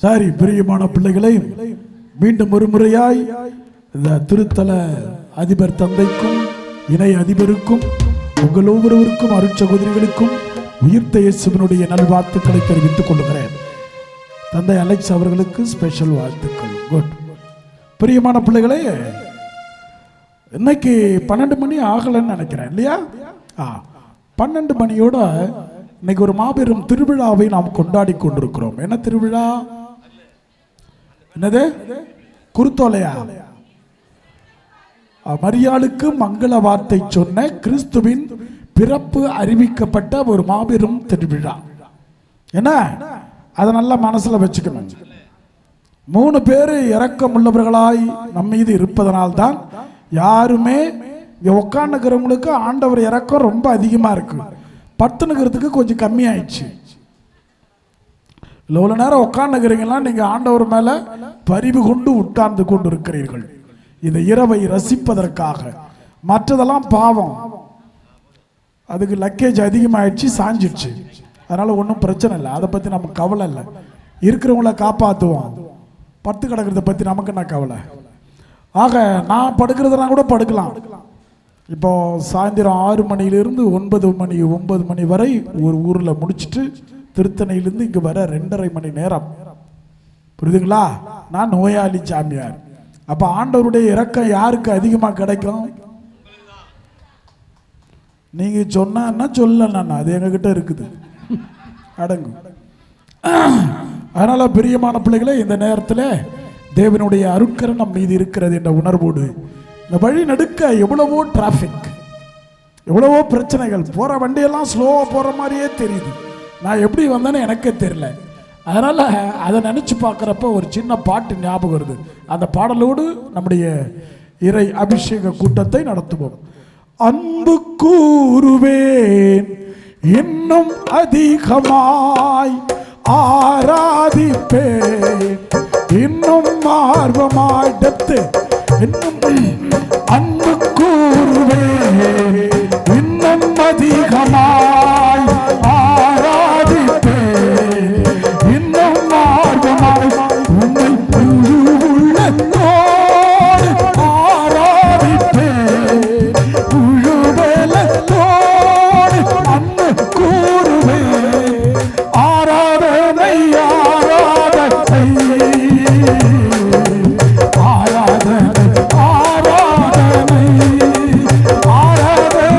சரி, பிரியமான பிள்ளைகளை, மீண்டும் ஒரு முறையாய் இந்த திருத்தல அதிபர் தந்தைக்கும் இணை அதிபருக்கும் உங்கள் ஒவ்வொருவருக்கும் அருட்சகோதரிகளுக்கும் உயிர்த்த இயேசுவினுடைய நல்வாழ்த்துக்களை தெரிவித்துக் கொள்கிறேன். தந்தை அலெக்ஸ் அவர்களுக்கு ஸ்பெஷல் வாழ்த்துக்கள். குட். பிரியமான பிள்ளைகளே, இன்னைக்கு 12 மணி ஆகலன்னு நினைக்கிறேன் இல்லையா? 12 மணியோட இன்னைக்கு ஒரு மாபெரும் திருவிழாவை நாம் கொண்டாடி கொண்டிருக்கிறோம். என்ன திருவிழா? என்னது? குருத்தோலையா? மரியாளுக்கு மங்கள வார்த்தை சொன்ன கிறிஸ்துவின் பிறப்பு அறிவிக்கப்பட்ட ஒரு மாபெரும் திருவிழா. என்ன? அதை நல்லா மனசுல வச்சுக்கணும். 3 பேர் இரக்கம் உள்ளவர்களாய் நம்ம மீது இருப்பதனால்தான் யாருமே உட்காந்துக்கிறவங்களுக்கு ஆண்டவர் இரக்கம் ரொம்ப அதிகமா இருக்கு. படுத்துனுக்கிறதுக்கு கொஞ்சம் கம்மி ஆயிடுச்சு. இவ்வளோ நேரம் உட்காந்துக்கிறீங்களா, நீங்க ஆண்டவர் மேல பரிவு கொண்டு உட்கார்ந்து கொண்டு இருக்கிறீர்கள் இந்த இரவை ரசிப்பதற்காக. மற்றதெல்லாம் பாவம், அதுக்கு லக்கேஜ் அதிகமாயிடுச்சு, சாஞ்சிடுச்சு. அதனால ஒன்றும் பிரச்சனை இல்லை, அதை பற்றி நமக்கு கவலை இல்லை. இருக்கிறவங்கள காப்பாற்றுவோம், படுத்து கிடக்கிறத பற்றி நமக்கு என்ன கவலை? ஆக நான் படுக்கிறதுனா கூட படுக்கலாம். இப்போ சாயந்தரம் 6 மணியிலிருந்து 9 மணி வரை ஒரு ஊரில் முடிச்சுட்டு திருத்தணையிலிருந்து இங்கே வர 2.5 மணி நேரம். புரியுதுங்களா? நான் நோயாளி சாமியார். அப்போ ஆண்டவருடைய இரக்கம் யாருக்கு அதிகமாக கிடைக்கும்? நீங்க சொன்னா சொல்லலன்னா அது எங்ககிட்ட இருக்குது, அடங்கு. அதனால பிரியமான பிள்ளைகளே, இந்த நேரத்தில் தேவனுடைய அருட்கரம் மீது இருக்கிறது என்ற உணர்வோடு இந்த வழி நடுக்க எவ்வளவோ டிராஃபிக், எவ்வளவோ பிரச்சனைகள், போற வண்டியெல்லாம் ஸ்லோவா போற மாதிரியே தெரியுது. நான் எப்படி வந்தேன்னு எனக்கே தெரியல. அதனால அதை நினைச்சு பார்க்குறப்ப ஒரு சின்ன பாட்டு ஞாபகம் வருது. அந்த பாடலோடு நம்முடைய இறை அபிஷேக கூட்டத்தை நடத்துவோம். அன்பு கூறுவேன் இன்னும் அதிகமாய், ஆராதிப்பேன் இன்னும் ஆர்வமாய், டெப்து இன்னும் அன்பு கூறுவேன் இன்னும் அதிகமாய், ஆராதிப்பேன் இன்னும் ஆர்வமாய், உன்னை முழு உள்ளத்தோடு ஆராதிப்பேன், முழு பலத்தோடு அன்பு கூறுவேன். ஆராதனை ஆராதனை ஆராதனை ஆராதனை ஆராதனை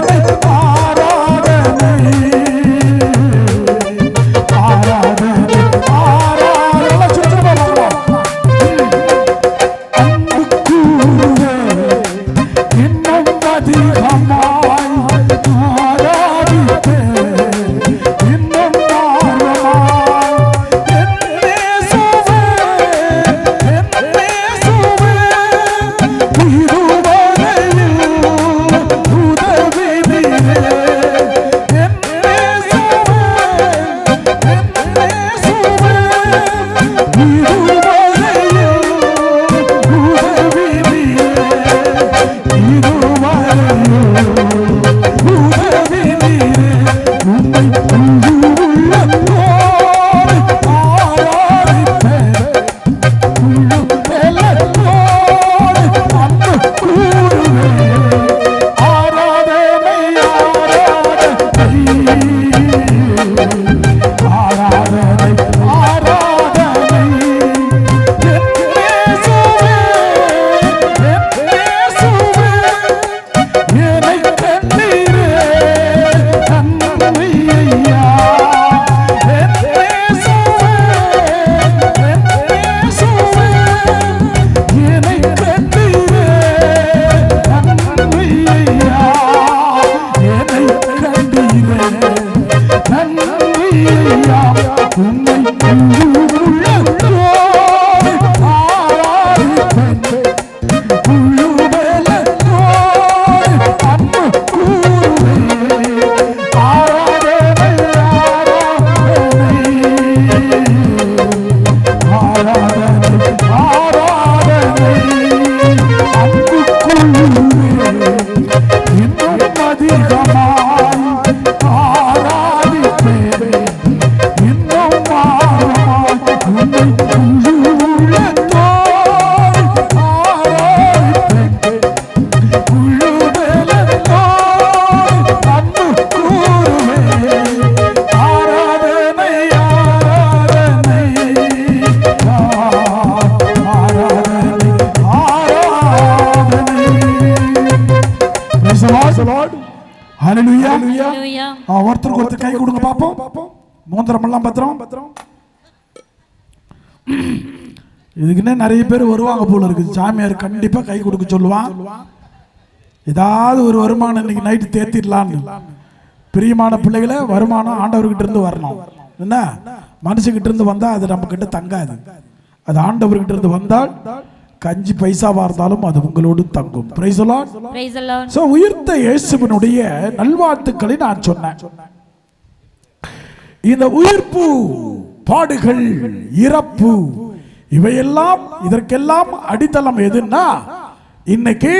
ஒருத்தருக்கு ஒருத்தர் கை கொடுங்க பார்ப்போம். மோந்திரம் எல்லாம் பத்திரம். இதுக்குன்னே நிறைய பேர் வருவாங்க போல இருக்குது. சாமியார் கண்டிப்பா கை கொடுக்க சொல்லுவான். ஏதாவது ஒரு வருமானம் இன்னைக்கு நைட்டு தேத்திடலான்னு. பிரியமான பிள்ளைகளை, வருமானம் ஆண்டவர்கிட்ட இருந்து வரணும். என்ன மனுஷங்கிட்ட இருந்து வந்தா அது நம்ம கிட்ட தங்காது. அது ஆண்டவர்கிட்ட இருந்து வந்தால் கஞ்சி பைசாவா இருந்தாலும் அது உங்களோடு தங்கும். Price the Lord. சோ உயிர்த்த இயேசுவினுடைய நல்வாழ்த்துக்களை நான் சொன்னேன். இந்த உயிர்ப்பு, பாடுகள், இறப்பு, இவையெல்லாம் இதற்கெல்லாம் அடித்தளம் எதுன்னா, இன்னைக்கு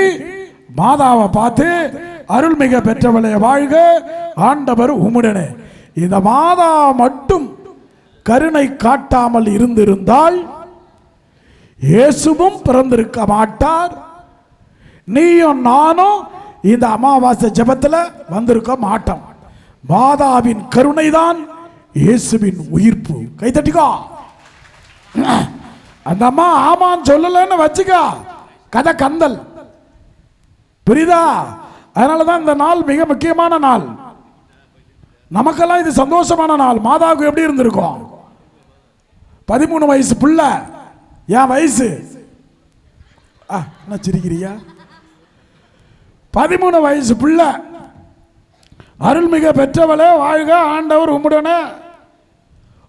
மாதாவை பார்த்து அருள்மிக பெற்றவளே வாழ்க, ஆண்டவர் உம்முடனே. இந்த மாதா மட்டும் கருணை காட்டாமல் இருந்திருந்தால் இயேசுவும் பிறந்திருக்க மாட்டார், நீயும் நானும் இந்த அமாவாசை ஜெபத்தில் வந்திருக்க மாட்டோம். மாதாவின் கருணைதான் இயேசுவின் உயிர்ப்பு. கைத்தட்டிக்கோ. அந்த அம்மா ஆமான்னு சொல்லலன்னு வச்சுக்க, கதை கந்தல். புரியுதா? அதனாலதான் இந்த நாள் மிக முக்கியமான நாள். நமக்கெல்லாம் இது சந்தோஷமான நாள். மாதாவுக்கு எப்படி இருந்திருக்கும்? 13 வயசு புள்ள. என் வயசு என்ன சிரிக்கிறியா? 13 வயசு புள்ள. அருள்மிக பெற்றவளே வாழ்க, ஆண்டவர் உம்முடனே.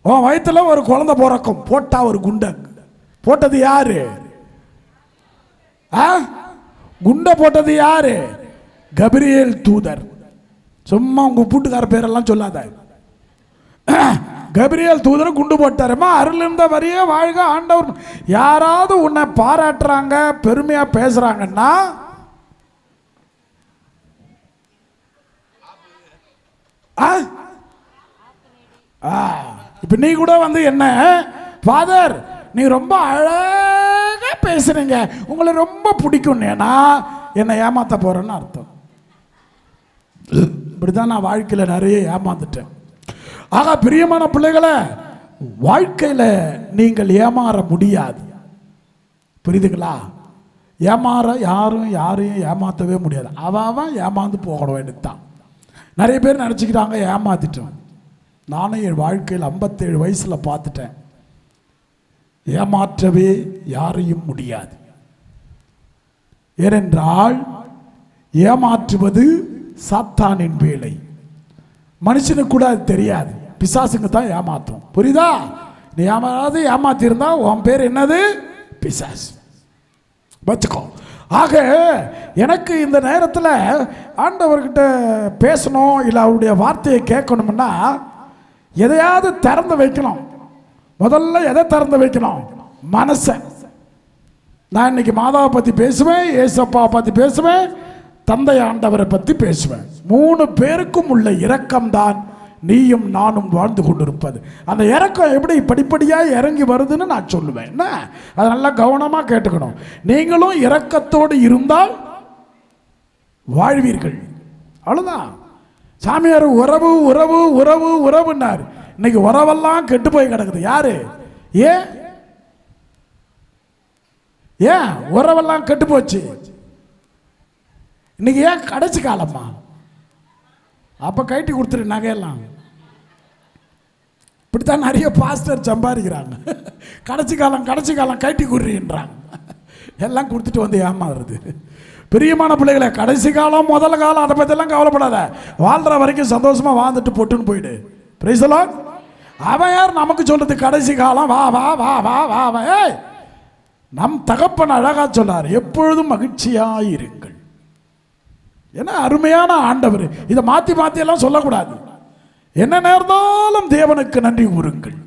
உன் வயிற்றுல ஒரு குழந்தை பிறக்கும். போட்டா ஒரு குண்டை. போட்டது யாரு? குண்டை போட்டது யாரு? கபிரியேல் தூதர். சும்மா உங்க வீட்டுக்கார பேரெல்லாம் சொல்லாத. கபிரியேல் தூதர் குண்டு போட்டாருமா. அருள் இருந்த வரியே வாழ்க, ஆண்டவர். யாராவது உன்னை பாராட்டுறாங்க, பெருமையா பேசுறாங்கன்னா இப்ப நீ கூட வந்து என்ன ஃபாதர் நீ ரொம்ப அழகா பேசுறீங்க, உங்களை ரொம்ப பிடிக்கும், என்னை ஏமாத்த போறேன்னு அர்த்தம். இப்படிதான் நான் வாழ்க்கையில நிறைய ஏமாந்துட்டேன். ஆக பிரியமான பிள்ளைகளை, வாழ்க்கையில நீங்கள் ஏமாற முடியாது. புரியுதுங்களா? யாரையும் ஏமாத்தவே முடியாது. அவன் ஏமாந்து போக வேண்டியதுதான். நிறைய பேர் நினச்சிக்கிறாங்க ஏமாத்திட்டோம். நானும் என் வாழ்க்கையில் 57 வயசுல பார்த்துட்டேன். ஏமாற்றவே யாரையும் முடியாது. ஏனென்றால் ஏமாற்றுவது சாத்தானின் வேலை. மனுஷனுக்கு கூட அது தெரியாது. பிசாசுங்க தான் ஏமாத்தும். புரியுதா? நீ ஏமாத்தி இருந்தா உன் பேர் என்னது? பிசாசு. வச்சுக்கோ. ஆக எனக்கு இந்த நேரத்தில் ஆண்டவர்கிட்ட பேசணும், இல்லை அவருடைய வார்த்தையை கேட்கணும்னா எதையாவது திறந்து வைக்கணும். முதல்ல எதை திறந்து வைக்கணும்? மனசை. நான் இன்னைக்கு மாதாவை பற்றி பேசுவேன், ஏசப்பாவை பற்றி பேசுவேன், தந்தை ஆண்டவரை பற்றி பேசுவேன். 3 பேருக்கும் உள்ள இரக்கம்தான் நீயும் நானும் வாழ்ந்து கொண்டிருப்பது. அந்த இரக்கம் எப்படி படிப்படியாக இறங்கி வருதுன்னு நான் சொல்லுவேன். என்ன, அதை நல்லா கவனமாக கேட்டுக்கணும். நீங்களும் இரக்கத்தோடு இருந்தால் வாழ்வீர்கள். அவ்வளோதான். சாமியார் உறவு உறவு உறவு உறவுன்னார். இன்னைக்கு உறவெல்லாம் கெட்டு போய் கிடக்குது. யாரு? ஏன் உறவெல்லாம் கெட்டு போச்சு? இன்னைக்கு ஏன்? கடைசி காலமா? அப்ப கைட்டி கொடுத்துரு நகையெல்லாம். இப்படித்தான் நிறைய பாஸ்டர் சம்பாதிக்கிறாங்க. கடைசி காலம் கைட்டி குடுறாங்க. எல்லாம் கொடுத்துட்டு வந்து ஏமாறுறது. பிரியமான பிள்ளைகளை, கடைசி காலம் முதல் காலம் அதை பற்றியெல்லாம் கவலைப்படாத. வாழ்ற வரைக்கும் சந்தோஷமா வாழ்ந்துட்டு போட்டுன்னு போயிடு. Price the Lord. அவன் யார் நமக்கு சொல்றது கடைசி காலம்? வா வா வா வா வா வா. நம் தகப்பன் அழகா சொன்னார், எப்பொழுதும் மகிழ்ச்சியாயிருங்கள். ஏன்னா அருமையான ஆண்டவர். இதை மாற்றி மாற்றியெல்லாம் சொல்லக்கூடாது. என்ன நேர்ந்தாலும் தேவனுக்கு நன்றி கூறுங்கள்,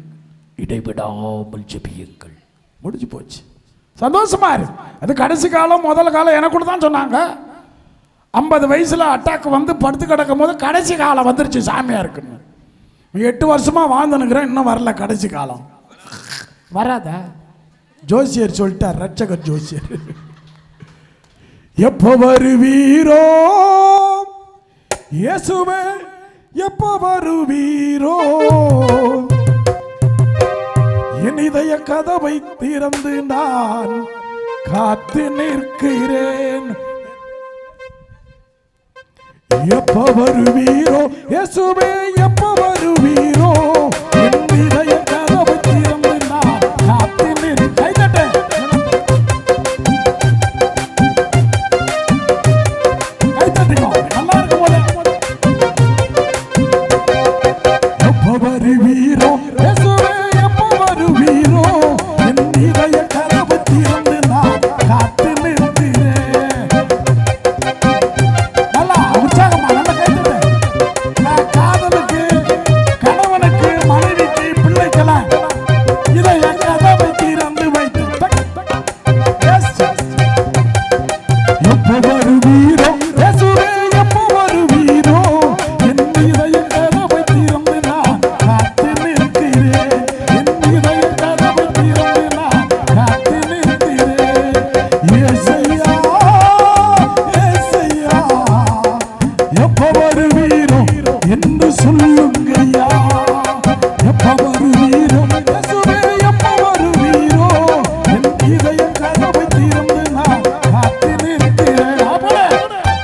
இடைவிடாமல் ஜெபியுங்கள். முடிஞ்சு போச்சு. சந்தோஷமா இருக்கு. அது கடைசி காலம் முதல் காலம் எனக்கு கூட தான் சொன்னாங்க. 50 வயசுல அட்டாக் வந்து படுத்து கிடக்கும் போது கடைசி காலம் வந்துருச்சு சாமியா இருக்குன்னு. 8 வருஷமா வாழ்ந்துனுக்கிறேன், இன்னும் வரல கடைசி காலம். வராத ஜோசியர் சொல்லிட்டார், ரட்சகர் ஜோசியர். எப்போ வருவீரோ இயேசுவே, எப்போ வருவீரோ, என் இதய கதவை திறந்து நான் காத்து நிற்கிறேன். எப்ப வருவீரோ இயேசுவே, எப்ப வருவீரோ, என் இதய கதவை திறந்து நான் காத்து நின்று. கைதட்டு. கைதட்டுங்க, நல்லா இருக்கும் போல. எப்ப வருவீரோ இயேசுவே, எப்ப வருவீரோ, என் இதய கதவை திறந்து நான் காத்து நிற்கிறேன். நல்லா உற்சாகமா நல்லா கைதட்டு. நான் காதலுக்கு, கணவனுக்கு, மனைவிக்கு, பிள்ளைக்கெல்லாம் இதய கதவை திறந்து வைத்து எப்ப வருவீரோ இயேசுவே, எப்ப வருவீரோ, என் இதய கதவை திறந்து நான் காத்து நிற்கிறேன். என் இதய கதவை திறந்து நான் காத்து நிற்கிறேன். இயேசையா, இயேசையா, எப்ப வருவீரோ என்று சொல்லுங்கய்யா. எப்ப வருவீரோ இயேசுவே, எப்ப வருவீரோ, என் இதய கதவை திறந்து நான் காத்து நிற்கிறேன். அப்படி.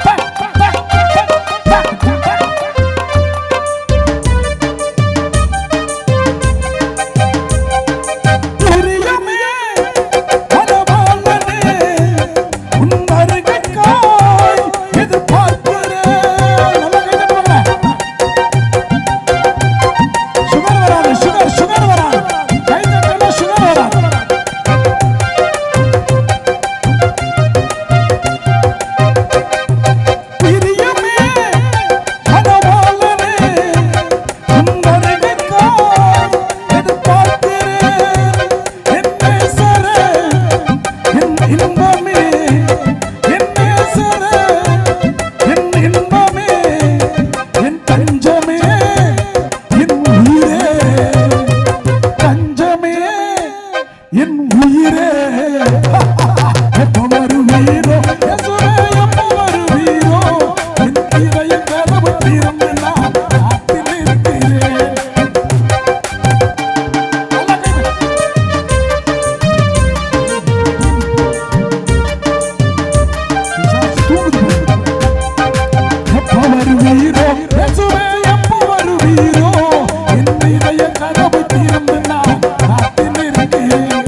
டக், டக், டக், டக், டக், டக். பிரியமே, மணவாளனே, உன் வருகைக்காய் எதிர்பார்க்கிறேன். நல்லா கைதட்டுவாங்க. சுகர் வராது, சுகர் வராது. கைதட்டல சுகர் வராது. பிரியமே, மணவாளனே, உன் வருகைக்காய் எதிர்பார்க்கிறேன். என் நேசரே, என் இன்பமே, என் நேசரே, என் இன்பமே, என் தஞ்சமே, என் உயிரே, தஞ்சமே, என் உயிரே. எப்ப வருவீரோ இயேசுவே, எப்ப வருவீரோ, என் இதய கதவை திறந்து நான் காத்து நிற்கிறேன். நல்லா கைதட்டு. எப்ப வருவீரோ இயேசுவே, எப்ப வருவீரோ, என் இதய கதவை திறந்து நான் காத்து நிற்கிறேன்.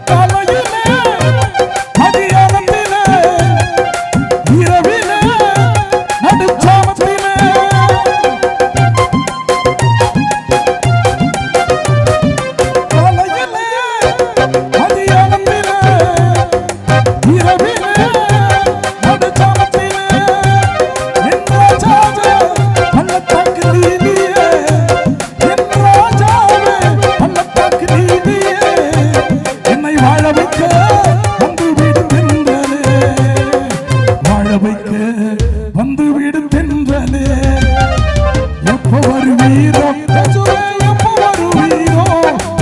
காலையிலே, மதியானத்திலே, இரவிலே, நடுச்சாமத்திலே, காலையிலே, மதியானத்திலே, இரவிலே, நடுச்சாமத்திலே, என் ராஜாவே, பள்ளத்தாக்கு நீதியே, என் ராஜாவே, பள்ளத்தாக்கு நீதியே, என்னை வாழ வைக்க வந்து விடும் தென்றலே, வாழ வைக்க வந்து விடும் தென்றலே. எப்ப வருவீரோ இயேசுவே, எப்ப வருவீரோ,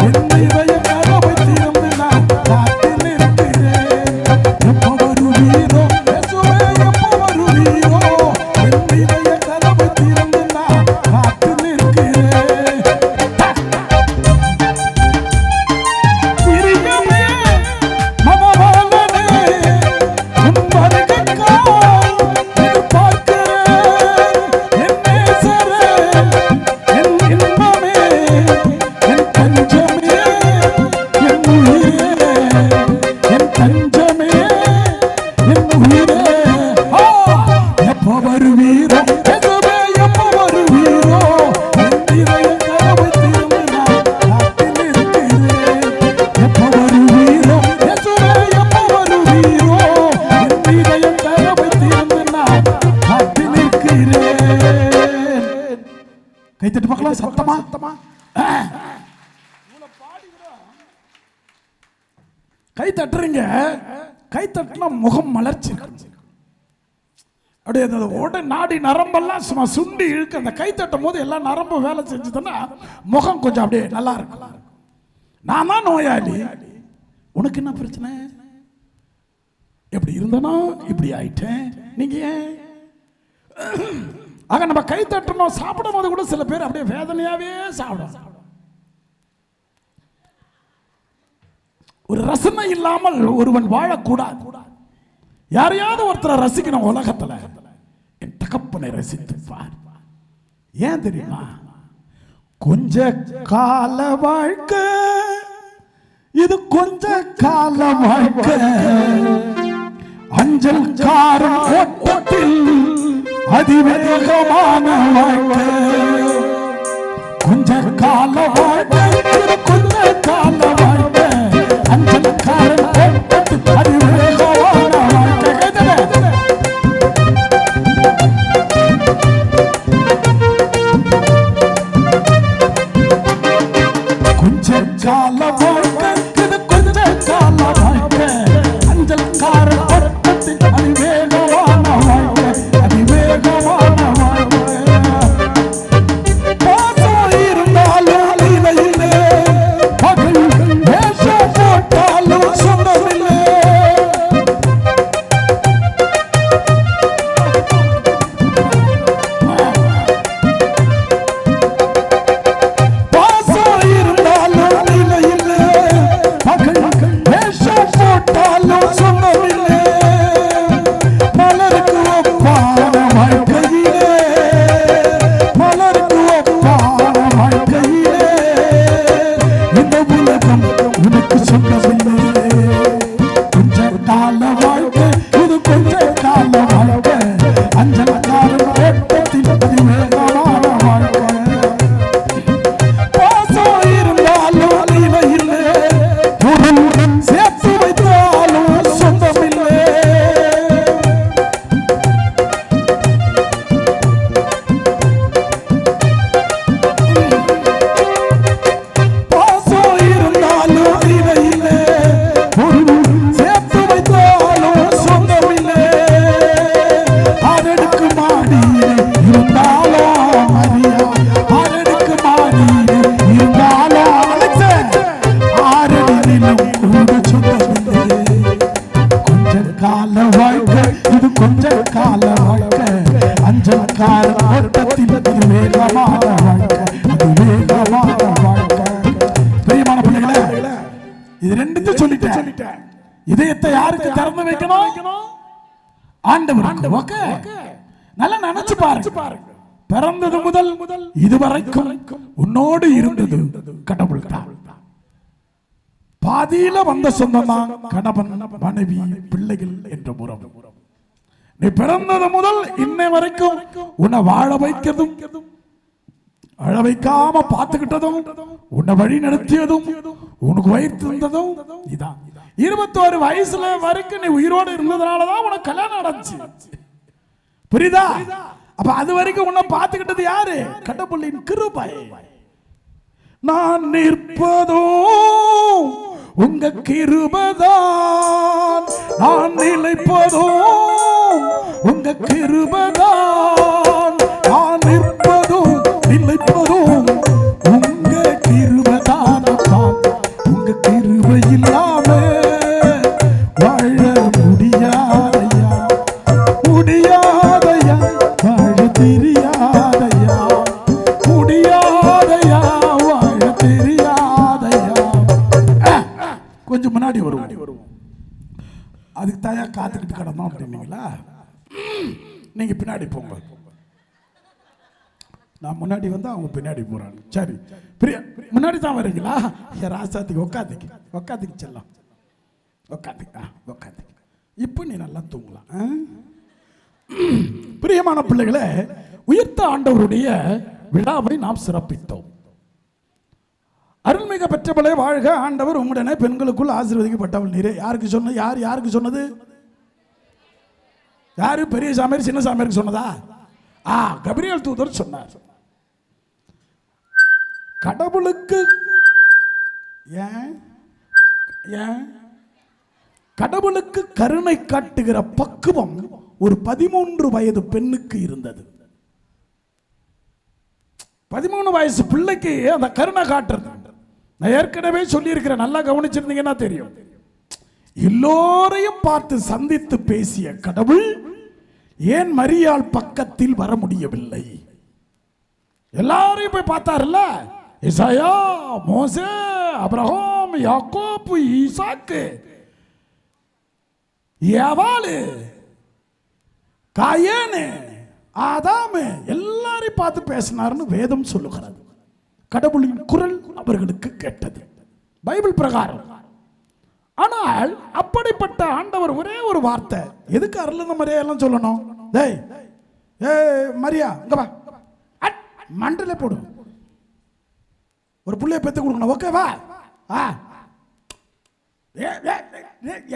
என் இதய கதவை திறந்து நான் காத்து நிற்கிறேன். எப்ப வருவீரோ இயேசுவே, எப்ப வருவீரோ, என் இதய கதவை திறந்து நான் காத்து நிற்கிறேன். பிரியமே, மணவாளனே, உன் வருகைக்காய் எதிர்பார்க்கிறேன். என் நேசரே, என் இன்பமே, என் தஞ்சமே, என் உயிரே, என் தஞ்சமே, என் உயிரே. ஆ! எப்ப வருவீரோ இயேசுவே, எப்ப வருவீரோ, என் இதய கதவை திறந்து நான் காத்து நிற்கிறேன். எப்ப வருவீரோ இயேசுவே, எப்ப வருவீரோ, என் இதய கதவை திறந்து நான் காத்து நிற்கிறேன். கைத்தட்டு பார்க்கலாம் சத்தமா. கை தட்டுறீங்க. கை தட்டினா முகம் மலர்ச்சி இருக்கு. அப்படியே அந்த உடனே நாடி நரம்பெல்லாம் சும்மா சுண்டி இழுக்க. அந்த கை தட்டும் போது எல்லாம் நரம்பு வேலை செஞ்சதுன்னா முகம் கொஞ்சம் அப்படியே நல்லா இருக்கும். நான் தான் நோயாளி, உனக்கு என்ன பிரச்சனை? எப்படி இருந்தனோ இப்படி ஆயிட்டேன். நீங்க ஏன்? ஆக நம்ம கை தட்டணும். சாப்பிடும் போது கூட சில பேர் அப்படியே வேதனையாவே சாப்பிடும். ஒரு ரசனை இல்லாமல் ஒருவன் வாழக்கூடாது. யாரையாவது ஒருத்தரை ரசிக்கணும் உலகத்துல. என் தகப்பன் தகப்பனை ரசித்துப்பார். ஏன் தெரியுமா? கொஞ்ச கால வாழ்க்கை இது, கொஞ்ச கால வாழ்க்கை. அஞ்சல் காரம் ஓட்டத்தில் அதிவேகமான வாழ்க்கை. கொஞ்ச கால வாழ்க்கை இது, கொஞ்ச கால வாழ்க்கை. அஞ்சல் காரம் ஓட்டத்தில் அதிவேகமான வாழ்க்கை. கொஞ்ச கால வாழ்க்கை இது, கொஞ்ச கால வாழ்க்கை. அஞ்சல் காரம் ஓட்டத்தில் அதிவேகமான வாழ்க்கை. அதிவேகமான வாழ்க்கை. பாசம் இருந்தாலும் இலையிலே, பகல் வேஷம் போட்டாலும் சொந்தமில்லை. இதயத்தை யாருக்கு திறந்து வைக்கணும்? ஆண்டவருக்கு. நல்லா நினைச்சு பாருங்க. பிறந்தது முதல் இதுவரைக்கும் உன்னோடு இருந்தது கடவுள் தான். பாதியில வந்த சொந்தம் தான் கணவன், மனைவி, பிள்ளைகள் என்ற உறவு. நீ பிறந்தது முதல் இன்னை வரைக்கும் உன்னை வாழ வைக்கிறதும், அழ வைக்காம பார்த்துக்கிட்டதும், உன்னை வழி நடத்தியதும், உனக்கு வயிறு தந்ததும் இதான். 21 வயசுல வரைக்கும் நீ உயிரோடு இருந்ததுனாலதான் உனக்கு கல்யாணம் நடந்துச்சு. புரியுதா? அப்ப அது வரைக்கும் உன்னை பார்த்துக்கிட்டது யாரு? கடவுளின் கிருபை. நான் நிற்பதோ உங்க கிருபைதான், நான் நிலைப்பதோ உங்க கிருபைதான். நான் நிற்பதோ நிலைப்பதோ உங்க கிருபைதான். உங்க கிருபை இல்லாம வாழ முடியாதையா, முடியாதையா, வாழ தெரியாதையா, முடியாதையா, வாழ தெரியாதையா. கொஞ்சம் முன்னாடி வருவோம். அதுக்கு தாயா காத்துக்கிட்டு கிடந்தோம் அப்படின்னீங்களா? நீங்க பின்னாடி போங்க. நான் முன்னாடி வந்து அவங்க பின்னாடி போறாங்க. சரி பிரியா, முன்னாடி தான் வரீங்களா? ராசாத்துக்கு உக்காத்துக்கு செல்லாம், உக்காத்துக்கு. இப்போ நீ நல்லா தூங்கலாம். பிரியமான பிள்ளைகளே, உயிர்த்த ஆண்டவருடைய விழாவை நாம் சிறப்பித்தோம். அருள்மிக பெற்றவளே வாழ்க, ஆண்டவர் உம்முடனே பெண்களுக்குள் ஆசீர்வதிக்கப்பட்டவள் நீரே. யாருக்கு சொன்னது? யாருக்கு சொன்னது? யாரு? பெரிய சாமியார் சின்ன சாமியாருக்கு சொன்னதா? கபிரியேல் தூதர் சொன்னார். கடவுளுக்கு கடவுளுக்கு கருணை காட்டுகிற பக்குவம் ஒரு 13 வயது பெண்ணுக்கு இருந்தது. 13 வயசு பிள்ளைக்கு அந்த கருணை காட்டுறது. நான் ஏற்கனவே சொல்லி இருக்கிறேன், நல்லா கவனிச்சிருந்தீங்கன்னா தெரியும். எல்லோரையும் பார்த்து சந்தித்து பேசிய கடவுள் ஏன் மரியாள் பக்கத்தில் வர முடியவில்லை? எல்லாரையும் போய் பார்த்தார்ல. இசாயா, மோசே, அப்ரஹாம், யாக்கோபு, ஈசாக்கு, ஏவாளு, காயேனு, ஆதாமே எல்லாரையும் பார்த்து பேசினார்னு வேதம் சொல்லுகிறது. கடவுளின் குரல் அவர்களுக்கு கேட்டது பைபிள் பிரகாரம். ஆனால் அப்படிப்பட்ட ஆண்டவர் ஒரே ஒரு வார்த்தை, எதுக்கு அருளன மரியாதையெல்லாம் சொல்லணும்? டேய் ஏ மரியா இங்க வா, மண்டல போடு, ஒரு புள்ளைய பெத்து கொடுக்கணும், ஓகேவா?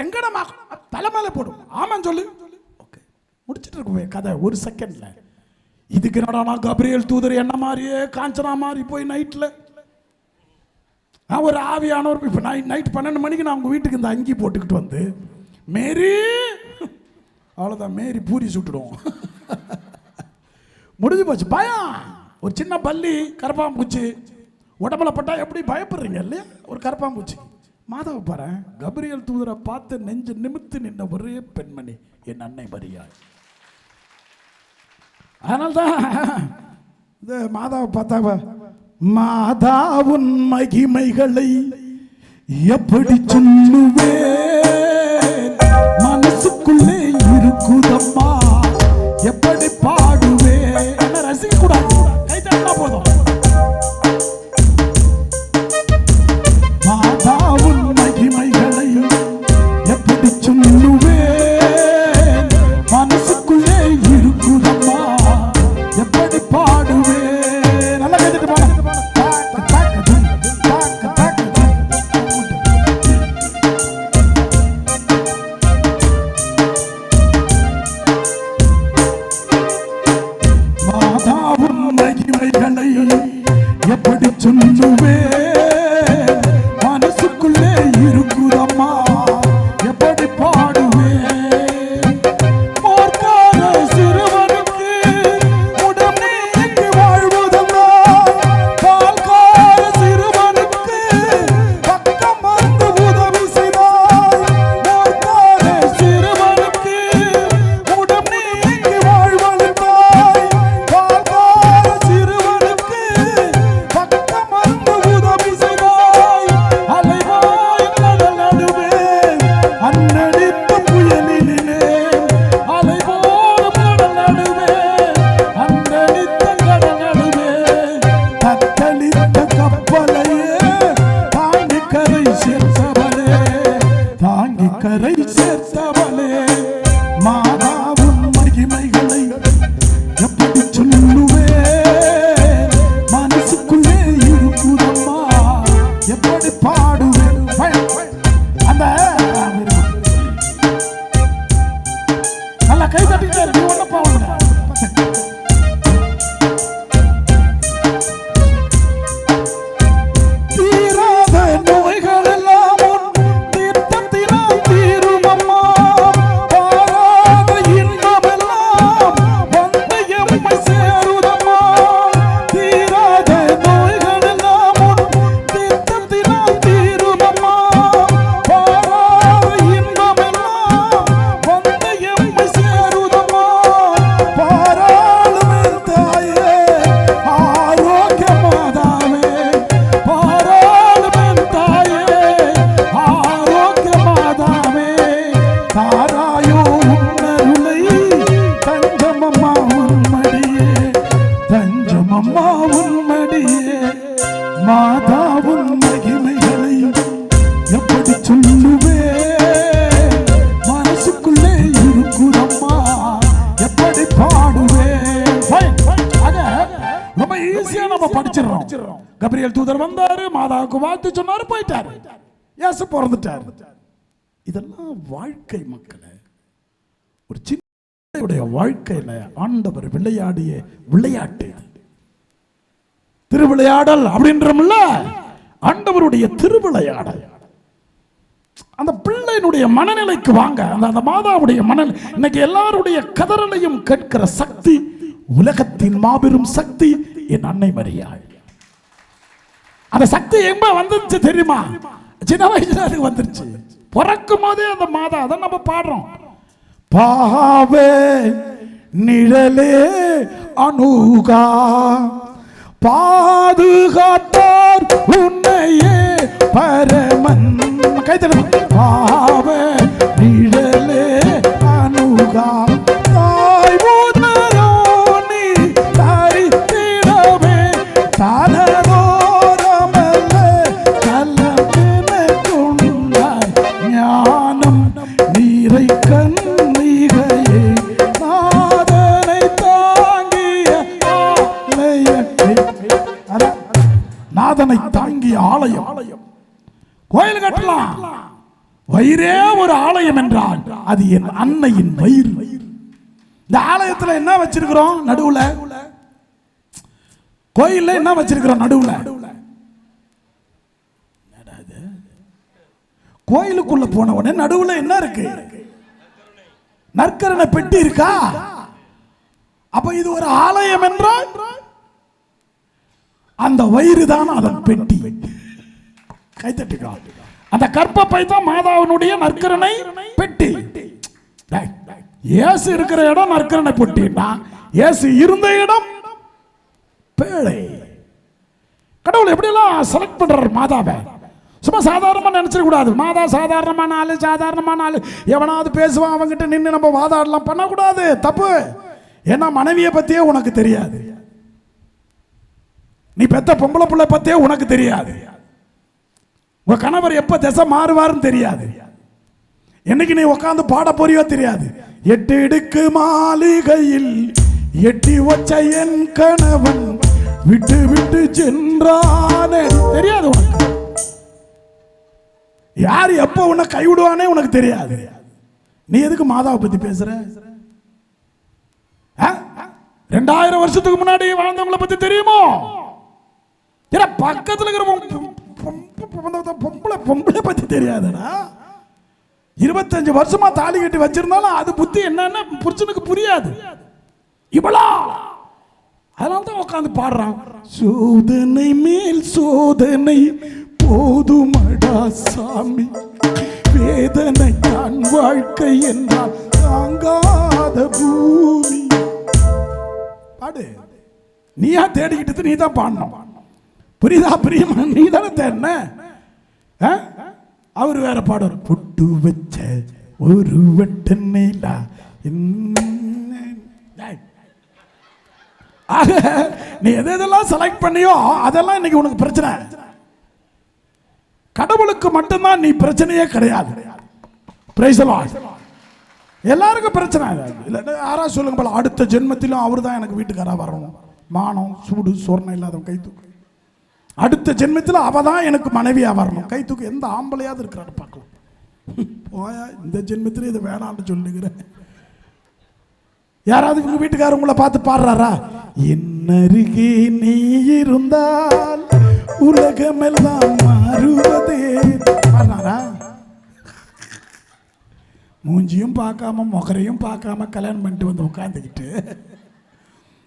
எங்கடா தலைமையில போடும், ஆமான்னு சொல்லு, ஓகே முடிச்சிட்டு இருக்கு கதை ஒரு செகண்ட்ல. இதுக்கு என்னடா கபிரியேல் தூதர் என்ன மாதிரியே காஞ்சனா மாதிரி போய் நைட்ல ஒரு ஆவியானவர். இப்போ நைட் 12 மணிக்கு நான் உங்கள் வீட்டுக்கு இந்த அங்கி போட்டுக்கிட்டு வந்து மேரி, அவ்வளோதான், மேரி பூரி சுட்டுடுவோம், முடிஞ்சு போச்சு. பயம், ஒரு சின்ன பள்ளி கரப்பாம்பூச்சி உடம்புல பட்டா எப்படி பயப்படுறீங்க இல்லையா? ஒரு கரப்பாம்பூச்சி. மாதாவை பாரு, கபிரியேல் தூதரை பார்த்து நெஞ்சு நிமித்து நின்ன ஒரே பெண்மணி என் அன்னை மரியா. அதனால்தான் இந்த மாதாவை பார்த்தா, மாதாவுன் மகிமைகளை எப்படி சொல்லுவேன், மனசுக்குள்ளே இருக்குதம்மா எப்படி பாடுவேன். என்ன ரசிக்க கூடாது, கை தட்டினா போதும். மாதாவுன் மகிமைகளை எப்படி சொல்லுவேன், மனசுக்குள்ளே இருக்குதம்மா எப்படி பாடுவேன். நல்லா கேட்டுட்டு போன எப்படி சொல்லுவேன், மனசுக்குள்ளே இருக்குதம்மா எப்படி பாடுவேன். போர்க்கார சிறுவனுக்கு உடம் நீங்கி வாழ்வதம்மா, பால்கார சிறுவனுக்கு பக்கம் வந்து உதவி செய்தாய். போர்க்கார சிறுவனுக்கு உடம் நீங்கி வாழ்வதம்மாய், பால்கார சிறுவனுக்கு பக்கம் வந்து உதவி செய்தாய். அலைவாய் கடல் நடுவே அன்னடித்த புயலிலே, அலைவோடும் கடல் நடுவே அன்னடித்த கடல் நடுவே தத்தளித்த கப்பலையே தாங்கி கரை சேர்த்தவளே, தாங்கி கரை சேர்த்தவளே. மாதாவுன் மகிமைகளை எப்படி சொல்லுவேன், மனசுக்குள்ளே இருக்குதம்மா எப்படி பாடுவேன். அந்த நல்லா கை தட்டிட்டே இருக்கு, ஒன்ன பாவுங்க. தீராத நோய்கள் எல்லாம் உன் தீர்த்தத்தினால் தீருமம்மா, பாராத இன்பமெல்லாம் வந்து எம்மை சேருதம்மா. தீராத நோய்கள் எல்லாம் உன் தீர்த்தத்தினால் தீருமம்மா, பாராத இன்பமெல்லாம் வந்து எம்மை சேருதம்மா. பாராளுமே தாயே ஆரோக்கிய மாதாவே, பாராளுமே தாயே ஆரோக்கிய மாதாவே, தாராயோ உன்னருளை தஞ்சமம்மா உன்மடியே, தஞ்சமம்மா உன்மடியே. மாதாவுன் மகிமைகளை எப்படி சொல்லுவேன், மனசுக்குள்ளே இருக்குதம்மா எப்படி பாடுவேன். அத ரொம்ப ஈஸியா நம்ம படிச்சிடறோம். கபிரியேல் தூதர் வந்தாரு, மாதாவுக்கு வாழ்த்து சொன்னாரு, போயிட்டாரு, இயேசு பிறந்துட்டாரு. இதெல்லாம் வாழ்க்கை மக்களே. ஒரு சின்ன வாழ்க்கையில ஆண்டவர் விளையாடிய விளையாட்டு திருவிளையாடல் அப்படின்றோம்ல, ஆண்டவருடைய திருவிளையாடல். அந்த பிள்ளையினுடைய மனநிலைக்கு வாங்க, அந்த மாதாவுடைய மனநிலை. இன்னைக்கு எல்லாருடைய கதறலையும் கேட்கிற சக்தி, உலகத்தின் மாபெரும் சக்தி என் அன்னை மரியாள். அந்த சக்தி எங்க வந்துருச்சு தெரியுமா? சின்ன வயசுல அது வந்துருச்சு, பிறக்கும் போதே அந்த மாதா. அதை நம்ம பாடுறோம், பாவே நிழலே அணுகா பாதுகாத்தார் உன்னையே பரமன். கைத்தல பாவே நிழலே அணுகா தாய் உதரோன் வயிறே ஒரு ஆலயம் என்றால் அது என் அன்னையின் வயிறு. இந்த ஆலயத்துல என்ன வச்சிருக்கிறோம்? நடுவுல கோயில்ல என்ன வச்சிருக்கிறோம்? நடுவுல கோயிலுக்குள்ள போன உடனே நடுவுல என்ன இருக்கு? நற்கரணை பெட்டி இருக்கா? அப்ப இது ஒரு ஆலயம் என்றால் அந்த வயிறு தான் அதன் பெட்டி. கைத்தட்டுக்கா. அந்த கற்பப்பை தான் மாதாவினுடைய நற்கரணை பெட்டி. இயேசு இருக்கிற இடம் நற்கரணை பெட்டினா, இயேசு இருந்த இடம் பேழை. கடவுள் எப்படி எல்லாம் செலக்ட் பண்றாரு மாதாவை. சும்மா சாதாரணமா நினைச்சிட கூடாது. மாதா சாதாரணமான ஆளு, சாதாரணமான ஆளு, எவனாவது பேசுவான் அவங்கிட்ட நின்று நம்ம வாதாடலாம் பண்ணக்கூடாது, தப்பு. ஏன்னா மனைவியை பத்தியே உனக்கு தெரியாது, நீ பெத்த பொம்பளை பிள்ளை பத்தியே உனக்கு தெரியாது, உங்க கணவர் எப்ப திசை மாறுவாருன்னு தெரியாது, என்னைக்கு நீ உட்காந்து பாட போறியோ தெரியாது. 8 இடுக்கு மாளிகையில் எட்டி வச்ச என் கணவன் விட்டு விட்டு சென்றானே தெரியாது உனக்கு. யார் எப்ப உன்னை கைவிடுவானே உனக்கு தெரியாது. நீ எதுக்கு மாதாவை பத்தி பேசுற? 2000 வருஷத்துக்கு முன்னாடி வாழ்ந்தவங்களை பத்தி தெரியுமோ? பக்கத்துல இருக்கிற பொம்பளை பத்தி தெரியாதுடா. 25 வருஷமா தாலி கட்டி வச்சிருந்தாலும் அது புத்தி என்னன்னு புருஷனுக்கு புரியாது. இவளா அதனால தான் உட்காந்து பாடுறான். சோதனை மேல் சோதனை போதுமடா சாமி, வேதனை தான் வாழ்க்கை என்றால் தாங்காத பூமி. பாடு. நீயா தேடிக்கிட்டு நீ தான் பாடணும். புரியுதா? பிரியமா? நீ தானே தேடின. அவர் வேற பாடுவார். புட்டு வச்ச ஒரு வெட்ட நீலா. நீ எதெல்லாம் செலக்ட் பண்ணியோ அதெல்லாம் இன்னைக்கு உனக்கு பிரச்சனை. கடவுளுக்கு மட்டும்தான் நீ பிரச்சனையே கிடையாது. Price the Lord. எல்லாருக்கும் பிரச்சனை. யாரா சொல்லுங்க போல, அடுத்த ஜென்மத்திலும் அவர் தான் எனக்கு வீட்டுக்காரா வரணும். மானம் சூடு சொர்ணம் இல்லாதவன் கை தூக்கு. அடுத்த ஜென்மத்தில் அவ தான் எனக்கு மனைவியா வரணும். கை தூக்கு. எந்த ஆம்பளையாவது இருக்கிறாரு பார்க்கலாம். போயா, இந்த ஜென்மத்திலே இதை வேணான்னு சொல்லுகிறேன். யாராவது உங்க வீட்டுக்காரர் உங்களை பார்த்து பாடுறாரா? என்னருகே நீ இருந்தால் உலகமெல்லாம் மாறுவதே. பாடுறாரா? மூஞ்சியும் பார்க்காம முகரையும் பார்க்காம கல்யாணம் பண்ணிட்டு வந்து உட்காந்துக்கிட்டு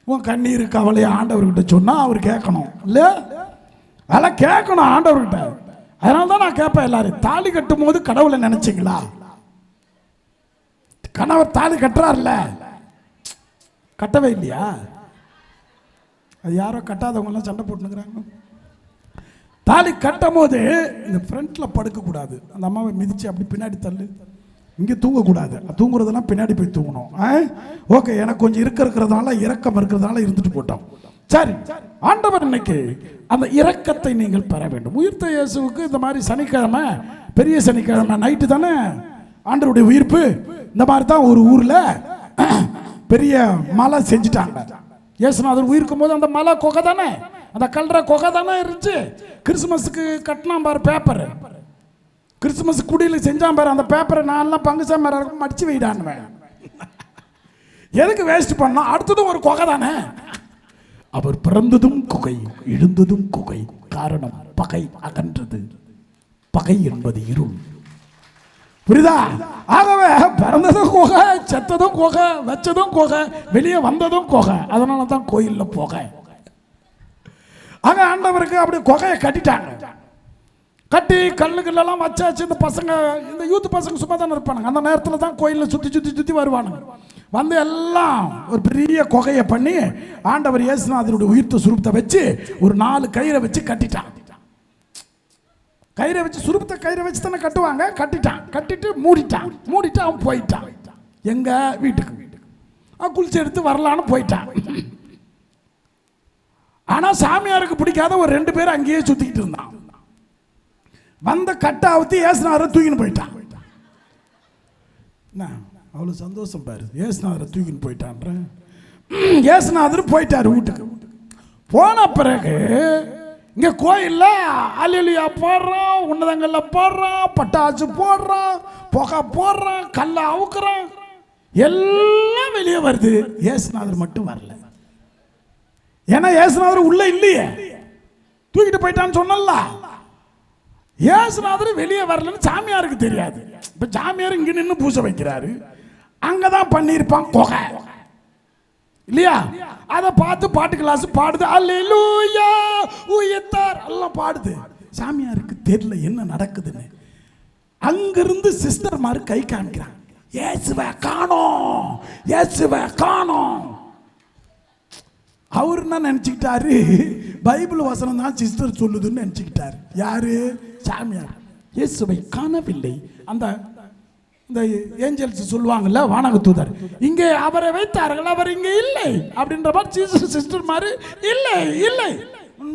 உன் கண்ணீர் கவலையை ஆண்டவர்கிட்ட சொன்னா அவர் கேட்கணும் இல்ல? அதெல்லாம் கேட்கணும் ஆண்டவர்கிட்ட. அதனால தான் நான் கேட்பேன் எல்லாரும், தாலி கட்டும் போது கடவுளை நினைச்சிங்களா? கணவர் தாலி கட்டுறாருல, கட்டவே இல்லையா? அது யாரோ கட்டாதவங்க எல்லாம் சண்டை போட்டுக்கிறாங்க. தாலி கட்டும் போது இந்த ஃப்ரண்ட்ல படுக்க கூடாது. அந்த அம்மாவை மிதிச்சு அப்படி பின்னாடி தள்ளு. இங்கே தூங்கக்கூடாது. தூங்குறதெல்லாம் பின்னாடி போய் தூங்கணும். ஓகே, எனக்கு கொஞ்சம் இருக்கிறதுனால இரக்கம் இருக்கிறதுனால இருந்துட்டு போட்டோம். சரி, ஆண்டவர் இன்னைக்கு அந்த இரக்கத்தை நீங்கள் பெற வேண்டும். உயிர்த்த இயேசுவுக்கு இந்த மாதிரி சனிக்கிழமை, பெரிய சனிக்கிழமை நைட்டு தானே ஆண்டவருடைய உயிர்ப்பு. இந்த மாதிரி தான் ஒரு ஊர்ல பெரிய மலை செஞ்சுட்டாங்க. இயேசுநாதர் உயிர்க்கும் போது அந்த மலை கொகை தானே, அந்த கல்ற கொகை தானே இருந்துச்சு. கிறிஸ்துமஸுக்கு கட்டினா பாரு பேப்பர், கிறிஸ்துமஸ் குடியில் செஞ்சான் பாரு, அந்த பேப்பரை நான்லாம் பங்கு சாமி மடிச்சு வைடான்னு. எதுக்கு வேஸ்ட் பண்ணா? அடுத்ததும் ஒரு கொகை தானே. அவர் பிறந்ததும் குகை, எழுந்ததும் குகை. காரணம் பகை அகன்றது. பகை என்பது இருள். புரியுதா? ஆகவே பிறந்ததும் குகை, செத்ததும் குகை, வச்சதும் குகை, வெளியே வந்ததும் குகை. அதனால தான் கோயில்ல புகை. ஆக ஆண்டவருக்கு அப்படி குகையை கட்டிட்டாங்க. கட்டி கல்லுக்கெல்லாம் வச்சாச்சு. இந்த பசங்க, இந்த யூத் பசங்க சும்மா தானே இருப்பானுங்க. அந்த நேரத்தில் தான் கோயிலில் சுற்றி சுற்றி சுற்றி வருவானுங்க. வந்து எல்லாம் ஒரு பெரிய குகையை பண்ணி ஆண்டவர் இயேசுநாதருடைய உயிர்த்த சுரூபத்தை வச்சு ஒரு 4 கயிறை வச்சு கட்டிட்டான். கயிறை வச்சு, சுரூபத்தை கயிறை வச்சு தானே கட்டுவாங்க. கட்டிட்டான். கட்டிட்டு மூடிட்டான். மூடிட்டு அவன் போயிட்டான். எங்க வீட்டுக்கு. அவன் குளிச்சு எடுத்து வரலான்னு போயிட்டான். ஆனா சாமியாருக்கு பிடிக்காத ஒரு 2 பேர் அங்கேயே சுத்திக்கிட்டு இருந்தான். வந்த கட்டாவத்தி இயேசுநாதரை தூக்கின்னு போயிட்டான். அவ்வளவு சந்தோஷம் பாரு, இயேசுநாதரை தூக்கின்னு போயிட்டான். இயேசுநாதர் போயிட்டாரு வீட்டுக்கு. போன பிறகு இங்க கோயில்ல அல்லேலூயா போடுறான், உன்னதங்கள்ல போடுறான், பட்டாசு போடுறான், புகை போடுறான், கல்ல அவுக்குறான், எல்லாம் வெளியே வருது. இயேசுநாதர் மட்டும் வரல. ஏன்னா இயேசுநாதர் உள்ள இல்லையே, தூக்கிட்டு போயிட்டான்னு சொன்னல. இயேசுநாதர் வெளியே வரலன்னு சாமியாருக்கு தெரியாது. இப்ப சாமியார் இங்க நின்று பூசை வைக்கிறாரு, அங்கதான் பண்ணியிருப்பான் கொகை இல்லையா? அதை பார்த்து பாட்டு கிளாஸ் பாடுது, அல்லேலூயா உயிர்த்தார் எல்லாம் பாடுது. சாமியாருக்கு தெரியல என்ன நடக்குதுன்னு. அங்கிருந்து சிஸ்டர் மாதிரி கை காமிக்கிறாங்க, இயேசுவை காணோம், இயேசுவை காணோம். அவர் என்ன நினைச்சுக்கிட்டாரு, பைபிள் வசனம் தான் சிஸ்டர் சொல்லுதுன்னு நினைச்சுக்கிட்டாரு. யாரு? சாமியார். இயேசுவை காணவில்லை. அந்த இந்த ஏஞ்சல்ஸ் சொல்லுவாங்கல்ல, வானக தூதர், இங்கே அவரை வைத்தார்கள், அவர் இங்கே இல்லை அப்படின்ற மாதிரி சிஸ்டர் மாதிரி இல்லை இல்லை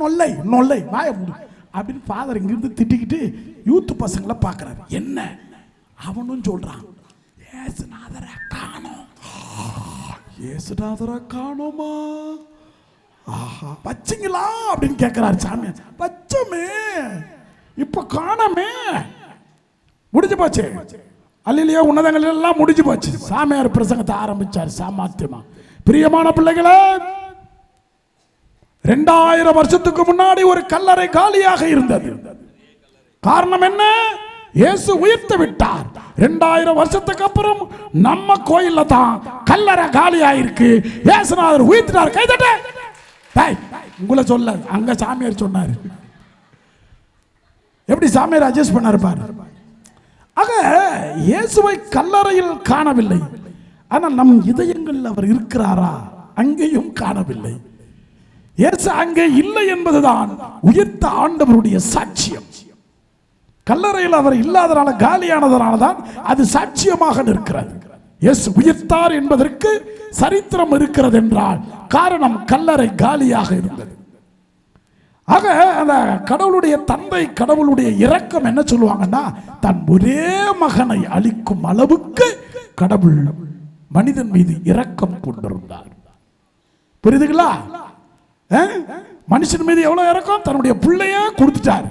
நொல்லை நொல்லை வாய மூடு அப்படின்னு ஃபாதர் இங்கிருந்து திட்டிக்கிட்டு யூத் பசங்களை பார்க்குறாரு. என்ன அவனும் சொல்றான், ஏசுநாதரை காணோம். ஏசுநாதரை காணோமா? ஆஹா, வச்சிங்களா அப்படின்னு கேட்கிறாரு சாமியார். வச்சமே, இப்ப காணமே, முடிஞ்சு போச்சு. அல்லேலூயா உன்னதங்கள் எல்லாம் முடிஞ்சு போச்சு. சாமியார் பிரசங்கத்தை ஆரம்பிச்சார் சாமர்த்தியமா. பிரியமான பிள்ளைகளே, 2000 வருஷத்துக்கு முன்னாடி ஒரு கல்லறை காலியாக இருந்தது. காரணம் என்ன? இயேசு உயிர்த்து விட்டார். 2000 வருஷத்துக்கு அப்புறம் நம்ம கோயில்ல தான் கல்லறை காலியாயிருக்கு. இயேசுநாதர் உயிர்த்துட்டார். கைதட்ட. உங்களை சொல்ல, அங்க சாமியார் சொன்னார். எப்படி சாமியார் அட்ஜஸ்ட் பண்ணாரு பாரு. ஆக இயேசுவை கல்லறையில் காணவில்லை, ஆனால் நம் இதயங்களில் அவர் இருக்கிறாரா? அங்கேயும் காணவில்லை. இயேசு அங்கே இல்லை என்பதுதான் உயிர்த்த ஆண்டவருடைய சாட்சியம். கல்லறையில் அவர் இல்லாதனால, காலியானதனால தான் அது சாட்சியமாக நிற்கிறது. இயேசு உயிர்த்தார் என்பதற்கு சரித்திரம் இருக்கிறது என்றால் காரணம் கல்லறை காலியாக இருந்தது. ஆக அந்த கடவுளுடைய தந்தை, கடவுளுடைய இரக்கம் என்ன சொல்லுவாங்கன்னா, தன் ஒரே மகனை அளிக்கும் அளவுக்கு கடவுள் மனிதன் மீது இரக்கம் கொண்டிருந்தார். புரியுதுங்களா? மனுஷன் மீது எவ்வளவு இரக்கம், தன்னுடைய பிள்ளையே கொடுத்துட்டார்.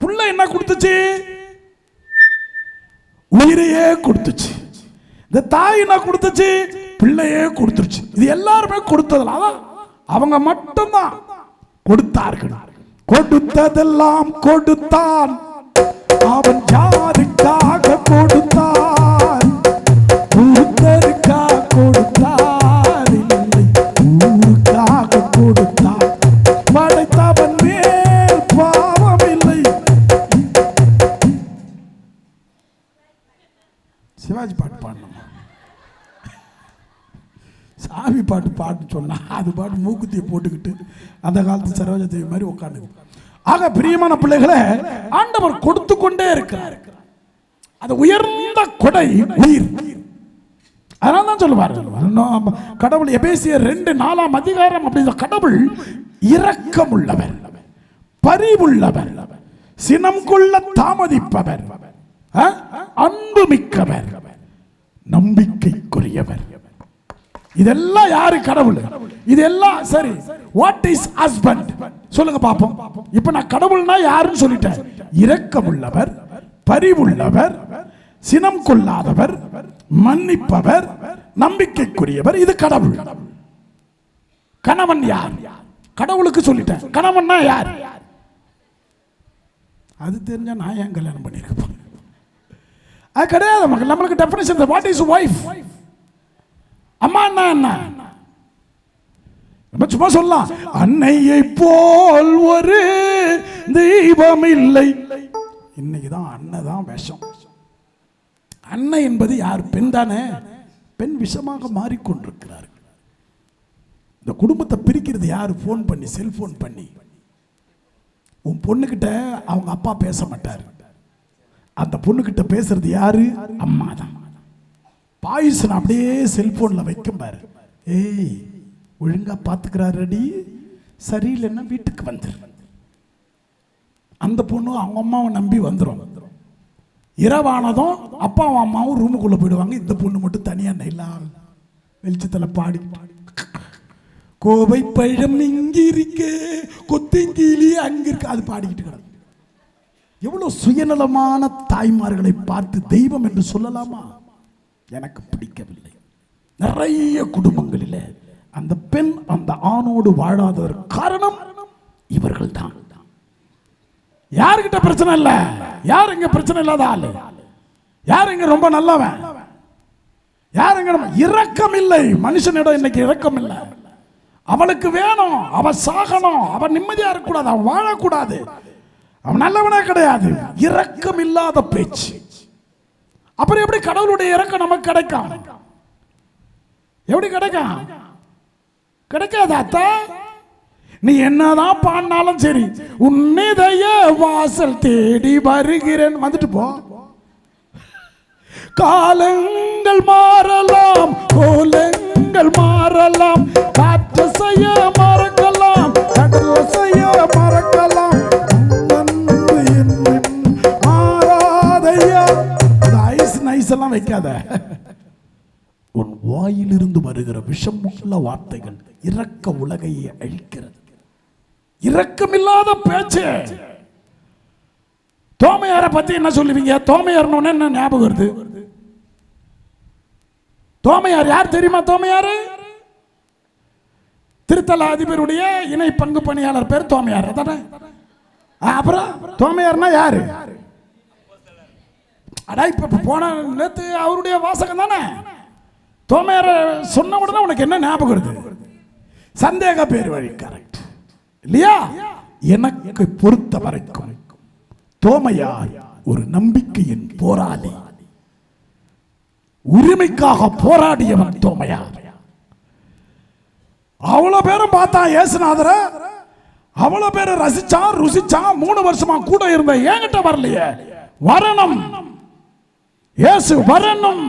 பிள்ளை என்ன கொடுத்துச்சு? உயிரையே கொடுத்துச்சு. இந்த தாய் என்ன கொடுத்துச்சு? பிள்ளையே கொடுத்துருச்சு. இது எல்லாருமே கொடுத்ததுனால அவங்க மட்டும்தான் கொடுத்தார்கள். கொடுத்ததெல்லாம் கொடுத்தான், அவன் யாருக்காக கொடுத்தான்? ஊருக்காக கொடுத்தான், இல்லை ஊருக்காக கொடுத்தான். படைத்தவன் மேல் பாவம் இல்லை. சிவாஜி பாட்டு பாடணும், சாமி பாட்டு பாட்டு சொன்னா அது பாட்டு மூக்குத்தியை போட்டுக்கிட்டு அந்த காலத்து சரோஜா தேவி மாதிரி உட்காந்து. ஆக பிரியமான பிள்ளைகளை, ஆண்டவர் கொடுத்து கொண்டே இருக்கிறார். அது உயர்ந்த கொடை உயிர். அதனால தான் சொல்லுவார் கடவுள், எபேசியர் 2:4 அதிகாரம், அப்படி கடவுள் இரக்கம் உள்ளவர், பரிவுள்ளவர், சினம் கொள்ள தாமதிப்பவர், அன்பு மிக்கவர், நம்பிக்கைக்குரியவர். இதெல்லாம் யாரு? கடவுள். இதெல்லாம் சரி. வாட் இஸ் ஹஸ்பண்ட் சொல்லுங்க பாப்போம். இப்ப நான் கடவுள்னா யாருன்னு சொல்லிட்டேன். இரக்கமுள்ளவர், பரிவுள்ளவர், சினம் கொள்ளாதவர், மன்னிப்பவர், நம்பிக்கைக்குரியவர். இது கடவுள். கணவன் யார்? கடவுளுக்கு சொல்லிட்டேன். கணவன்னா யார்? அது தெரிஞ்சா நான் ஏன் கல்யாணம் பண்ணிருக்கேன்? அது கிடையாது. நம்மளுக்கு டெஃபினிஷன். What is wife? அம்மா என்ன? சும்மா சொல்லலாம், அன்னையை போல் ஒரு தெய்வம் இல்லை. இன்னைக்குதான் அண்ணதான் விஷம். அன்னை என்பது யார்? பெண் தானே. பெண் விஷமாக மாறிக்கொண்டிருக்கிறார். இந்த குடும்பத்தை பிரிக்கிறது யாரு? போன் பண்ணி, செல்போன் பண்ணி. உன் பொண்ணுகிட்ட அவங்க அப்பா பேச மாட்டாரு, அந்த பொண்ணுகிட்ட பேசுறது யாரு? அம்மா தான். பாய்சன் அப்படியே செல்போன்ல வைக்கும் பாரு. ஏய், ஒழுங்கா பாத்துக்கிறாரடி, சரியில்லைன்னா வீட்டுக்கு வந்துரு. அந்த பொண்ணு அவங்க அம்மாவை நம்பி வந்துடும். இரவானதும் அப்பாவும் அம்மாவும் ரூமுக்குள்ள போயிடுவாங்க. இந்த பொண்ணு மட்டும் தனியா நெல்லாம் வெளிச்சத்தில் பாடி கோவை பழம் இங்க இருக்க, கொத்தங்கிலி அங்க இருக்க, அது பாடிக்கிட்டு கிடக்கு. எவ்வளவு சுயநலமான தாய்மார்களை பார்த்து தெய்வம் என்று சொல்லலாமா? எனக்கு பிடிக்கவில்லை. நிறைய குடும்பங்களில் அந்த பெண் அந்த ஆணோடு வாழாததற்கு காரணம் இவர்கள் தான். யாருக்கிட்ட பிரச்சனை இல்ல, யார் இங்க பிரச்சனை இல்லாத ஆளு, யார் இங்க ரொம்ப நல்லவன், யார் இங்க இரக்கம் இல்லை. மனுஷனிடம் இன்னைக்கு இரக்கம் இல்லை. அவளுக்கு வேணும், அவ சாகணும், அவன் நிம்மதியா இருக்கக்கூடாது, அவன் வாழக்கூடாது, அவன் நல்லவனே கிடையாது. இரக்கம் இல்லாத பேச்சு. அப்புறம் எப்படி கடவுளுடைய இரக்கம் நமக்கு கிடைக்கும்? எப்படி கிடைக்கும்? கிடைக்காது அத்தா. நீ என்னதான் பாடினாலும் சரி, உன்னிதய வாசல் தேடி வருகிறேன் வந்துட்டு போ. காலங்கள் மாறலாம், கோலங்கள் மாறலாம், காற்று செய்ய மறக்கலாம், கடல் செய்ய மறக்கலாம், மாறாதையா. ஐஸ் நைஸ் எல்லாம் வைக்காத. உன் வாயிலிருந்து வருகிற விஷமுள்ள வார்த்தைகள் இரக்க உலகையை அழிக்கிறது. இரக்கமில்லாத பேச்சு. தோமையாரை பத்தி என்ன சொல்லுவீங்க? தோமையார்னு என்ன ஞாபகம் வருது? தோமையார் யார் தெரியுமா? தோமையார் திருத்தல அதிபருடைய இணை பங்கு பணியாளர் பேர் தோமையார் தானே. அப்புறம் தோமையார்னா யாரு? அடா இப்ப போன நேத்து அவருடைய வாசகம் தானே. தோமையார சொன்ன உடனே உனக்கு என்ன ஞாபகம் வருது? சந்தேக பேர் வழி. கரெக்ட் இல்லையா? எனக்கு பொறுத்த வரைக்கும் தோமையார் ஒரு நம்பிக்கையின் போராளி. உரிமைக்காக போராடியவன் தோமையார். அவ்வளவு பேரும் பார்த்தான் இயேசுநாதர, அவ்வளவு பேரை ரசிச்சான், ருசிச்சான். 3 வருஷமா கூட இருந்த என்கிட்ட வரலையே, வரணும் இயேசு வரணும்,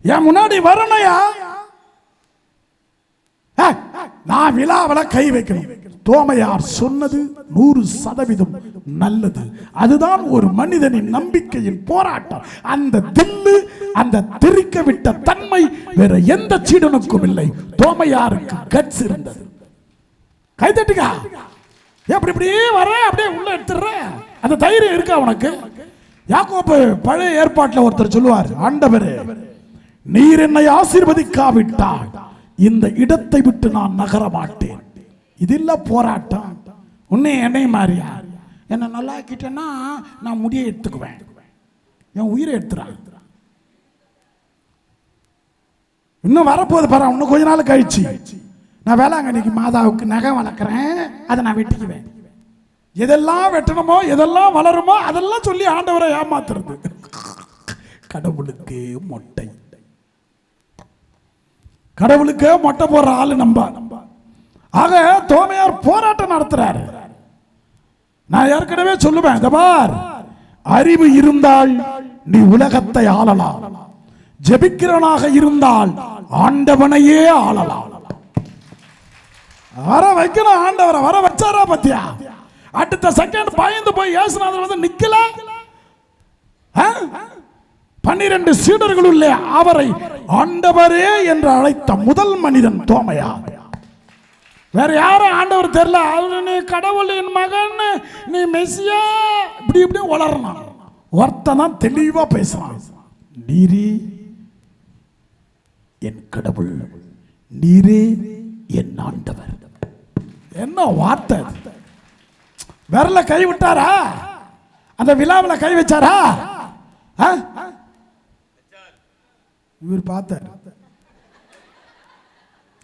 என் முன்னாடி வரணையா, நான் விழாவில் கை வைக்கணும். தோமையார் சொன்னது 100% நல்லது. அதுதான் ஒரு மனிதனின் நம்பிக்கையின் போராட்டம். அந்த தில்லு, அந்த திரிக்க விட்ட தன்மை வேற எந்த சீடனுக்கும் இல்லை. தோமையாருக்கு கட்ஸ் இருந்தது. கை தட்டுங்க. எப்படி இப்படி வர, அப்படியே உள்ள எடுத்துற, அந்த தைரியம் இருக்கா உனக்கு? யாக்கோபு பழைய ஏற்பாட்டில் ஒருத்தர் சொல்லுவார், ஆண்டவரே நீர் என்னை ஆசீர்வதிக்காவிட்டால் இந்த இடத்தை விட்டு நான் நகர மாட்டேன். இது இல்ல போராட்டம். உன்னை என்னை மாறியா, என்ன நல்லா ஆக்கிட்டேன்னா நான் முடியை எடுத்துக்குவேன், என் உயிரை எடுத்துறான். இன்னும் வரப்போது பாரு, இன்னும் கொஞ்ச நாள் கழிச்சு நான் வேளாங்கண்ணிக்கு மாதாவுக்கு நகை வளர்க்குறேன், அதை நான் வெட்டிக்குவேன். எதெல்லாம் வெட்டணுமோ, எதெல்லாம் வளருமோ அதெல்லாம் சொல்லி ஆண்டவரை ஏமாத்துறது. கடவுளுக்கு மொட்டை, கடவுளுக்கு மொட்டை போடுற ஆளு நம்ப. ஆக தோமையார் போராட்டம் நடத்துறாரு. நான் ஏற்கனவே சொல்லுவேன், இந்த பார், அறிவு இருந்தால் நீ உலகத்தை ஆளலாம், ஜெபிக்கிறவனாக இருந்தால் ஆண்டவனையே ஆளலாம். வர வைக்கணும், ஆண்டவரை வர வச்சாரா பத்தியா? அடுத்த செகண்ட் பயந்து போய் இயேசுநாதர் வந்து நிக்கல. 12 சீடர்கள் உள்ளே அவரை ஆண்டவரே என்று அழைத்த முதல் மனிதன் தோமையார். வேற யாரும் ஆண்டவர் தெரியல. நீ கடவுளின் மகன், நீ மெசியா, இப்படி இப்படி வளரணும். ஒருத்தன் தான் தெளிவா பேசுறான், நீரே என் கடவுள், நீரே என் ஆண்டவர். என்ன வார்த்தை! விரல கை விட்டாரா? அந்த விழாவில் கை வச்சாரா? இவர் பார்த்தார்,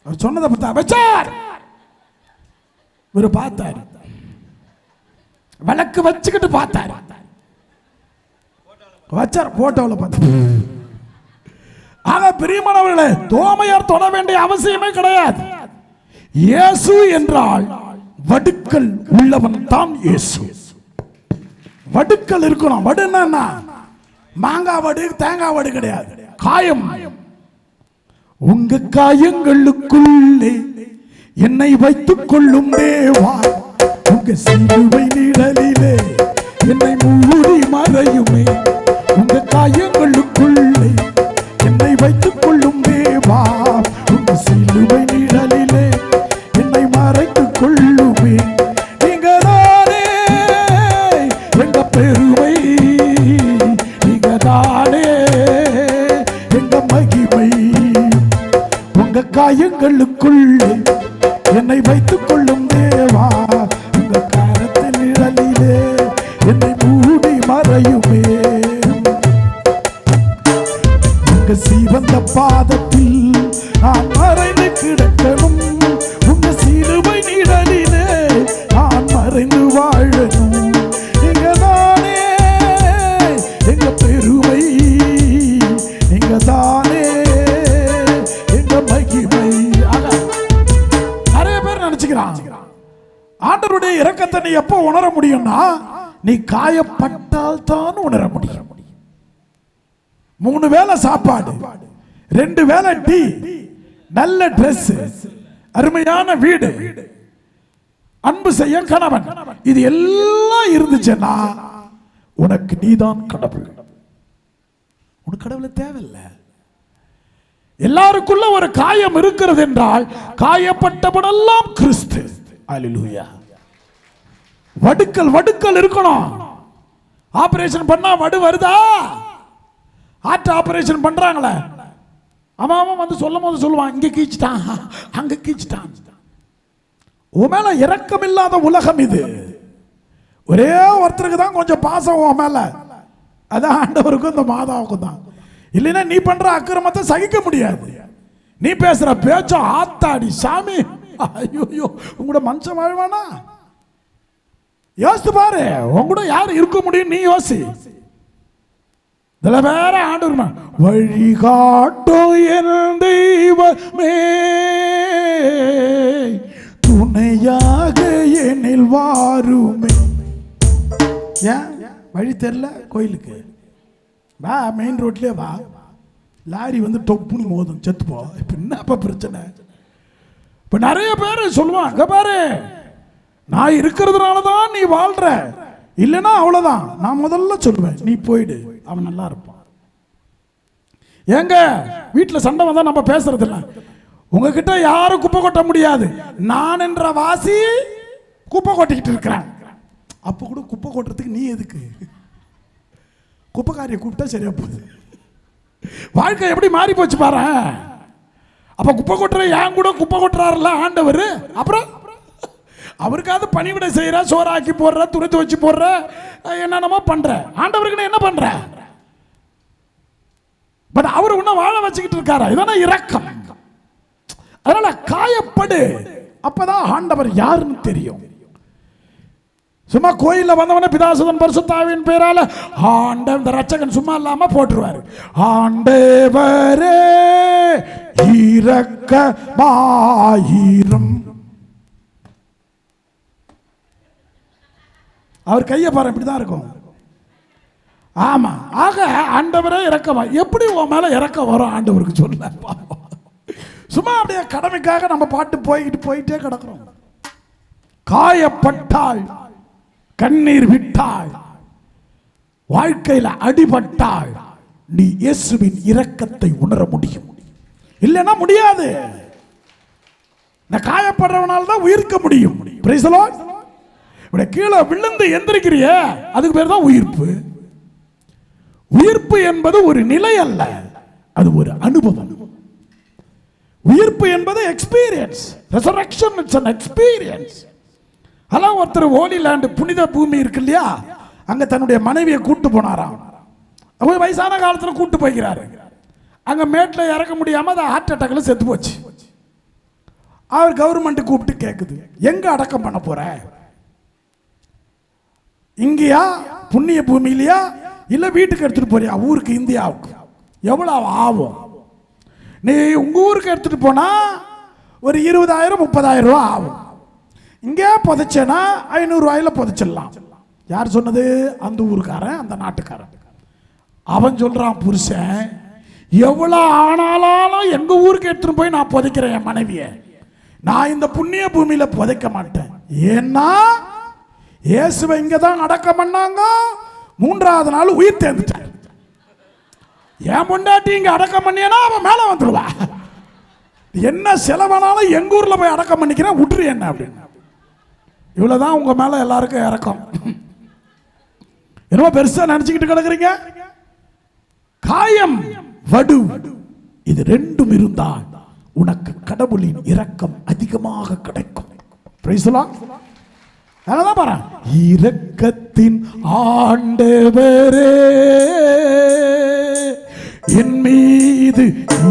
அவர் சொன்னதை பார்த்தா வச்சார். இவர் பார்த்தார், விளக்கு வச்சுக்கிட்டு பார்த்தார், வச்சார் போட்டோவில் பார்த்தார். ஆக பிரியமானவர்களே, தோமையார் தொட வேண்டிய அவசியமே கிடையாது. இயேசு என்றால் வடுக்கள் உள்ளவன் தான் இயேசு. வடுக்கள் இருக்கணும். வடுன்னா மாங்காய் வடு, தேங்காய் வடு கிடையாது, காயம். உங்க காயங்களுக்குள்ளே என்னை வைத்துக் கொள்ளும் தேவா, உங்க சிலுவை நிழலிலே என்னை மூடி மறையுமே. உங்க காயங்களுக்குள்ளே என்னை வைத்துக் கொள்ளும் தேவா, உங்க சிலுவை நிழலிலே தானே எங்க மகிமை. உங்க காயங்களுக்குள்ளே என்னை வைத்துக் கொள்ளும் தேவா, உங்க கரத்தின் நிழலிலே என்னை மூடி மறையுமே. உங்க சீவந்த பாதத்தில் நான் மறைந்து கிடக்கணும், உங்க சிலுவை நிழலிலே நான் மறைந்து வாழணும். நீங்க தானே எங்க பெருமை, நீங்க தானே எங்க மகிமை. நிறைய பேர் நினைச்சுக்கிறான் ஆண்டவருடைய இரக்கத்தை நீ எப்போ உணர முடியும்னா, நீ காயப்பட்டால் தான் உணர முடியும். 3 வேளை சாப்பாடு, 2 வேளை டீ, நல்ல டிரெஸ், அருமையான வீடு, அன்பு செய்ய கணவன், இது எல்லாம் இருந்துச்சுன்னா உனக்கு நீதான் கடவுள். உனக்கு கடவுளை தேவையில்லை. எல்லாருக்குள்ள ஒரு காயம் இருக்கிறது என்றால் காயப்பட்டவனெல்லாம் கிறிஸ்து. அல்லேலூயா. வடுக்கள் இருக்கணும். ஆபரேஷன் பண்ணா வடு வருதா? ஹார்ட் ஆபரேஷன் பண்றாங்களே, அவன் வந்து சொல்லும் போது சொல்லுவான், இங்க கீச்சிட்டான் அங்க கீச்சிட்டான். உன் மேல இரக்கம் இல்லாத உலகம் இது. ஒரே ஒருத்தருக்கு தான் கொஞ்சம் பாசம் உன் மேல, அதான் ஆண்டவருக்கும் இந்த மாதாவுக்கும் தான். இல்லைன்னா நீ பண்ற அக்கிரமத்தை சகிக்க முடியாது. நீ பேசுற பேச்ச ஆத்தாடி சாமி, ஐயோ உங்களோட மனுஷன் வாழ்வானா? யோசித்து பாரு, உங்களோட யார் இருக்க முடியும்? நீ யோசி. இதுல வேற ஆண்டவர் வழிகாட்டும் என் தெய்வமே, துணையாக என்னில் வாருமே. ஏன் வழி தெரியல? கோயிலுக்கு வா, மெயின் ரோட்லயே வா, லாரி வந்து டொப்புன்னு மோதும், செத்து போ. இப்ப என்னப்பா பிரச்சனை? இப்ப நிறைய பேர் சொல்லுவாங்க, பாரு நான் இருக்கிறதுனால தான் நீ வாழ்ற, இல்லைன்னா அவ்வளவுதான். நான் முதல்ல சொல்லுவேன், நீ போயிடு, அவன் நல்லா இருப்பான். ஏங்க வீட்டில் சண்டை வந்தா நம்ம பேசுறது இல்லை. உங்ககிட்ட யாரும் குப்பை கொட்ட முடியாது. நான் என்ற வாசி குப்பை கொட்டிக்கிட்டு இருக்கிறேன். அப்ப கூட குப்பை கொட்டுறதுக்கு நீ எதுக்கு? குப்பைக்காரியை கூப்பிட்டா சரியா போகுது. வாழ்க்கை எப்படி மாறி போச்சு பாரு. அப்ப குப்பை கொட்டுற என் கூட குப்பை கொட்டுறாருல ஆண்டவர், அப்புறம் அவருக்காவது பணிவிடை செய்யற, சோறாக்கி போடுற, துணித்து வச்சு போடுற, என்னென்னமோ பண்ற. ஆண்டவருக்கு என்ன பண்ற? பட் அவர் உன்ன வாழ வச்சுக்கிட்டு இருக்காரா? இதான இரக்கம். அதனால காயப்படு, அப்பதான் ஆண்டவர் யாருன்னு தெரியும். சும்மா கோயில்ல வந்தவன பிதாசுதன் பரிசுத்தாவின் பேரால ஆண்டவர் ரட்சகன் சும்மா இல்லாம போட்டுருவாரு. ஆண்டவரே இரக்கமாயிரும். அவர் கையை பாரு, இப்படிதான் இருக்கும். ஆமா, ஆக ஆண்டவரே இறக்கமா. எப்படி உன் மேல இறக்கம் வரும் ஆண்டவருக்கு சொல்ல? சும்மா அப்படியே கடமைக்காக நம்ம பாட்டு போயிட்டே கிடக்கிறோம். காயப்பட்டாள், கண்ணீர் விட்டாள், வாழ்க்கையில அடிபட்டாள், நீ இயேசுவின் இரக்கத்தை உணர முடியும். இல்லைன்னா முடியாது. நான் காயப்படுறவனால தான் உயிர்க்க முடியும். Price the Lord. இப்படி கீழே விழுந்து எந்திரிக்கிறிய, அதுக்கு பேர் தான் உயிர்ப்பு. உயிர்ப்பு என்பது ஒரு நிலை அல்ல, அது ஒரு அனுபவம். உயிர்ப்பு என்பது experience. Resurrection it's an experience. அதான் ஒருத்தர் ஹோலி லேண்ட், புனித பூமி இருக்கு இல்லையா, அங்க தன்னுடைய மனைவியை கூட்டு போனாராம். அவர் வயசான காலத்துல கூட்டு போய்கிறாரு. அங்க மேட்ல இறக்க முடியாம அது ஹார்ட் அட்டாக்ல செத்து போச்சு. அவர் கவர்மெண்ட் கூப்பிட்டு கேக்குது, எங்க அடக்கம் பண்ண போற? இங்கயா, புண்ணிய பூமியிலையா, இல்ல வீட்டுக்கு எடுத்துட்டு போறியா? ஊருக்கு, இந்தியாவுக்கு. எவ்வளவு ஆகும்? நீ உங்க ஊருக்கு எடுத்துட்டு போனா ஒரு 20,000-30,000 ரூபாய் ஆகும். இங்கே புதைச்சேனா 500 ரூபாயில புதைச்சிடலாம். யார் சொன்னது? அந்த ஊருக்காரன், அந்த நாட்டுக்காரன். அவன் சொல்றான், புருஷன் எவ்வளவு ஆனாலும் எங்க ஊருக்கு எடுத்துட்டு போய் நான் புதைக்கிறேன் என் மனைவிய. நான் இந்த புண்ணிய பூமியில புதைக்க மாட்டேன். ஏன்னா இயேசுவை இங்க தான் அடக்கம் பண்ணாங்க, 3வது நாள் உயிர் தேர்ந்துட்டார். என் பொண்டாட்டி இங்க அடக்கம் பண்ணியனா அவன் மேல வந்துடுவா. என்ன செலவானாலும் எங்க ஊர்ல போய் அடக்கம் பண்ணிக்கிறேன், விட்டுரு என்ன அப்படின்னு. இவ்வளவுதான் உங்க மேல எல்லாருக்கும் இறக்கம். என்னமோ பெருசா நினைச்சுக்கிட்டு கிடக்குறீங்க. காயம் வடு இது ரெண்டும் இருந்தால் உனக்கு கடவுளின் இரக்கம் அதிகமாக கிடைக்கும். Price the Lord. அதனால பாரு, இரக்கத்தின் ஆண்டவரே என் மீது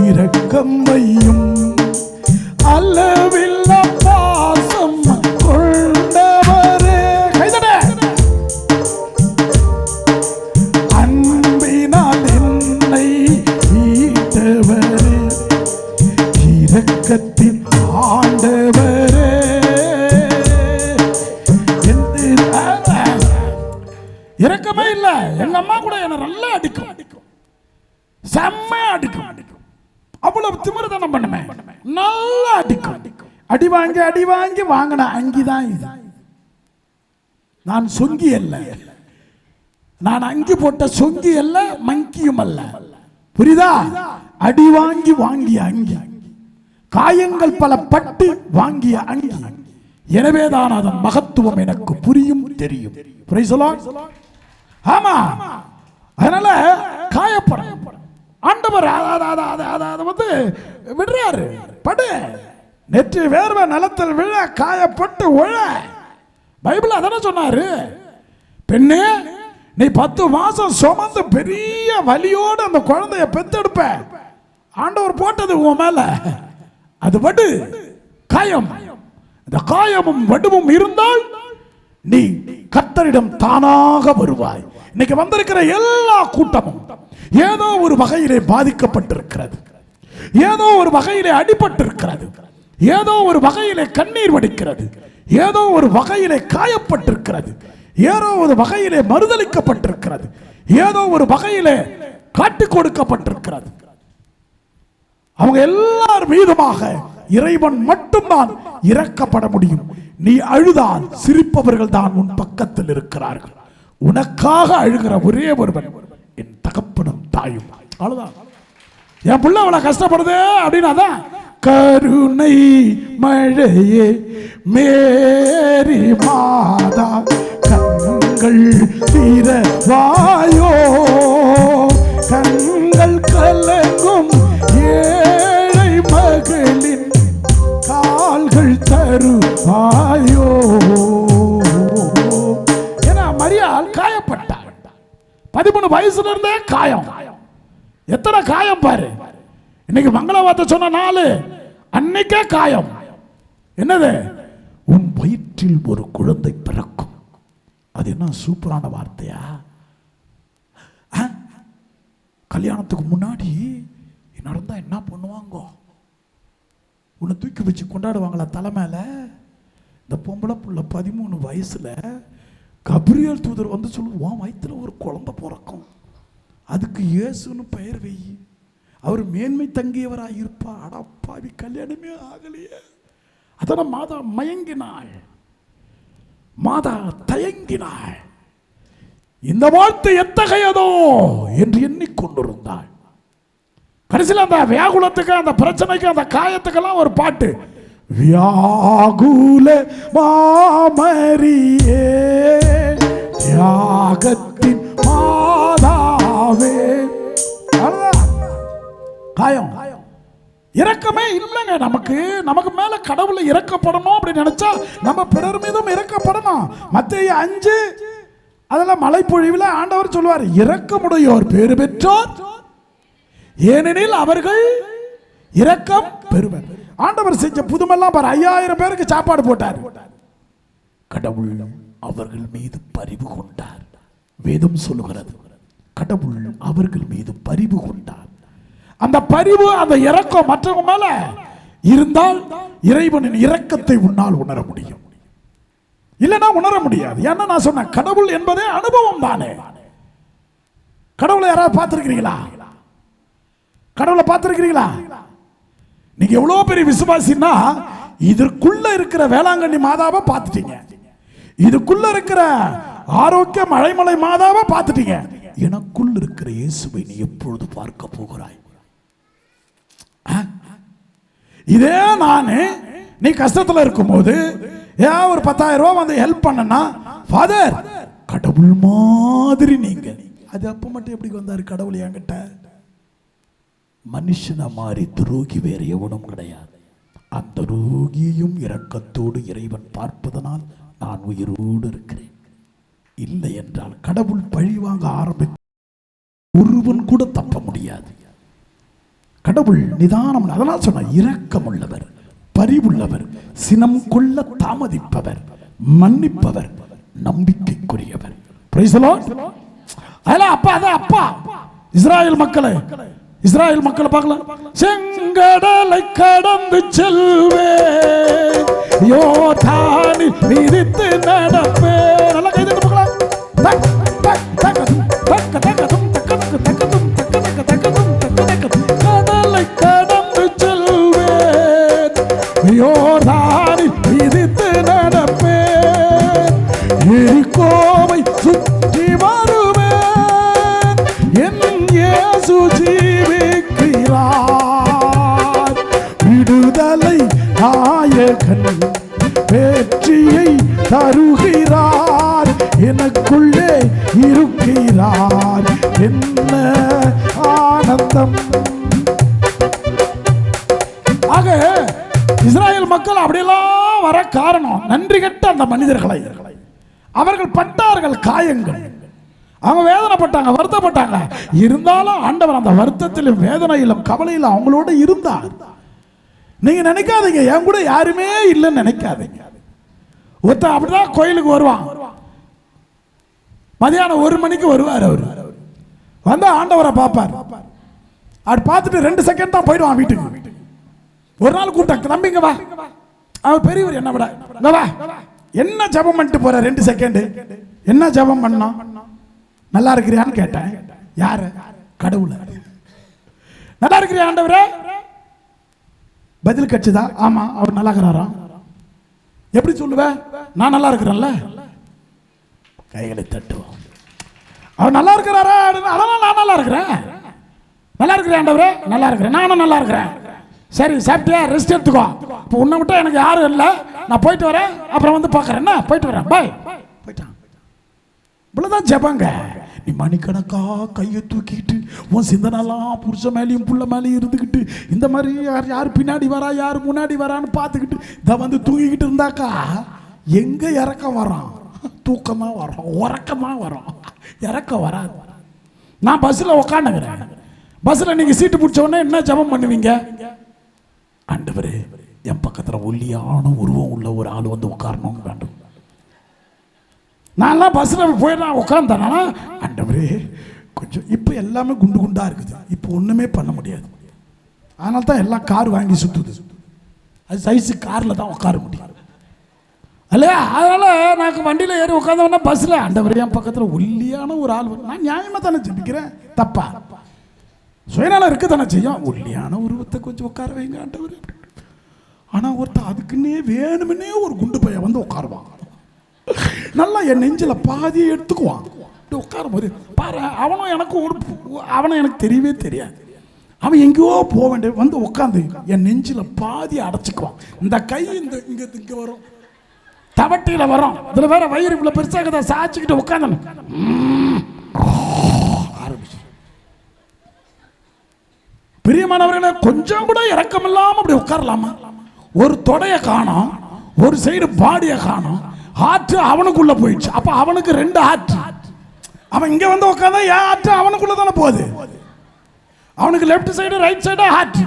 இரக்கம் வையும், அளவில்லா பாசம் கொண்டவரே. கைதட. அன்பினால் என்னை மீட்டவரே, இரக்கத்தின் ஆண்டவரே. இரக்கமே இல்ல. எங்க அம்மா கூட என்ன நல்லா அடிக்கும், செம்மையா அடிக்கும். அவ்வளவு திமிருதனம் பண்ணுமே, நல்லா அடிக்கும். அடி வாங்கி வாங்கின அங்கிதான் இது. நான் சொங்கி அல்ல, நான் அங்கி போட்ட சொங்கி அல்ல, மங்கியும் அல்ல. புரியுதா? அடி வாங்கிய அங்கி, காயங்கள் பல பட்டு வாங்கிய அங்கி. எனவேதான் அதன் மகத்துவம் எனக்கு புரியும், தெரியும். Price the Lord. ஆமா, அதனால காயப்படும் ஆண்டவர் அதை வந்து விடுறாரு. படு, நெற்றி வேர்வை நிலத்தில் விழ, காயப்பட்டு உழ. பைபிள் அதான சொன்னாரு. பெண்ணே, நீ 10 மாசம் சுமந்து பெரிய வலியோடு அந்த குழந்தைய பெத்தெடுப்ப. ஆண்டவர் போட்டது உன் மேல, அது வடு, காயம். இந்த காயமும் வடுவும் இருந்தால் நீ கர்த்தரிடம் தானாக வருவாய். இன்னைக்கு வந்திருக்கிற எல்லா கூட்டமும் ஏதோ ஒரு வகையிலே பாதிக்கப்பட்டிருக்கிறது, ஏதோ ஒரு வகையிலே அடிபட்டிருக்கிறது, ஏதோ ஒரு வகையிலே கண்ணீர் வடிக்கிறது, ஏதோ ஒரு வகையிலே காயப்பட்டிருக்கிறது, ஏதோ ஒரு வகையிலே மறுதலிக்கப்பட்டிருக்கிறது, ஏதோ ஒரு வகையிலே காட்டிக் கொடுக்கப்பட்டிருக்கிறது. அவங்க எல்லார் மீதுமாக இறைவன் மட்டும்தான் இரக்கப்பட முடியும். நீ அழுதால் சிரிப்பவர்கள் தான் உன் பக்கத்தில் இருக்கிறார்கள். உனக்காக அழுகிற ஒரே ஒருவன் என் தகப்பனும் தாயும். அவ்வளவுதான். என் பிள்ளை அவ்வளவு கஷ்டப்படுது அப்படின்னா, கருணை மழையே மேரி மாதா கண்கள் திறவாயோ, கண்கள் கலங்கும் ஏழை மகளின் கால்கள் தருவாயோ. ஏன்னா மரியாள் காயப்பட்டார். 13 வயசுல இருந்தே காயம். எத்தனை காயம் பாரு. இன்னைக்கு மங்களவார்த்தை சொன்ன நாள், அன்னைக்கே காயம். என்னது? உன் வயிற்றில் ஒரு குழந்தை பிறக்கும். அது என்ன சூப்பரான வார்த்தையா? கல்யாணத்துக்கு முன்னாடி நடந்தா என்ன பண்ணுவாங்க? உன்னை தூக்கி வச்சு கொண்டாடுவாங்களா தலை மேல? இந்த பொம்பளை புள்ள 13 வயசுல கபிரியல் தூதர் வந்து சொல்லுவான், வயிற்றுல ஒரு குழந்தை பிறக்கும், அதுக்கு இயேசுன்னு பெயர் வை, அவர் மேன்மை தங்கியவராக இருப்பா. அடப்பாவி, கல்யாணமே ஆகலையே. அதனால மாதா மயங்கினாள், மாதா தயங்கினாள். இந்த வாழ்த்து எத்தகையதோ என்று எண்ணிக்கொண்டிருந்தாள். கடைசியில் அந்த வியாகுலத்துக்கு, அந்த பிரச்சனைக்கு, அந்த காயத்துக்கெல்லாம் ஒரு பாட்டு. வியாகுல மாமரியே தியாகத்தின் மாதாவே. காயம். இரக்கமே இல்லைங்க நமக்கு. நமக்கு மேல கடவுளை இறக்கப்படணும் அப்படின்னு நினைச்சா நம்ம பிறர் மீதும் இறக்கப்படணும். மத்தேயு 5 அதெல்லாம் மலைப்பொழிவில் ஆண்டவர் சொல்லுவார், இரக்கமுடையோர் பேறு பெற்றோர், ஏனெனில் அவர்கள் இரக்கம் பெறுவர். ஆண்டவர் செஞ்ச புதுமெல்லாம் பாரு. 5000 பேருக்கு சாப்பாடு போட்டார். கடவுள் அவர்கள் மீது பரிவு கொண்டார். வேதம் சொல்லுகிறது, கடவுள் அவர்கள் மீது பரிவு கொண்டார். அந்த பரிவு, அந்த இரக்கம் மற்றவங்க மேல இருந்தால் இறைவனின் இரக்கத்தை உன்னால் உணர முடியும். இல்லைன்னா உணர முடியாது. ஏன்னா நான் சொன்ன கடவுள் என்பதே அனுபவம் தானே. கடவுளை யாராவது பார்த்திருக்கிறீங்களா? கடவுளை பார்த்திருக்கிறீங்களா? நீங்க எவ்வளவு பெரிய விசுவாசின்னா இதற்குள்ள இருக்கிற வேளாங்கண்ணி மாதாவை பார்த்துட்டீங்க, இதுக்குள்ள இருக்கிற ஆரோக்கிய மழைமலை மாதாவை பார்த்துட்டீங்க. எனக்குள் இருக்கிற இயேசுவை நீ எப்பொழுது பார்க்க போகிறாய்? இதே நானு நீ கஷ்டத்துல இருக்கும்போது ஒரு 10,000 ரூபாய் வந்து ஹெல்ப் பண்ணனா, ஃபாதர் கடவுள் மாதிரி நீங்க, அது அப்ப மட்டும் எப்படி வந்தாரு கடவுள் என்கிட்ட? மனுஷனை மாதிரி துரோகி வேறு எவனும் கிடையாது. அந்த துரோகியையும் இரக்கத்தோடு இறைவன் பார்ப்பதனால் நான் உயிரோடு இருக்கிறேன். இல்லை என்றால் கடவுள் பழி வாங்க ஆரம்பித்து ஒருவன் கூட தப்ப முடியாது. கடவுள் நிதானம், அதனால் சொன்ன இரக்கமுள்ளவர், பரிவுள்ளவர், சினம் கொள்ள தாமதிப்பவர், மன்னிப்பவர், நம்பிக்கைக்குரியவர். Price the Lord. அப்பா அதான் அப்பா. இஸ்ராயேல் மக்களை பார்க்கலாம். செங்கடலை கடந்து செல்வேன், யோர்தானில் மிதித்து நடப்பேன். நல்லா கைது பார்க்கலாம். கடலை கடந்து செல்வேன், யோர்தானில் மிதித்து நடப்பேன், எரிகோவை சுற்றி வருவேன், என் இயேசு ஜீவிக்கிறார். விடுதலை நாயகன் வெற்றியை தருகிறார், எனக்குள்ளே இருக்கிறார், என்ன ஆனந்தம். ஆக இஸ்ராயேல் மக்கள் அப்படியெல்லாம் வர காரணம் நன்றி கெட்ட அந்த மனிதர்களை. அவர்கள் பட்டார்கள் காயங்கள், அவங்க வேதனைப்பட்டாங்க, வருத்தப்பட்டாங்க. இருந்தாலும் ஆண்டவர் அந்த வருத்தத்திலும் வேதனையிலும் கவலையிலும் அவங்களோட இருந்தார். நீங்க நினைக்காதீங்க என் கூட யாருமே இல்லைன்னு நினைக்காதீங்க. ஒருத்தர் அப்படிதான் கோயிலுக்கு வருவான், மதியானம் 1 மணிக்கு வருவார். அவர் வந்து ஆண்டவரை பார்ப்பார். அப்படி பார்த்துட்டு 2 செகண்ட் தான் போயிடுவான் வீட்டுக்கு. ஒரு நாள் கூப்பிட்டாங்க, தம்பிங்க வா. அவர் பெரியவர், என்ன விட வா, என்ன ஜபம் பண்ணிட்டு போற? 2 செகண்ட் என்ன ஜபம் பண்ணா? நல்லா இருக்கிறியான்னு கேட்டேன். யாரு? கடவுளை. நல்லா இருக்கிறியா ஆண்டவரே? பதில் கட்சிதா? ஆமா, அவர் நல்லா இருக்கிறாரா? எப்படி சொல்லுவ? நான் நல்லா இருக்கிறேன்ல. கைகளை தட்டுவோம். அவர் நல்லா இருக்கிறாரா? அதெல்லாம் நான் நல்லா இருக்கிறேன். நல்லா இருக்கிறேன் ஆண்டவரே. நல்லா இருக்கிறேன், நானும் நல்லா இருக்கிறேன். சரி, சாப்பிட்டியா? ரெஸ்ட் எடுத்துக்கோ. இப்போ உன்னை விட்டா எனக்கு யாரும் இல்லை, நான் போயிட்டு வரேன், அப்புறம் வந்து பார்க்குறேன். என்ன, போயிட்டு வரேன், பாய். போயிட்டான். இவ்வளோதான் ஜெபங்க. நீ மணிக்கணக்கா கையை தூக்கிட்டு உன் சிந்தனெல்லாம் புருஷ மேலேயும் புள்ள மேலேயும் இருந்துக்கிட்டு இந்த மாதிரி யார் பின்னாடி வரா யார் முன்னாடி வரான்னு பார்த்துக்கிட்டு இதை வந்து தூங்கிக்கிட்டு இருந்தாக்கா எங்கே இறக்கம் வரான்? தூக்கமாக வரும், உறக்கமாக வரும், இறக்கம் வராது. நான் பஸ்ஸில் உக்காந்துக்கிறேன். பஸ்ஸில் நீங்கள் சீட்டு பிடிச்ச உடனே என்ன ஜெபம் பண்ணுவீங்க? ஆண்டவரே, என் பக்கத்தில் ஒல்லியான உருவம் உள்ள ஒரு ஆள் வந்து உட்காரணும் வேண்டும். நான்லாம் பஸ்ஸில் போயிடலாம் உட்காந்தேனா, ஆண்டவரே கொஞ்சம். இப்போ எல்லாமே குண்டு குண்டாக இருக்குது, இப்போ ஒன்றுமே பண்ண முடியாது. அதனால தான் எல்லாம் கார் வாங்கி சுற்றுது. அது சைஸு காரில் தான் உட்கார முடியும் இல்லையா? அதனால் நான் வண்டியில் ஏறி உட்காந்தோன்னா பஸ்ஸில் ஆண்டவரே என் பக்கத்தில் ஒல்லியான ஒரு ஆள் வரும். நான் நியாயமாக தானே ஜெபிக்கிறேன், தப்பா? சுயநலம் இருக்க தானே செய்யும். ஒல்லியான உருவத்தை கொஞ்சம் உட்கார வைங்க ஆண்டவரே. ஆனால் ஒருத்தர் அதுக்குன்னே வேணுமுன்னே ஒரு குண்டு பையன் வந்து உட்காருவான். நல்லா என் நெஞ்சில் பாதியை எடுத்துக்குவான். அப்படி உட்காரும் போது பாரு, அவனும் எனக்கு அவனை எனக்கு தெரியவே தெரியாது. அவன் எங்கேயோ போக வேண்டிய வந்து உட்காந்து என் நெஞ்சில் பாதியை அடைச்சிக்குவான். இந்த கை இங்கே வரும், தவட்டியில் வரும். இதில் வேற வயிறு இவ்வளோ பெருசாக சாய்ச்சிக்கிட்டு உட்காந்து ஆரம்பிச்சு. பிரியமானவர்களே, கொஞ்சம் கூட இறக்கம் இல்லாம அப்படி உட்காரலாமா? ஒரு தொடைய காணோம், ஒரு சைடு பாடியை காணோம், ஆற்று அவனுக்குள்ள போயிடுச்சு. அப்ப அவனுக்கு 2 ஆற்று. அவன் இங்க வந்து உட்காந்தா என் ஆற்று அவனுக்குள்ள தானே போகுது. அவனுக்கு லெப்ட் சைடு ரைட் சைடு ஆற்று.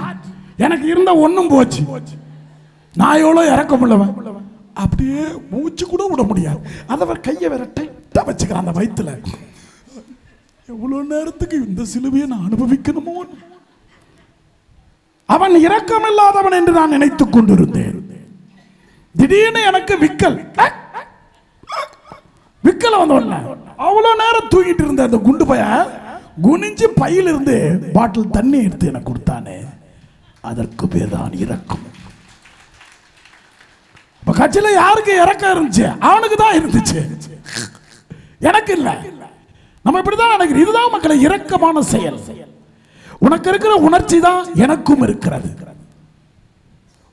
எனக்கு இருந்த ஒன்றும் போச்சு. நான் எவ்வளோ இறக்கம் உள்ளவன், அப்படியே மூச்சு கூட விட முடியாது. அதை கையை வேற டைட்டா வச்சுக்கிறான் அந்த வயிற்றுல. எவ்வளோ நேரத்துக்கு இந்த சிலுவையை நான் அனுபவிக்கணுமோ? அவன் இரக்கம் இல்லாதவன் என்று நான் நினைத்துக் கொண்டிருந்தேன். திடீர்னு எனக்கு விக்கல் வந்தோடனே அவ்வளவு நேரம் தூங்கிட்டு இருந்த அந்த குண்டு பைய குனிஞ்சு பையிலிருந்து பாட்டில் தண்ணி எடுத்து எனக்கு கொடுத்தானே, அதற்கு பேர் தான் இரக்கம். கட்சியில யாருக்கு இறக்கம் இருந்துச்சு? அவனுக்கு தான் இருந்துச்சு, எனக்கு இல்ல. நம்ம இப்படிதான் நினைக்கிறோம். இதுதான் மக்களை இரக்கமான செயல். உனக்கு இருக்கிற உணர்ச்சி தான் எனக்கும் இருக்கிறது,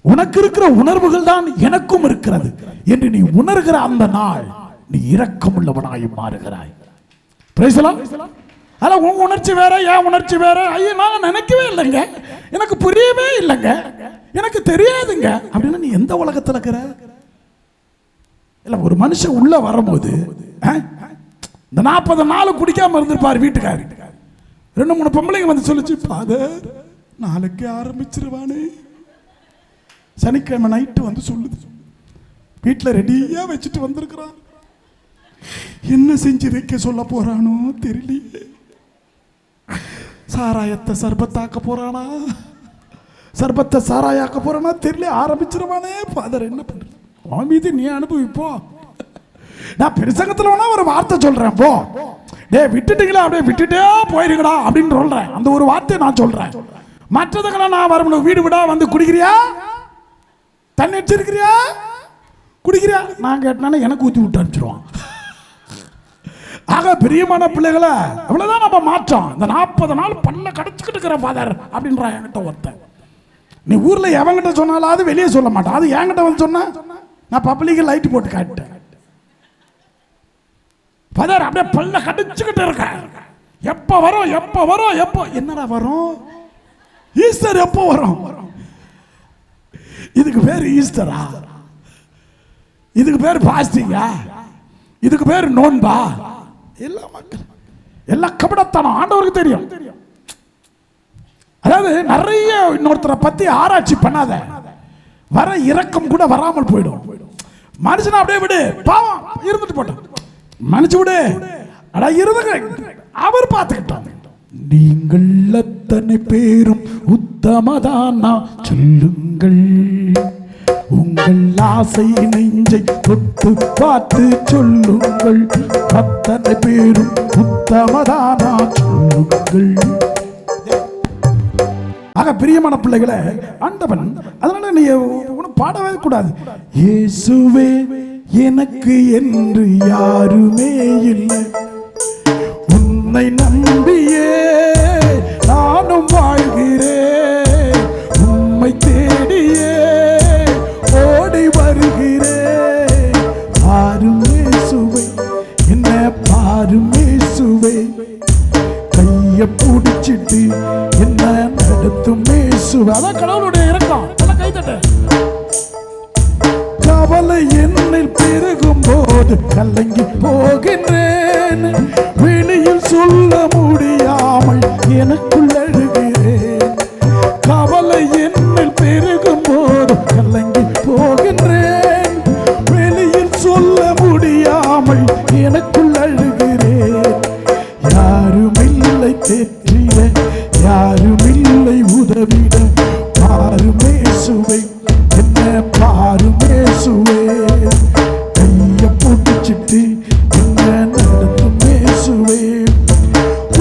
உனக்கு இருக்கிற உணர்வுகள் தான் எனக்கும் இருக்கிறது என்று நீ உணர்கிற அந்த நாள் நீ இரக்கம் உள்ளவனாய் மாறுகிறாய். Price the Lord. அதான் உங்க உணர்ச்சி வேற, என் உணர்ச்சி வேற. ஐயோ நான் நினைக்கவே இல்லைங்க, எனக்கு புரியவே இல்லைங்க, எனக்கு தெரியாதுங்க அப்படின்னு. நீ எந்த உலகத்தில் இருக்கிற? இல்லை, ஒரு மனுஷன் உள்ள வரும்போது இந்த 40 நாள் குடிக்காம இருந்திருப்பார் வீட்டுக்காரி. 2-3 பொம்பளைங்க வந்து சொல்லிச்சு, ஃபாதர் நாளைக்கு ஆரம்பிச்சிருவானே. சனிக்கிழமை நைட்டு வந்து சொல்லுது, வீட்டில் ரெடியா வச்சுட்டு வந்திருக்கிறான், என்ன செஞ்சு வைக்க சொல்ல போறானோ தெரியலையே. சாராயத்தை சர்பத்தாக்க போறானா, சர்பத்தை சாராயாக்க போறானா தெரியல, ஆரம்பிச்சிருவானே. ஃபாதர் என்ன பண்ற, மீது நீ அனுபவிப்போ. நான் பிரசங்கத்தில் வேணா ஒரு வார்த்தை சொல்றேன், போ டே விட்டுட்டீங்களா, அப்படியே விட்டுட்டே போயிருக்கடா அப்படின்னு சொல்றேன். அந்த ஒரு வார்த்தை நான் சொல்றேன். மற்றதுக்கெல்லாம் நான் வரணும். வீடு விடா வந்து குடிக்கிறியா, தண்ணி வச்சிருக்கிறியா, குடிக்கிறியா, நான் கேட்டேன்னா எனக்கு ஊற்றி விட்டு அனுப்பிச்சிருவான். ஆக பிரியமான பிள்ளைகளை அவ்வளவுதான் நம்ம மாற்றோம். இந்த 40 நாள் பல்ல கடைச்சிக்கிட்டு இருக்கிற ஃபாதர் அப்படின்றான் என்கிட்ட ஒருத்தன். நீ ஊர்ல எவங்கிட்ட சொன்னாலும் அது வெளியே சொல்ல மாட்டான், அது என்கிட்ட வந்து சொன்னா நான் பப்ளிக்கு லைட் போட்டு காட்டேன். ஃபாதர் அப்படியே பல்ல கடிச்சுக்கிட்டு இருக்க, எப்ப வரும் எப்ப வரும் எப்போ, என்னடா வரும், ஈஸ்டர் எப்போ வரும், இதுக்கு பேர் ஈஸ்டரா, இதுக்கு பேர் பாஸ்டிங்கா, இதுக்கு பேர் நோன்பா? எல்லா மக்கள் எல்லாம் கபடத்தனம் ஆண்டவருக்கு தெரியும். அதாவது நிறைய இன்னொருத்தரை பத்தி ஆராய்ச்சி பண்ணாத, வர இரக்கம் கூட வராமல் போயிடும். மனுஷனை அப்படியே விடு, பாவம் இருந்துட்டு போட்டோம், மனுச்சு விடு, அட இருந்துங்க, அவர் பார்த்துக்கிட்டோம். நீங்கள் அத்தனை பேரும் உத்தமதானா சொல்லுங்கள், உங்கள் ஆசை நெஞ்சை தொட்டு பார்த்து சொல்லுங்கள், அத்தனை பேரும் உத்தமதானா சொல்லுங்கள். ஆக பிரியமான பிள்ளைகளை ஆண்டவன், அதனால நீ பாடவே கூடாது. இயேசுவே எனக்கு என்று யாருமே இல்லை, உன்னை நம்பியே நானும் வாழ்கிறேன், உம்மை தேடியே ஓடி வருகிறேன். பாரும் இயேசுவே, என்ன பாரும் இயேசுவே, கைய பிடிச்சிட்டு என்ன நடத்தும் இயேசுவே. அதான் கடவுளுடைய இரக்கம். கை தட்ட. கவலை என்னில் பெருகும் போது கலங்கி போகின்றேன், வெளியில் சொல்ல முடியாமல் எனக்குள் அழுகிறேன். கவலை என்னில் பெருகும் போது கலங்கி போகின்றேன், வெளியில் சொல்ல முடியாமல் எனக்குள் அழுகிறேன். யாருமில்லை தேற்றிட, யாருமில்லை உதவிட, பாரும் இயேசுவை, என்ன பாரும் இயேசுவே, கைய பிடிச்சிட்டு என்ன நடத்தும் இயேசுவே.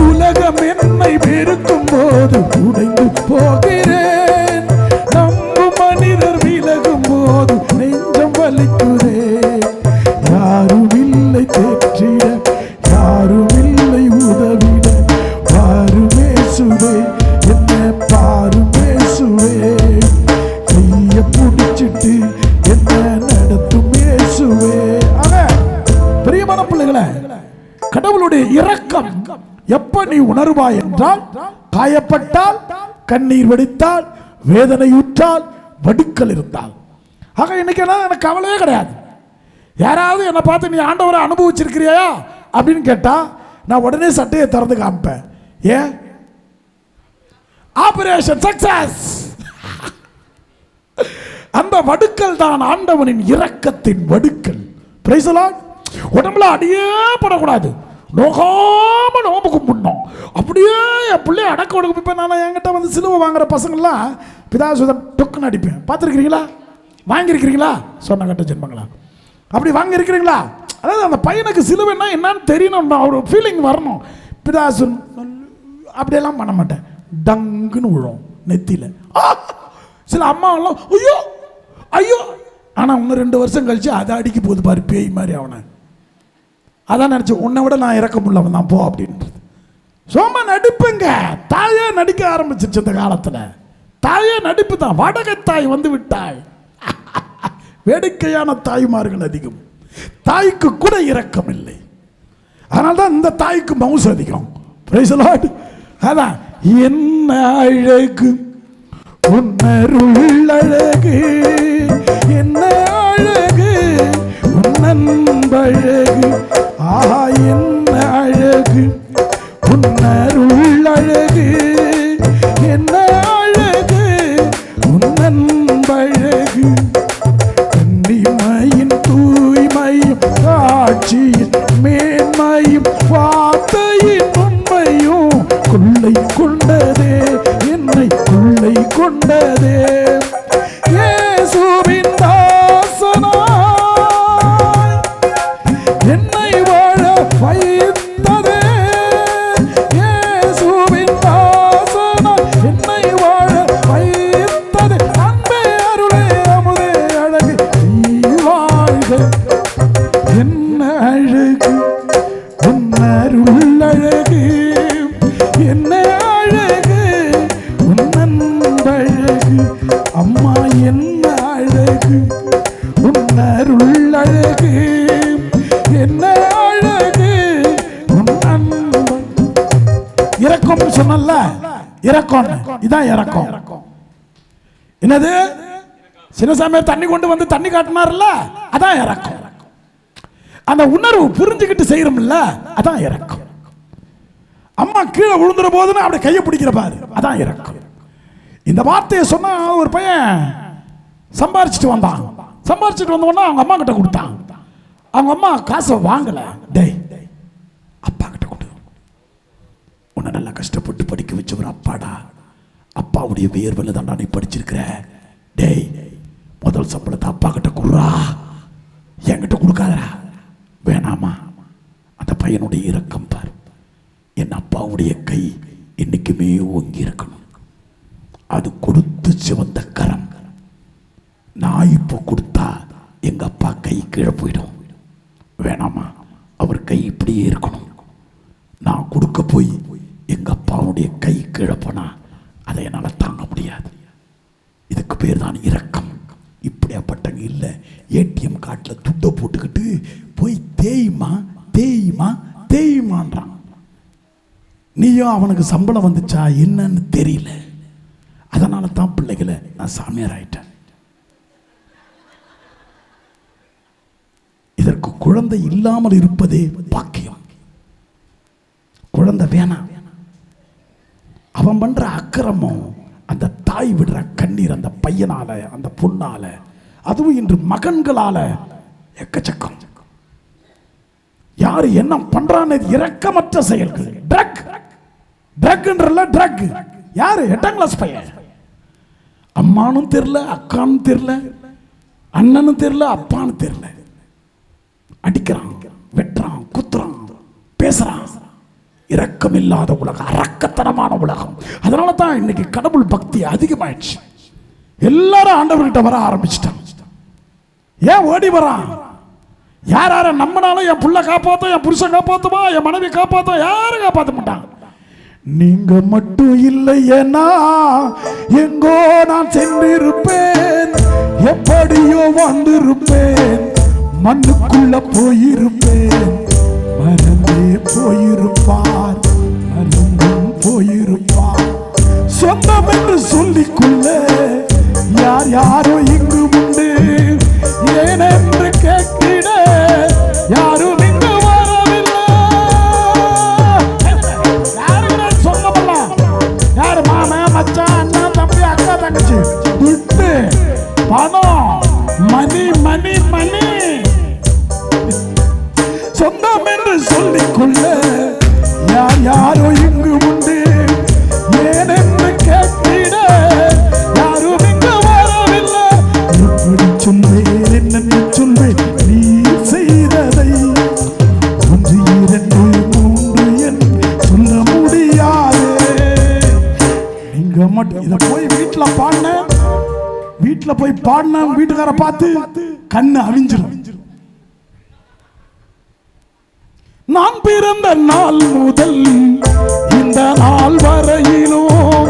உலகம் என்னை வெறுக்கும் போது உடைந்து போகிறேன், நம்பும் மனிதர் விலகும் போது நெஞ்சம் வலிக்கிறேன். யாருமில்லை தேற்றிட, யாருமில்லை உதவிட, பாரும் இயேசுவே, என்ன பாரும் இயேசுவே, கைய பிடிச்சிட்டு என்ன நடத்தும் இயேசுவே. பிரியமான பிள்ளைகளே, கடவுளுடைய இரக்கம் எப்ப நீ உணர்வாய் என்றால், காயப்பட்டால், கண்ணீர் வடித்தால், வேதனையுற்றால், வடுக்கல் இருந்தால். ஆக இன்னைக்கு எனக்கு கவலையே கிடையாது. யாராவது என்னை பார்த்து நீ ஆண்டவரை அனுபவிச்சிருக்கிறியா அப்படின்னு கேட்டா நான் உடனே சட்டையை திறந்து காமிப்பேன். ஏன்? Operation success. அந்த வடுக்கல் தான் ஆண்டவனின் இரக்கத்தின் வடுக்கல். Price the Lord. உடம்புல அடியே படக்கூடாது, நோகாம நோம்பு கும்பிடணும். அப்படியே என் பிள்ளைய அடக்க ஒடுக்க. நான் என்கிட்ட வந்து சிலுவை வாங்குற பசங்கள்லாம் பிதாசுதன் டொக்குன்னு அடிப்பேன். பார்த்துருக்கிறீங்களா? வாங்கியிருக்கிறீங்களா? சொன்ன கட்ட ஜென்மங்களா அப்படி வாங்கியிருக்கிறீங்களா? அதாவது அந்த பையனுக்கு சிலுவைன்னா என்னன்னு தெரியணும், ஒரு ஃபீலிங் வரணும். பிதாசுன் அப்படியெல்லாம் பண்ண மாட்டேன், டங்குன்னு விழும் நெத்தியில். சில அம்மாவெல்லாம் ஐயோ ஐயோ, ஆனால் இன்னும் 2 வருஷம் கழிச்சு அதை அடிக்க போகுது பாரு பேய் மாதிரி அவனை. அதான் நினச்சி உன்னை விட நான் இறக்க முடியல தான் போ அப்படின்றது. சும்மா நடிப்புங்க. தாயே நடிக்க ஆரம்பிச்சிருச்சு இந்த காலத்தில். தாயே நடிப்பு தான். வடகை தாய் வந்து விட்டாய். வேடிக்கையான தாய்மார்கள் அதிகம். தாய்க்கு கூட இரக்கம் இல்லை. அதனால தான் இந்த தாய்க்கு மவுசு அதிகம். Praise the Lord. அதான் என்ன அழகு உன்னருள் அழகு, என்ன அழகு உன்னன்பழகு. ஆஹா என்ன அழகு உன்னருள் அழகு, என்ன அழகு உன்னன்பழகு. கண்ணிமையின் தூய்மையும் காட்சியின் மேன்மையும் வார்த்தையின் உண்மையும் கொள்ளை கொண்டதே, என்னை கொள்ளை கொண்டதே. இயேசுவின் தாசனாய் என்னை வாழ வைத்ததே, இயேசுவின் தாசனாய் என்னை வாழ வைத்ததே. அன்பே அருளே அமுதே அழகு நீ வாழ்க. என்ன அழகு உன்னருள் அழகு, என்ன அழகு உன்னன்பழகு. அம்மா என்ன அழகு உன்னருள் அழகு, என்ன அழகு உன்னன்பழகு. இரக்கம் சொன்னல, இரக்கம் இதான் இரக்கம். என்னது சின்னசாமி தண்ணி கொண்டு வந்து தண்ணி காட்டினார்ல, அதான் இரக்கம். அந்த உணர்வு புரிஞ்சுக்கிட்டு செய்யறோம்ல, அதான் இரக்கம். அம்மா கீழே விழுந்துற போதுன்னு அப்படி கையை பிடிக்கிற பாரு, அதான் இரக்கம். இந்த வார்த்தையை சொன்னா ஒரு பையன் சம்பாரிச்சுட்டு வந்தான். சம்பாரிச்சுட்டு வந்தோன்னா அவங்க அம்மா கிட்ட கொடுத்தான். அவங்க அம்மா காசை வாங்கல. டேய் அப்பா கிட்ட கொடு, உன்னை நல்லா கஷ்டப்பட்டு படிக்க வச்ச ஒரு அப்பாடா, அப்பாவுடைய வியர்வில் தான் நீ படிச்சிருக்கிற. டேய் முதல் சம்பளத்தை அப்பா கிட்ட கொடுறா, என்கிட்ட கொடுக்காதரா. வேணாமா? அந்த பையனுடைய இரக்கம் பாரு. என் அப்பாவுடைய கை என்னைக்குமே ஓங்கி இருக்கணும். அது கொடுத்து சிவந்த கரம். நான் இப்போ கொடுத்தா எங்க அப்பா கை கீழே போயிடும். வேணாமா? அவர் கை இப்படியே இருக்கணும். நான் கொடுக்க போய் எங்க அப்பாவுடைய கை கீழே போனா அதை என்னால் தாங்க முடியாது. இதுக்கு பேர் தான் இரக்கம். இப்படியாப்பட்டங்க இல்லை, ஏடிஎம் கார்டில் துட்டை போட்டுக்கிட்டு போய் தேய்மா தேய்மா தேய்மான்றான். நீயும் அவனுக்கு சம்பளம் வந்துச்சா என்னன்னு தெரியல. அதனால தான் பிள்ளைகளை நான் சாமியார் ஆயிட்டேன். இதற்கு குழந்தை இல்லாமல் இருப்பதே பாக்கியம். குழந்தை வேணாம். அவன் பண்ற அக்கிரமம், அந்த தாய் விடுற கண்ணீர், அந்த பையனால அந்த பொண்ணால, அதுவும் இன்று மகன்களால எக்கச்சக்கம். யாரு என்ன பண்றான்னு இரக்கமற்ற செயல்கள். ட்ரக் ட்ரக்ன்றல ட்ரக். யாரு? 8ஆம் கிளாஸ் பையன். அம்மானும் தெரியல, அக்கானும் தெரியல, அண்ணனும் தெரியல, அப்பான்னு தெரியல. அடிக்கிறான், வெட்டுறான், குத்துறான், பேசுறான். இரக்கம் இல்லாத உலகம், அரக்கத்தனமான உலகம். அதனால தான் இன்னைக்கு கடவுள் பக்தி அதிகமாயிடுச்சு. எல்லாரும் ஆண்டவர்கிட்ட வர ஆரம்பிச்சிட்டாங்க. ஏன் ஓடி வரான்? யார் யார நம்பினாலும் என் புள்ள காப்பாத்தும், என் புருஷன் காப்பாத்துமா, என் மனைவி காப்பாத்தும், யாரும் காப்பாற்ற மாட்டாங்க. நீங்க மட்டும் இல்லையேனா எங்கோ நான் சென்றிருப்பேன், எப்படியோ வந்திருப்பேன், மண்ணுக்குள்ள போயிருப்பேன். மறந்தே போயிருப்பார், மறந்தும் போயிருப்பார். சொந்தம் என்று சொல்லிக்கொள்ள யார் யாரோ இங்கு உண்டு, ஏனென்று கேட்கிட யாரும் இங்கு வரவில்லை. யாரு சொந்தமெல்லாம்? யாரு? மாமன், மச்சான், அண்ணா, தம்பி, அக்கா, தங்கச்சி. துட்டு, பணம், மணி மணி மணி. சொந்தம் என்று சொல்லிக்கொள்ள யார் யாரோ இங்கு உண்டு, ஏனென்று கேட்கிட யாரும் இங்கு வரவில்லை. எப்படி சொல்வேன், என்னென்று சொல்வேன் நீ செய்ததை? 1 2 3 என்று சொல்ல முடியாது. நீங்க மட்டும் இதை போய் வீட்டுல பாடின, வீட்டுல போய் பாடின வீட்டுக்கார பார்த்து கண்ணு அவிஞ்சிடும். நான் பிறந்த நாள் முதல் இந்த நாள் வரையிலும்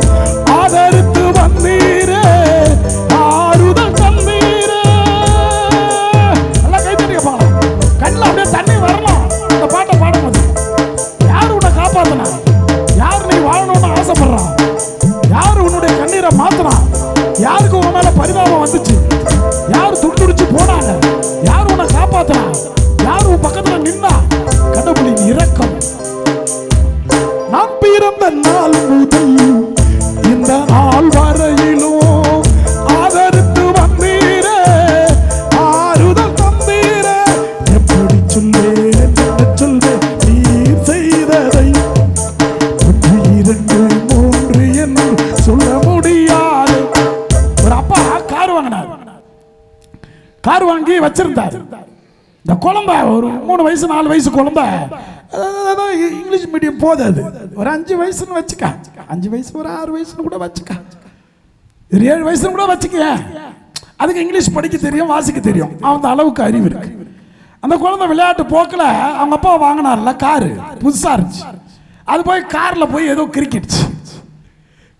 ஆதரித்து வந்தீரே, ஆறுதல் தந்தீரே. எல்லாம் கை தட்டிக்க பாடலாம். கண்ணில் அப்படியே தண்ணி வரலாம் இந்த பாட்டை பாடும்போது. யாரு உன்னை காப்பாத்தினா? தலையரை மாத்தினான். யாருக்கு உன் மேல பரிதாபம் வந்துச்சு? யாரு துடிச்சு போனாங்க? யாரு உன்னை காப்பாத்தினா? யாரு உன் பக்கத்துல நின்னா? கடவுளின் இரக்கம். நான் பிறந்த நாள் முதல் இந்த நாள் வரையிலும் ஆதரித்து வந்தீரே, ஆறுதல் தந்தீரே. எப்படி சொல்வேன் சொல்வேன் நீர் செய்ததை, 1 2 3 என்று சொல்ல முடியாது. ஒரு அப்பா கார் வாங்கினார். கார் வாங்கி வச்சிருந்தார். இந்த குழந்தை ஒரு 3 வயசு 4 வயசு குழந்தை, இங்கிலீஷ் மீடியம் போது, அது ஒரு 5 வயசுன்னு வச்சுக்க, 5 வயசு ஒரு 6 வயசுன்னு கூட வச்சுக்க, ஒரு 7 வயசுன்னு கூட வச்சுக்க. அதுக்கு இங்கிலீஷ் படிக்க தெரியும், வாசிக்க தெரியும், அந்த அளவுக்கு அறிவு இருக்கு. அந்த குழந்தை விளையாட்டு போக்கில் அவங்க அப்பா வாங்கினார்ல காரு, புதுசா இருந்துச்சு. அது போய் கார்ல போய் ஏதோ கிறுக்கிடுச்சு.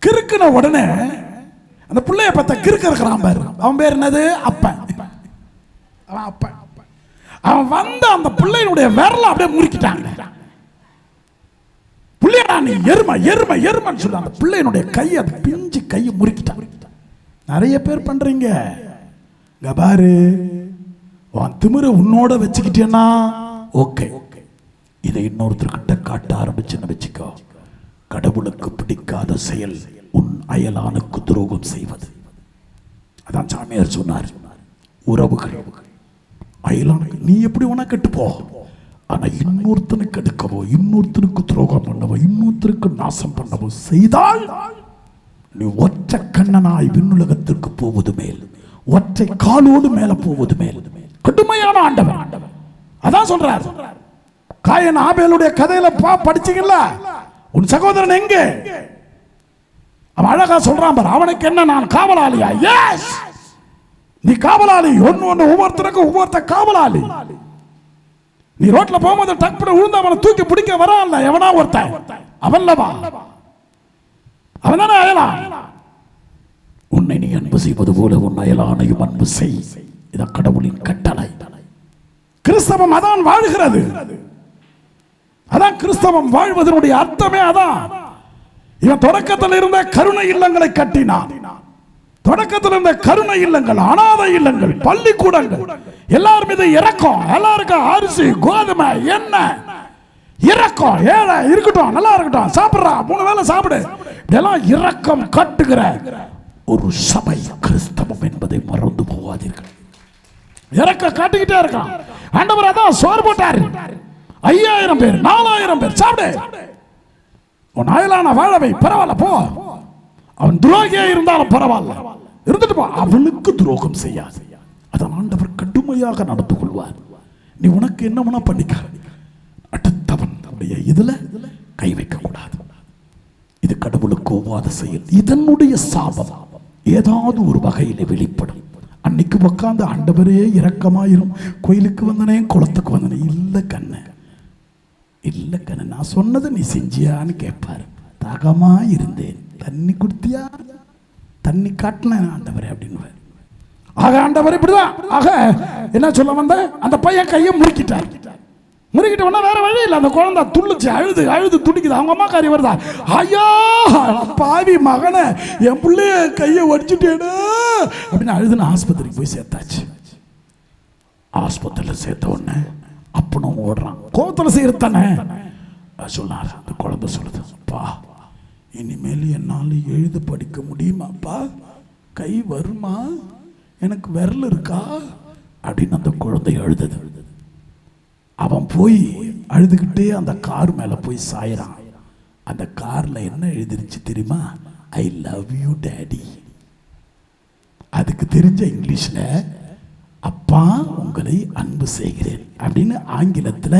கிறுக்குன உடனே அந்த பிள்ளைய பார்த்தா கிறுக்க இருக்கிறான் பாரு, அவன் பேர் என்னது? அப்பன். அவன் அப்பன். அவன் வந்து அந்த பிள்ளையினுடைய விரல அப்படியே முறுக்கிட்டாங்க. பிள்ளையடா நீ எருமை எருமை எருமைன்னு சொல்ல அந்த பிள்ளையினுடைய கையை, அந்த பிஞ்சு கையை முறுக்கிட்டாங்க. நிறைய பேர் பண்றீங்க. பாரு, உன் திமிர உன்னோட வச்சுக்கிட்டேன்னா ஓகே, இதை இன்னொருத்தர்கிட்ட காட்ட ஆரம்பிச்சுன்னு வச்சுக்கோ. கடவுளுக்கு பிடிக்காத செயல் உன் அயலானுக்கு துரோகம் செய்வது. அதான் சாமியார் சொன்னார், உறவுகள் அயலானுக்கு நீ எப்படி உன கெட்டு போ, ஆனா இன்னொருத்தனுக்கு எடுக்கவோ, இன்னொருத்தனுக்கு துரோகம் பண்ணவோ, இன்னொருத்தருக்கு நாசம் பண்ணவோ செய்தால் நீ ஒற்றை கண்ணனாய் விண்ணுலகத்திற்கு போவது மேல், ஒற்றை காலோடு மேல போவது மேல். கடுமையான ஆண்டவர். அதான் சொல்றார். காயன் ஆபேலுடைய கதையில படிச்சீங்கல்ல, உன் சகோதரன் எங்கே? அவன் அழகா சொல்றான் பாரு, அவனுக்கு என்ன நான் காவலாளியா? எஸ், நீ காவலாளி. ஒவ்வொருத்தருக்கும் ஒவ்வொருத்த காவலாளி. நீ ரோட்ல போகும்போது டக்குனு விழுந்து அவனை தூக்கி பிடிக்க வரான்ல எவனா ஒருத்தன், அவன்லவா? அவன் தானே அயலான். உன்னை நீ அன்பு செய்வது போல உன் அயலானையும் அன்பு செய். இதான் கடவுளின் கட்டளை. கிறிஸ்தவம் அதான் வாழ்கிறது. அதான் கிறிஸ்தவம் வாழ்வதனுடைய அர்த்தமே அதான். இவன் தொடக்கத்தில் இருந்த கருணை இல்லங்களை கட்டினான். தொடக்கத்தில் இருந்த கருணை இல்லங்கள், அனாதை இல்லங்கள், பள்ளிக்கூடங்கள், எல்லாரும் மீது இரக்கம். எல்லாருக்கும் அரிசி கோதுமை எண்ணெய் இரக்கம். ஏழை இருக்கட்டும், நல்லா இருக்கட்டும், சாப்பிடுறா, 3 வேளை சாப்பிடு, இதெல்லாம் இரக்கம் காட்டுகிற ஒரு சபை கிறிஸ்தவம் என்பதை மறந்து போவாதீர்கள். இரக்கம் காட்டிக்கிட்டே இருக்கான் ஆண்டவர். அதான் சோறு போட்டாரு. 5000 பேர் 4000 பேர் சாப்பிடு. உன் அயலான வாழவை, பரவாயில்ல போ. அவன் துரோகியா இருந்தாலும் பரவாயில்ல, இருந்துட்டு போ. அவனுக்கு துரோகம் செய்யாது. அதான் ஆண்டவர் கடுமையாக நடந்து கொள்வார். நீ உனக்கு என்ன வேணா பண்ணிக்க, அடுத்தவன் இதுல கை வைக்க கூடாது. இது கடவுளுக்கு ஒவ்வாத செயல். இதனுடைய சாபம் ஏதாவது ஒரு வகையில வெளிப்படும். அன்னைக்கு உட்காந்து ஆண்டவரே இரக்கமாயிரும், கோயிலுக்கு வந்தனே, குளத்துக்கு வந்தனே, இல்ல கண்ணு, இல்ல கண்ணு, நான் சொன்னதை நீ செஞ்சியான்னு கேட்பாரு. தாகமா இருந்தேன், தண்ணி குடுத்தியா? தண்ணி காட்டின ஆண்டவரே அப்படின்னு. ஆக ஆண்டவர் இப்படிதான். ஆக என்ன சொல்ல வந்த, அந்த பையன் கையை முறுக்கிட்டார். முறுக்கிட்ட உடனே வேற வழி இல்லை, அந்த குழந்தை துள்ளுச்சு, அழுது அழுது துடிக்குது. அவங்க அம்மா காரி வருதா, ஐயா பாவி மகனை, என் பிள்ளைய கையை ஒடிச்சுட்டேன்னு அப்படின்னு அழுதுன்னு ஆஸ்பத்திரிக்கு போய் சேர்த்தாச்சு. ஆஸ்பத்திரியில் சேர்த்த உடனே அப்பனும் ஓடுறான். கோவத்தில் செய்யறதானே சொன்னார். அந்த குழந்தை சொல்லுது, அப்பா இனிமேல் என்னால் எழுத படிக்க முடியுமாப்பா? கை வருமா? எனக்கு விரல் இருக்கா? அப்படின்னு அந்த குழந்தை அழுதது. அவன் போய் அழுதுகிட்டே அந்த கார் மேல போய் சாயிறான். அந்த கார்ல என்ன எழுதிருச்சு தெரியுமா? I love you daddy. அதுக்கு தெரிஞ்ச இங்கிலீஷ்ல அப்பா உங்களை அன்பு செய்கிறேன் அப்படின்னு, ஆங்கிலத்தில்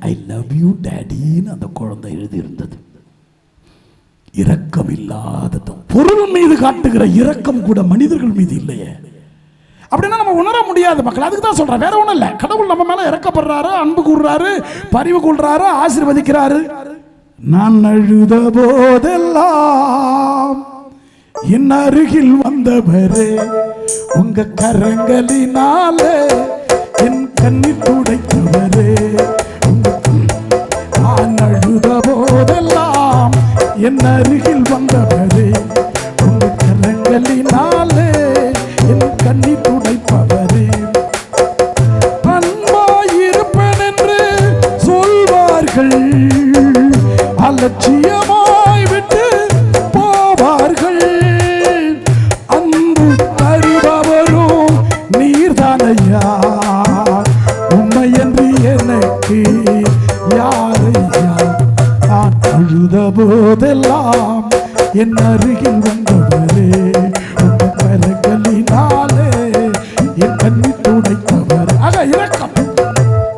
ஐ லவ் யூ டேடின்னு அந்த குழந்தை எழுதி இருந்தது. இரக்கம் இல்லாதது. பொருள் மீது காட்டுகிற இரக்கம் கூட மனிதர்கள் மீது இல்லையே. அப்படின்னா நம்ம உணர முடியாது மக்கள். அதுக்கு தான் சொல்றேன், வேற ஒண்ணும் இல்லை. கடவுள் நம்ம மேல இறக்கப்படுறாரு, அன்பு கூறுறாரு, பரிவு கொள்றாரு, ஆசீர்வதிக்கிறாரு. நான் அழுத போதெல்லாம் என் அருகில் வந்தவரே, உங்க கரங்களினாலே என் கண்ணீர் துடைத்தவரே. நான் அழுத போதெல்லாம் என் அருகில் வந்தவரே, உங்க கரங்கள் என் அருகில் வந்தவரே, உங்க கரங்களினாலே என் கண்ணி துடைத்தவரே. ஆக இரக்கம்,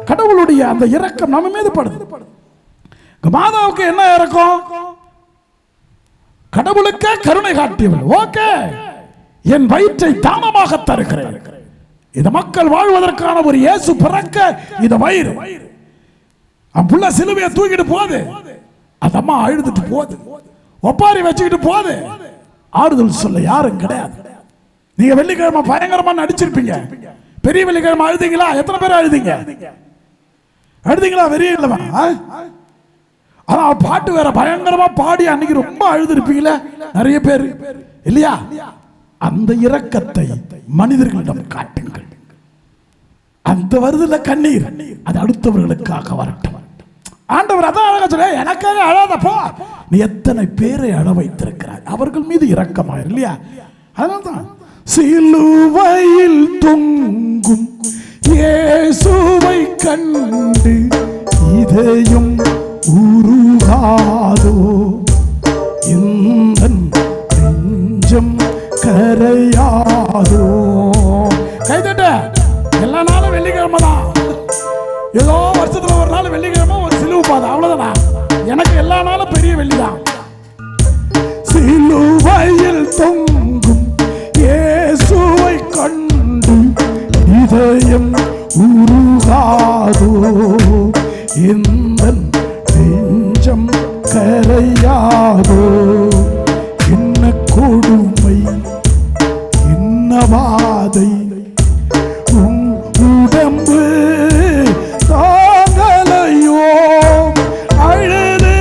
கடவுளுடைய அந்த இரக்கம் நம்ம மீது படுது. மாதாவுக்கு என்ன இரக்கம்? கடவுளுக்கே கருணை காட்டியவள். ஓகே, என் வயிற்றை தானமாக தருகிறேன். இந்த மக்கள் வாழ்வதற்கான ஒரு இயேசு பிறக்க இந்த வயிறு புள்ள சிலுவையை தூக்கிட்டு போகுது, அந்த அம்மா அழுதுட்டு போகுது, ஒப்பாரி வச்சுக்கிட்டு போகுது, ஆறுதல் சொல்ல யாரும் கிடையாது. நீங்க வெள்ளிக்கிழமை பயங்கரமா நடிச்சிருப்பீங்க. பெரிய வெள்ளிக்கிழமை அழுதீங்களா? எத்தனை பேர் அழுதீங்க? அழுதீங்களா? வெறிய இல்லவா? ஆனா பாட்டு வேற பயங்கரமா பாடி அன்னைக்கு ரொம்ப அழுதுருப்பீங்களே நிறைய பேர் இல்லையா? அந்த இரக்கத்தை மனிதர்களிடம் காட்டுங்கள். அந்த வருதுல கண்ணீர், அது அடுத்தவர்களுக்காக வரட்டும். ஆண்டவர் அதான் அழகா சொல்ல, எனக்காக அழாத போ. நீ எத்தனை பேரை அழ வைத்திருக்கிறாய், அவர்கள் மீது இரக்கமாயிரு இல்லையா? அதனால்தான் சிலுவையில் தொங்கும் இயேசுவை கண்டு இதயம் உருகாதோ, இந்த நெஞ்சம் கரையாதோ. கைதட்ட. எல்லா நாளும் வெள்ளிக்கிழமை தான், ஏதோ வருஷத்துல ஒரு நாள் வெள்ளிக்கிழமை ஒரு சிலுவை பாதை, அவ்வளவுதானா? எனக்கு எல்லா நாளும் பெரிய வெள்ளிதான். சிலுவையில் தொங்கும் இயேசுவை கண்டு இதயம் உருகாதோ, இந்த நெஞ்சம் கரையாதோ. என்ன கொடுமை, என்ன வாதை, உடம்பு தாங்கலையோ, அழுது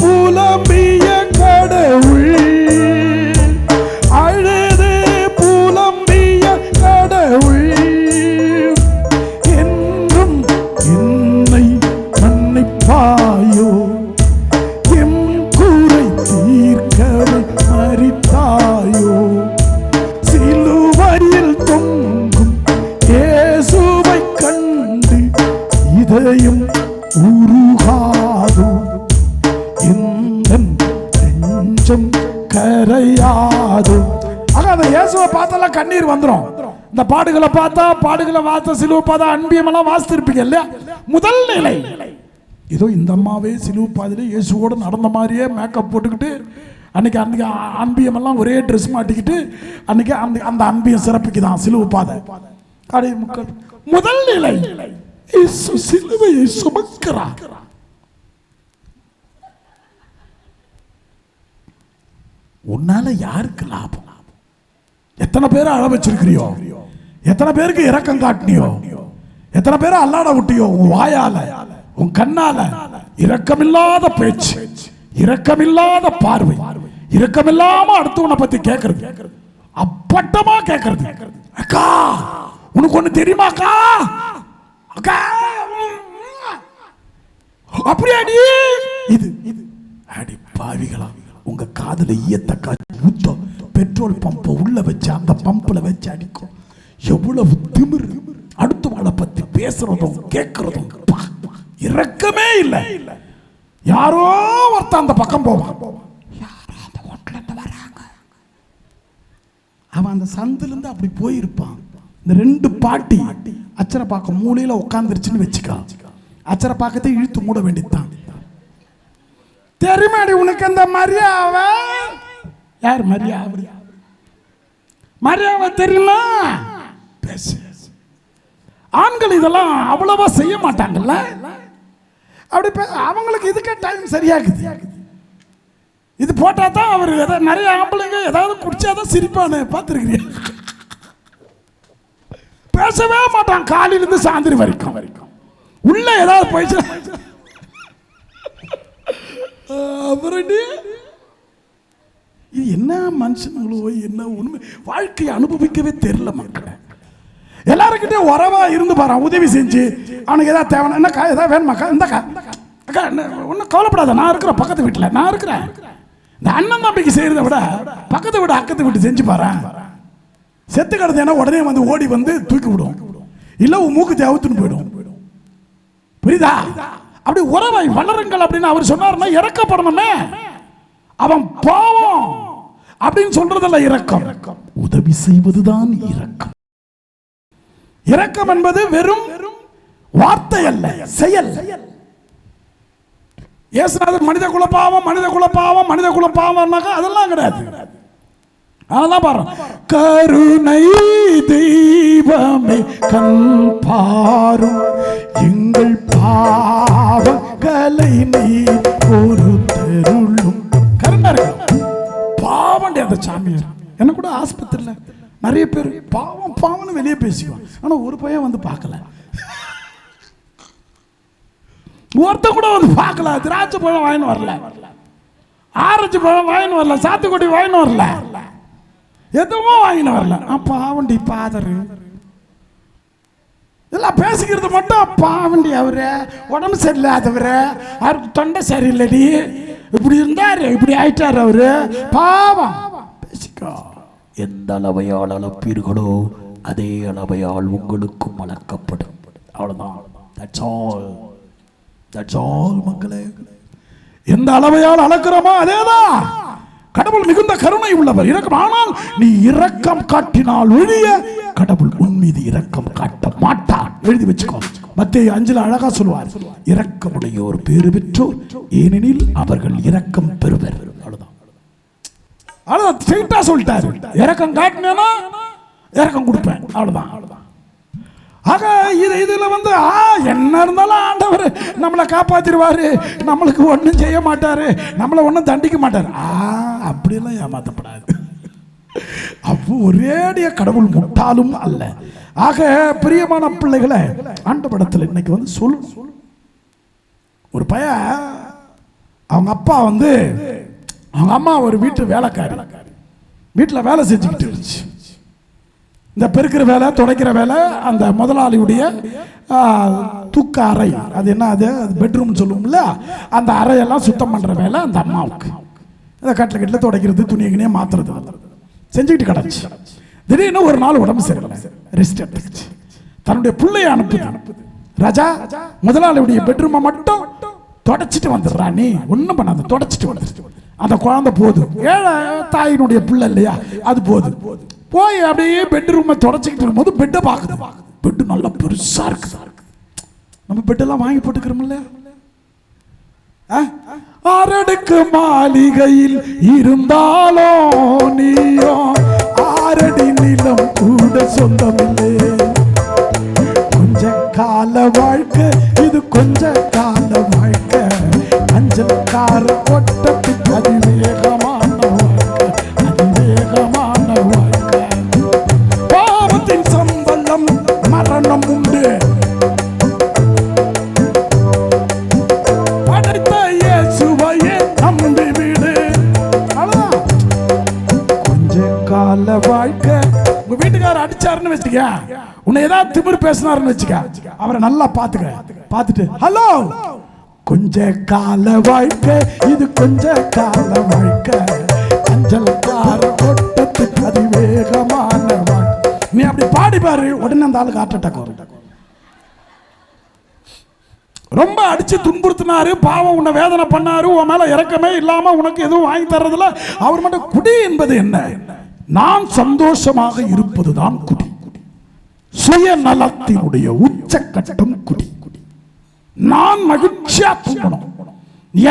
புலம்பிய கடவுள், அழுது புலம்பிய கடவுள், என்றும் என்னை மன்னிப்பாயோ, எம் கூரை தீர்க்கவே மரித்தாயோ. சிலுவையில் தொங்கும் இயேசுவை கண்டு இதயம் உருகாதோ, இந்த நெஞ்சம் கரையாதோ. ஆக அந்த இயேசுவை பார்த்தாலாம் கண்ணீர் வந்துடும். இந்த பாடுகளை பார்த்தா, பாடுகளை வார்த்தை, சிலுவை பார்த்தா அன்பியம் எல்லாம் வாசித்திருப்பீங்க இல்லையா? முதல் நிலை ஏதோ இந்த அம்மாவே சிலுவை பாதையில இயேசுவோட நடந்த மாதிரியே மேக்கப் போட்டுக்கிட்டு அன்னைக்கு அன்னைக்கு அன்பியம் எல்லாம் ஒரே ட்ரெஸ் மாட்டிக்கிட்டு அன்னைக்கு அந்த அன்பியம் சிறப்புக்குதான் சிலுவை பாதை. முதல் நிலை சிலுவையை சுமக்கிறார். உன்னால யாருக்கு லாபம்? எத்தனை பேரை அழ வச்சிருக்கிறியோ, எத்தனை பேருக்கு இரக்கம் காட்டினியோ, எத்தனை பேரை அல்லாட விட்டியோ, உன் வாயால, உன் கண்ணால. இரக்கமில்லாத பேச்சு, இரக்கமில்லாத பார்வை, இரக்கமில்லாம அடுத்தவனை பத்தி கேட்கறது, அப்பட்டமா கேட்கறது. அக்கா உனக்கு ஒண்ணு தெரியுமாக்கா? அக்கா அப்படியாடி இது அடி பாவிகளா, உங்க காதுல ஈயத்த காட்சி ஊத்தம் பெட்ரோல் பம்பை உள்ள வச்சு அந்த பம்புல வச்சு அடிக்கும். எவ்வளவு திமிரு! அடுத்தவளை பத்தி பேசுறதும் கேட்கறதும் இரக்கமே இல்லை. யாரோ ஒருத்த அந்த பக்கம் போவான், யாரோ அந்த ஹோட்டல்ல இருந்து வராங்க, அவன் அந்த சந்தில இருந்து அப்படி போயிருப்பான். இந்த ரெண்டு பாட்டி அச்சரை பார்க்க மூலையில உட்காந்துருச்சுன்னு வச்சுக்கா, அச்சரை பார்க்கத்தை இழுத்து மூட வேண்டியதுதான். தெரியுமாடி உனக்கு அந்த மரியாதை? யார் மரியாதை? மரியாதை தெரியுமா? பேசு. ஆண்கள் இதெல்லாம் அவ்வளவா செய்ய மாட்டாங்கல்ல, அப்படி அவங்களுக்கு இதுக்கே டைம் சரியாகுது. இது போட்டா தான் அவர் ஏதாவது நிறைய ஆம்பளைங்க ஏதாவது குடிச்சாதான் சிரிப்பானு பார்த்துருக்கிறீங்க. பேசவே மாட்டான் காலையிலிருந்து சாயந்தரம் வரைக்கும். உள்ள ஏதாவது போயிடுச்சு அப்புறம் இது என்ன மனுஷனுங்களோ என்ன உண்மை. வாழ்க்கையை அனுபவிக்கவே தெரியல மக்களை. எல்லாருக்கிட்டே உறவா இருந்து பாரு, உதவி செஞ்சு அவனுக்கு ஏதாவது தேவை, என்னக்கா ஏதாவது வேணுமாக்கா, இந்தக்கா அக்கா ஒன்றும் கவலைப்படாத, நான் இருக்கிறேன் பக்கத்து வீட்டில், நான் இருக்கிறேன். இந்த அண்ணன் தம்பிக்கு செய்யறத விட பக்கத்து வீடு அக்கத்து வீட்டு செஞ்சு பாரு. செத்து கிடந்தேன்னா உடனே வந்து ஓடி வந்து தூக்கி விடும், இல்லை உன் மூக்கு அவுத்துன்னு போயிடும். புரியுதா? அப்படி உறவை வளருங்கள் அப்படின்னு அவர் சொன்னார்னா இறக்கப்படணுமே. அவன் பாவம் அப்படின்னு சொல்றதல்ல இரக்கம். உதவி செய்வதுதான் இரக்கம். இரக்கம் என்பது வெறும் வார்த்தை அல்ல, செயல். இயேசுநாதர் மனித குலப்பாவம் மனித குலப்பாவம் மனித குலப்பாவம்னாக்கா அதெல்லாம் கிடையாது. அதான் பாருங்க, கருணை தெய்வமே கண் பாரும் எங்கள் பாவங்களை நீ பொறுத்தருளும். கருணை பாவண்டி அந்த சாமியார். என்ன கூட ஆஸ்பத்திரியில் நிறைய பேர் பாவம் பாவம்னு வெளியே பேசிக்குவான். ஆனா ஒரு பையன் வந்து பார்க்கல, ஒருத்த கூட வந்து பார்க்கல. திராட்சை பழம் வாங்கின்னு வரல, ஆரஞ்சு பழம் வாங்கின்னு வரல, சாத்துக்குடி வாங்கின்னு வரல, எதுவும் வாங்கின்னு வரல. பாவண்டி பாதரு எல்லாம் பேசிக்கிறது மட்டும். பாவண்டி அவரு உடம்பு சரியில்லாதவரு, அவருக்கு தொண்டை சரியில்லடி, இப்படி இருந்தாரு, இப்படி ஆயிட்டாரு அவரு, பாவம் பேசிக்கோ. எந்த அளவையால் அளப்பீர்களோ அதே அளவையால் உங்களுக்கும் அளக்கப்படும். அவ்வளவுதான். That's all. That's all மக்களே. எந்த அளவையால் அளக்கிறோமோ அதேதான். கடவுள் மிகுந்த கருணை உள்ளவர், இரக்கம். ஆனால் நீ இரக்கம் காட்டினால் ஒழிய கடவுள் உன் மீது இரக்கம் காட்ட மாட்டார். எழுதி வச்சுக்கோ. மத்தேயு 5 அழகா சொல்லுவார், இரக்கமுடையோர் பேறு பெற்றோர் ஏனெனில் அவர்கள் இரக்கம் பெறுவர். அவ்வளவுதான். அவ்வளவுதான். ஸ்ட்ரைட்டா சொல்லிட்டாரு. இரக்கம் காட்டினேன்னா இரக்கம் கொடுப்பேன். அவ்வளவுதான். ஆக இதுல வந்து என்ன இருந்தாலும் ஆண்டவர் நம்மளை காப்பாத்திடுவாரு, நம்மளுக்கு ஒன்றும் செய்ய மாட்டாரு, நம்மளை ஒன்றும் தண்டிக்க மாட்டாரு. அப்படியெல்லாம் ஏமாத்தப்படாது. அப்போ ஒரேடிய கடவுள் முட்டாளும் அல்ல. ஆக பிரியமான பிள்ளைகளை ஆண்டவரிடத்தில் இன்னைக்கு வந்து சொல்லணும். ஒரு பையன், அவங்க அப்பா வந்து, அவங்க அம்மா ஒரு வீட்டு வேலைக்காரி, வீட்டில் வேலை செஞ்சுக்கிட்டு இருந்துச்சு. இந்த பெருக்கிற வேலை, துடைக்கிற வேலை, அந்த முதலாளியுடைய தூக்க அறை, அது என்ன, அது பெட்ரூம்னு சொல்லுவோம்ல, அந்த அறையெல்லாம் சுத்தம் பண்ணுற வேலை அந்த அம்மாவுக்கு. இந்த கட்டில் துடைக்கிறது, துணியை மாத்துறது செஞ்சுக்கிட்டு கிடச்சி. திடீர்னு ஒரு நாள் உடம்பு சரியில்லை, ரெஸ்ட் எடுத்துச்சு. தன்னுடைய பிள்ளையை அனுப்புது, ராஜா முதலாளியுடைய பெட்ரூமை மட்டும் தொடச்சிட்டு வந்துடுறா, நீ ஒன்றும் பண்ணாத, தொடச்சிட்டு வந்துடு. அந்த குழந்தை போதும், ஏழை தாயினுடைய பிள்ளை இல்லையா, அது போதும். போய் அப்படியே பெட்ரூமை தொடச்சிக்கிட்டு இருக்கும்போது பெட்டை பார்க்குது. பெட்டு நல்லா பெருசா இருக்குது. நம்ம பெட்டெல்லாம் வாங்கி போட்டுக்கிறோம்ல. அரடுக்கு மாளிகையில் இருந்தாலும் நீயோ ஆரடி நிலம் கூட சொந்தமில்லை. கொஞ்ச கால வாழ்க்கை இது, கொஞ்ச கால வாழ்க்கை, அஞ்சல் கார ஓட்டத்துக்கு அதிவேகமான வாழ்க்கை, அதிவேகமான வாழ்க்கை. பாவத்தின் சம்பளம் மரணம் உண்டு, படைத்த இயேசுவையே நம்பி விடு. கொஞ்ச கால வாழ்க்கை. உங்க வீட்டுக்காரர் அடிச்சாருன்னு வச்சுக்க, உன்னை ஏதாவது திமிர் பேசினாருன்னு வச்சுக்க, அவரை நல்லா பார்த்துட்டு ஹலோ, கொஞ்ச கால வாழ்க்கை இது, கொஞ்ச கால வாழ்க்கை, அஞ்சல் கார ஓட்டத்துக்கு அதிவேகமான வாழ்க்கை. நீ அப்படி பாடி பாரு, உடனே அந்த ஆளுக்கு ஹார்ட் அட்டாக் வரும். ரொம்ப அடிச்சு துன்புறுத்தினாரு, பாவம் உன்னை வேதனை பண்ணாரு, உன் மேல இறக்கமே இல்லாம உனக்கு எதுவும் வாங்கி தர்றதுல அவர் மட்டும். குடி என்பது என்ன? நான் சந்தோஷமாக இருப்பதுதான் குடி. சுயநலத்தினுடைய உச்சக்கட்டம் குடி. நான் மகிழ்ச்சியா தூங்கணும்,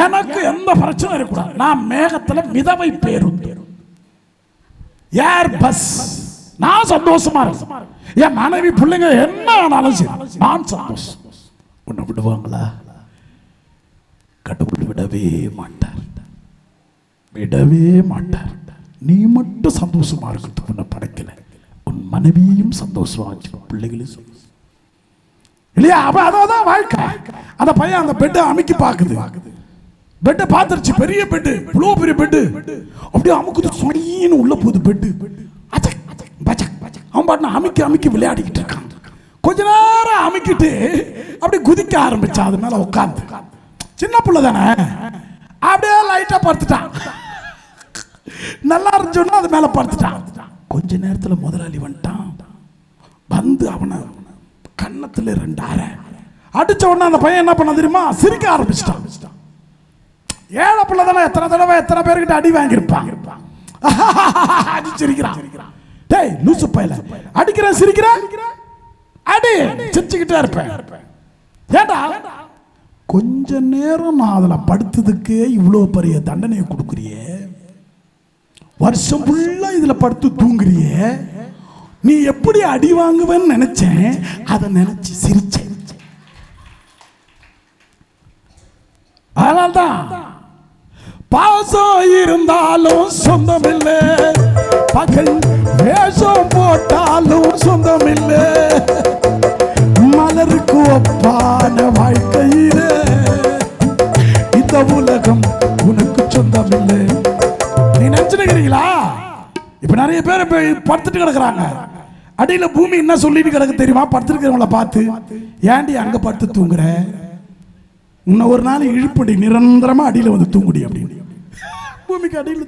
எனக்கு எந்த பிரச்சனை இருக்கக்கூடாது, நான் மேகத்துல மிதவை பேருந்து, ஏர் பஸ், நான் சந்தோஷமா இருக்கேன், என் மனைவி பிள்ளைங்க என்ன ஆனாலும் சரி நான் சந்தோஷம். உன்னை விடுவாங்களா? கடவுள் விடவே மாட்டார், விடவே மாட்டார். நீ மட்டும் சந்தோஷமா இருக்கிறதுக்கு உன்னை படைக்கல, உன் மனைவியையும் சந்தோஷமா வச்சுக்கோ, பிள்ளைகளையும் சந்தோஷம் இல்லையா? அதான் வாழ்க்கை. அந்த பையன் அந்த பெட்டை அமுக்கி பார்க்குது, பெட்டை பார்த்துருச்சு, பெரிய பெட்டு, இவ்வளோ பெரிய பெட்டு, அப்படியே அமுக்குது, சொடின்னு உள்ள போகுது பெட்டு. அவன் பாட்டு அமுக்கி அமுக்கி விளையாடிக்கிட்டு இருக்கான். கொஞ்ச நேரம் அமுக்கிட்டு அப்படி குதிக்க ஆரம்பிச்சான், அது மேல உட்காந்து. சின்ன பிள்ளை தானே, அப்படியே லைட்டா படுத்துட்டான். நல்லா இருந்துச்சோன்னா அது மேல படுத்துட்டான். கொஞ்ச நேரத்துல முதலாளி வந்துட்டான். வந்து அவனை கன்னத்துல 2 அறை அடிச்ச உடனே அந்த பையன் என்ன பண்ண தெரியுமா? சிரிக்க ஆரம்பிச்சிட்டான். ஏழை பிள்ளை தானே, எத்தனை தடவை எத்தனை பேர்கிட்ட அடி வாங்கியிருப்பான். சிரிக்கிறான். டேய் லூசு பையல, அடிக்கிறேன் சிரிக்கிறேன், அடி சிரிச்சுக்கிட்டே இருப்பேன். ஏண்டா கொஞ்ச நேரம் நான் அதுல படுத்ததுக்கே இவ்வளவு பெரிய தண்டனையை கொடுக்குறியே, வருஷம் ஃபுல்லா இதுல படுத்து தூங்குறியே, நீ எப்படி அடி வாங்குவேன்னு நினைச்சேன், அதை நினைச்சு சிரிச்சேன். அதனால்தான் பாசம் இருந்தாலும் சொந்தம் இல்லை, பகல் வேஷம் போட்டாலும் சொந்தம் இல்லை, மலருக்கு ஒப்பான வாழ்க்கையிலே இந்த உலகம் உனக்கு சொந்தம் இல்லை. நீ நினைச்சுக்கிறீங்களா? இப்ப நிறைய பேர் படுத்துட்டு கிடக்குறாங்க, அடியில பூமி என்ன சொல்லிட்டு கிடக்கு தெரியுமா? படுத்துருக்கிறவங்கள பார்த்து, ஏண்டி அங்க படுத்து தூங்குற, உன்னை ஒரு நாள் இழுப்படி, நிரந்தரமா அடியில வந்து தூங்குடி அப்படின்னு. பூமிக்கு அடியில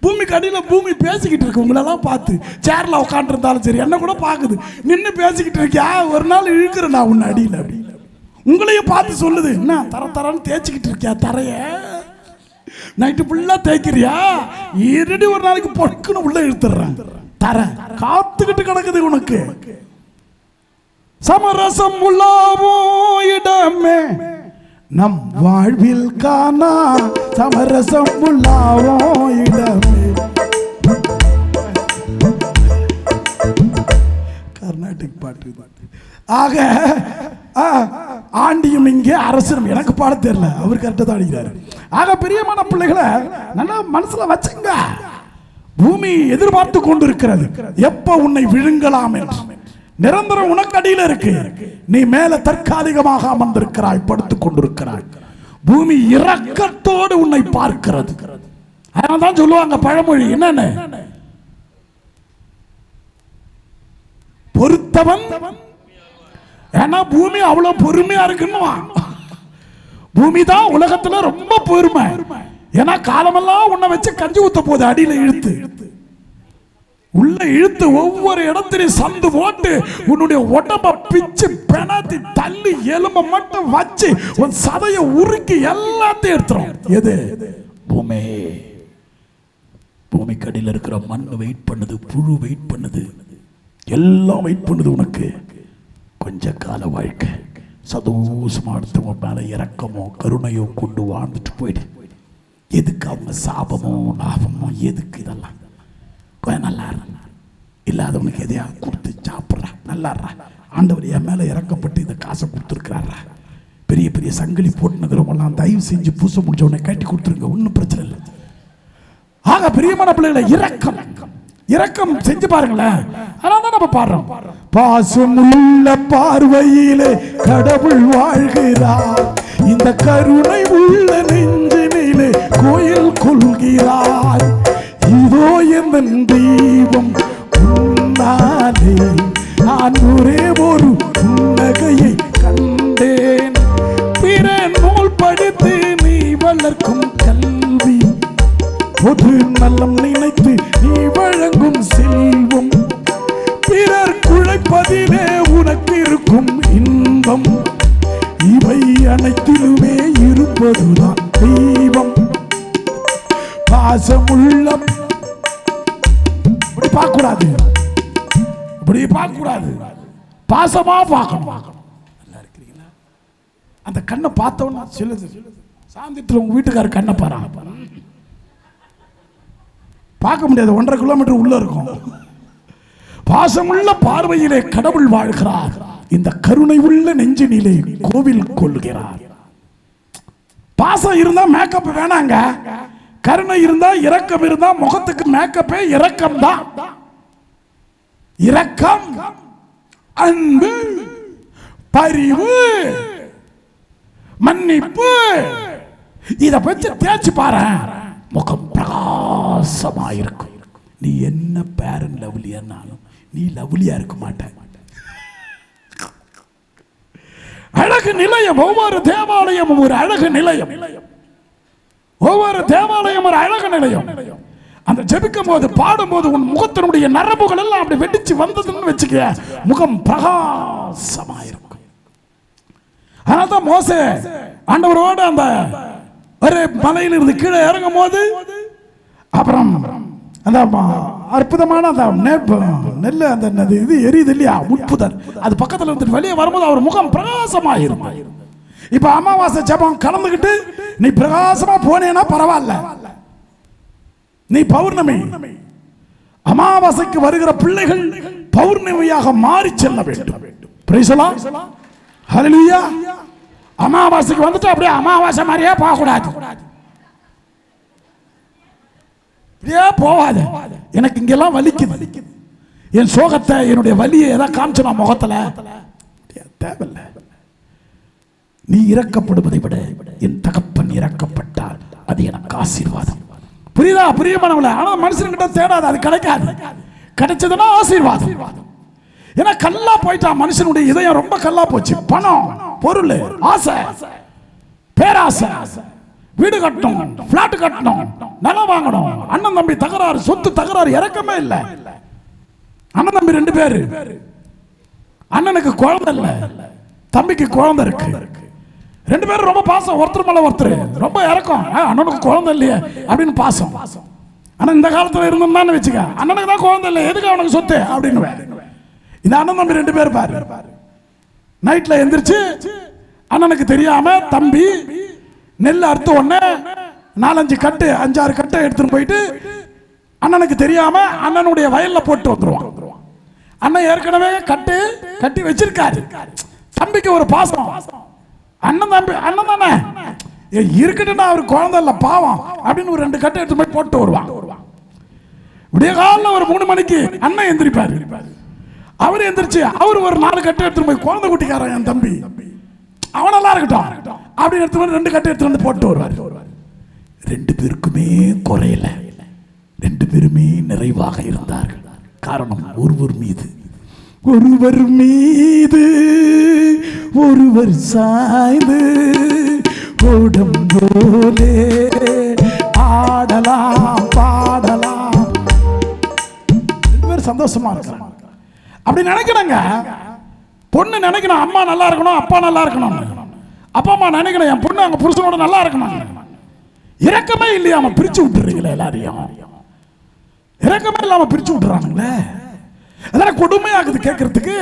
பூமிக்கு அடியில பூமி பேசிக்கிட்டு இருக்கு. உங்களெல்லாம் பார்த்து சேர்ல உட்காந்து இருந்தாலும் சரி, என்ன கூட பாக்குது, நின்று பேசிக்கிட்டு இருக்கியா, ஒரு நாள் இழுக்கிறேன் நான் உன்னை அடியில அப்படின்னு. உங்களையும் பார்த்து சொல்லுது, என்ன தர தரன்னு தேய்ச்சிக்கிட்டு இருக்கியா தரைய, நைட்டு ஃபுல்லா தேய்க்கிறியா, இருடி ஒரு நாளைக்கு பொறுக்குன்னு உள்ள இழுத்துறான். தர காத்துக்கிட்டு கிடக்குது உனக்கு. சமரசம் உள்ளாவோ இடமே நம் வாழ்வில் காணா, சமரசம் உள்ளாவோ இடமே. கர்நாடிக் பாட்டு. ஆக ஆண்டியும் இங்கே அரசரும், எனக்கு பாட தெரியல, அவர் கரெக்டா தான் அடிக்கிறாரு. ஆக பிரியமான பிள்ளைகளை நல்லா மனசுல வச்சுங்க. பூமி எதிர்பார்த்து கொண்டிருக்கிறது எப்ப உன்னை விழுங்கலாம் என்று. நிரந்தரம் உனக்கு அடியில் இருக்கு, நீ மேல தற்காலிகமாக அமர்ந்திருக்கிறாய், படுத்துக் கொண்டிருக்கிறாய். பூமி இரக்கத்தோடு உன்னை பார்க்கிறது. அதனால்தான் சொல்லுவாங்க பழமொழி, என்னன்னு, பொறுத்தவன், ஏன்னா பூமி அவ்வளவு பொறுமையா இருக்குன்னு. பூமி தான் உலகத்துல ரொம்ப பொறுமை. ஏன்னா காலமெல்லாம் உன்னை வச்சு கஞ்சி ஊத்த போகுது, அடியில இழுத்து உள்ள இழுத்து ஒவ்வொரு இடத்திலையும் சந்து போட்டு உன்னுடைய உடம்ப பிச்சு பெணாத்தி தள்ளி எலும்ப மட்டும் வச்சு உன் சதைய உருக்கி எல்லாத்தையும் எடுத்துரும். எது? பூமி. பூமிக்கு அடியில் இருக்கிற மண் வெயிட் பண்ணுது, புழு வெயிட் பண்ணுது, எல்லாம் வெயிட் பண்ணுது உனக்கு. கொஞ்ச கால வாழ்க்கை சந்தோஷமா அடுத்தவங்க மேல இறக்கமோ கருணையோ கொண்டு வாழ்ந்துட்டு போயிடு. எதுக்கு அவங்க சாபமோ லாபமோ, எதுக்கு இதெல்லாம்? கொஞ்சம் நல்லா இல்லாதவனுக்கு எதையா கொடுத்து சாப்பிட்றா, நல்லாடுறா. ஆண்டவர் என் மேல இறக்கப்பட்டு இந்த காசை கொடுத்துருக்கிறாரா. பெரிய பெரிய சங்கிலி போட்டுனுக்கிறவங்களாம் தயவு செஞ்சு பூச முடிச்ச உடனே கட்டி கொடுத்துருங்க, ஒன்றும் பிரச்சனை இல்லை. ஆக பிரியமான பிள்ளைகளை இரக்கம் இரக்கம் செஞ்சு பாருங்களேன். அதான் நம்ம பாடுறோம், பாசமுள்ள பார்வையிலே கடவுள் வாழ்கிறார், இந்த கருணை உள்ள நெஞ்சினிலே கோயில் கொள்கிறார். இதோ என் தெய்வம் உன்னாலே நான் ஒரே ஒரு புன்னகையை கண்டேன், பிற நூல் படித்து நீ வளர்க்கும் கல்வி, பொது நலம் நினைத்து நீ வழங்கும் செல்வம், பிறர் குழைப்பதிலே உனக்கு இருக்கும் இன்பம், இவை அனைத்திலுமே இருப்பதுதான் தெய்வம். பாசமுள்ள இப்படி பார்க்க கூடாது, இப்படி பார்க்க கூடாது, பாசமா பார்க்கணும். நல்லா இருக்கிறீங்களா? அந்த கண்ணை பார்த்தவனா சொல்லுது, சாந்தித்துல உங்க வீட்டுக்காரர் கண்ணை பாருங்க, பார்க்க முடியாது, 1.5 கிலோமீட்டர் உள்ள இருக்கும். பாசமுள்ள பார்வையிலே கடவுள் வாழ்கிறார், இந்த கருணை உள்ள நெஞ்சினிலே கோவில் கொள்கிறார். பாசம் இருந்தா மேக்கப் வேணாங்க, கருணை இருந்தா இரக்கம் இருந்தா முகத்துக்கு மேக்கப்பே இரக்கம் தான். இரக்கம், அன்பு, பரிவு, மன்னிப்பு, இத பற்றி தேய்ச்சி பாரு, முகம் பிரகாசமா இருக்கும். நீ என்ன பேரன் லவ்லியானாலும் நீ லவ்லியா இருக்க மாட்ட. அழகு நிலையம், ஒவ்வொரு தேவாலயமும் ஒரு அழகு நிலையம், ஒவ்வொரு தேவாலயம் ஒரு அழகு நிலையம். அந்த ஜெபிக்கும் போது பாடும் போது உன் முகத்தினுடைய நரம்புகள் எல்லாம் அப்படி வெடிச்சு வந்ததுன்னு வச்சுக்க, முகம் பிரகாசமா இருக்கும். அதனால்தான் மோசே ஆண்டவரோடு அந்த ஒரு மலையிலிருந்து கீழே இறங்கும் போது அப்புறம் அந்த அற்புதமான அந்த நெல் அந்த இது எரியுது இல்லையா, முட்புதர், அது பக்கத்தில் வந்துட்டு வெளியே வரும்போது அவர் முகம் பிரகாசமாயிருக்கும். இப்ப அமாவாசை ஜெபம் கலந்துக்கிட்டு நீ பிரகாசமா போனேன்னா பரவாயில்ல. நீ பௌர்ணமி அமாவாசைக்கு வருகிற பிள்ளைகள் பௌர்ணமியாக மாறி செல்ல வேண்டும். பிரைஸ் தி லார்ட், ஹல்லேலூயா. அமாவாசைக்கு வந்துட்டு அப்படியே அமாவாசை மாதிரியே போக கூடாது, அப்படியே போவாது. எனக்கு இங்கெல்லாம் வலிக்குது, என் சோகத்தை என்னுடைய வலியை ஏதாவது காமிச்சு நான் முகத்துல தேவையில்லை. நீ இறக்கப்படுவதை விட என் தகப்பன் இறக்கப்பட்டால் அது எனக்கு ஆசீர்வாதம். புரியுதா? பிரியமானவளே, ஆனா மனுஷன்கிட்ட தேடாது, அது கிடைக்காது. கிடைச்சதுன்னா ஆசீர்வாதம். ஏன்னா கல்லா போயிட்டா மனுஷனுடைய இதயம், ரொம்ப கல்லா போச்சு. பணம், பொருள், ஆசை, பேராசை, வீடு கட்டணும், பிளாட் கட்டணும், நிலம் வாங்கணும், அண்ணன் தம்பி தகராறு, சொத்து தகராறு, இறக்கமே இல்லை. அண்ணன் தம்பி 2 பேரு, அண்ணனுக்கு குழந்தை இல்லை, தம்பிக்கு குழந்தை இருக்கு, 2 பேரும் ரொம்ப பாசம், ஒருத்தர் மேல ஒருத்தர் ரொம்ப இறக்கம். அண்ணனுக்கு குழந்தை இல்லையே அப்படின்னு பாசம். ஆனா இந்த காலத்துல இருந்தோம்னு வச்சுக்க, அண்ணனுக்கு தான் குழந்தை இல்லை, எதுக்கு அவனுக்கு சொத்து அப்படின்னு. இந்த அண்ணன் தம்பி 2 பேர் பாரு, நைட்ல எந்திரிச்சு அண்ணனுக்கு தெரியாம தம்பி நெல் அறுத்த உடனே 4-5 கட்டு 5-6 கட்டை எடுத்துட்டு போயிட்டு அண்ணனுக்கு தெரியாம அண்ணனுடைய வயல்ல போட்டு வந்துருவான். அண்ணன் ஏற்கனவே கட்டி வச்சிருக்காரு. தம்பிக்கு ஒரு பாசம், அண்ணன் தம்பி அண்ணன் தானே இருக்கட்டும்னா அவர் குழந்தை இல்ல பாவம் அப்படின்னு ஒரு 2 கட்டை எடுத்து போய் போட்டு வருவான். விடிய காலையில் ஒரு 3 மணிக்கு அண்ணன் எந்திரிப்பாரு. அவர் எந்திரிச்சு அவர் ஒரு 4 கட்டை எடுத்து போய் குழந்தை குட்டிக்காரன் என் தம்பி அவனெல்லாம் இருக்கட்டும் அப்படின்னு எடுத்து 2 கட்டை எடுத்து வந்து போட்டு வருவார். 2 பேருக்குமே குறையல, 2 பேருமே நிறைவாக இருந்தார்கள். காரணம் ஒருவர் மீது ஒருவர் சாய்ந்து ஓடும் போலே ஆடலாம் பாடலாம். 2 பேரும் சந்தோஷமா இருக்கலாம். அப்படி நினைக்கிறாங்க. பொண்ணு நினைக்கணும் அம்மா நல்லா இருக்கணும், அப்பா நல்லா இருக்கணும். அப்பா அம்மா நினைக்கணும் என் பொண்ணு அவங்க புருஷனோட நல்லா இருக்கணும். இரக்கமே இல்லையாம பிரிச்சு விட்டுறீங்களே எல்லாரையும், இரக்கமே இல்லாம பிரிச்சு விட்டுறானுங்களே. அதெல்லாம் கொடுமையாகுது கேட்கறதுக்கு.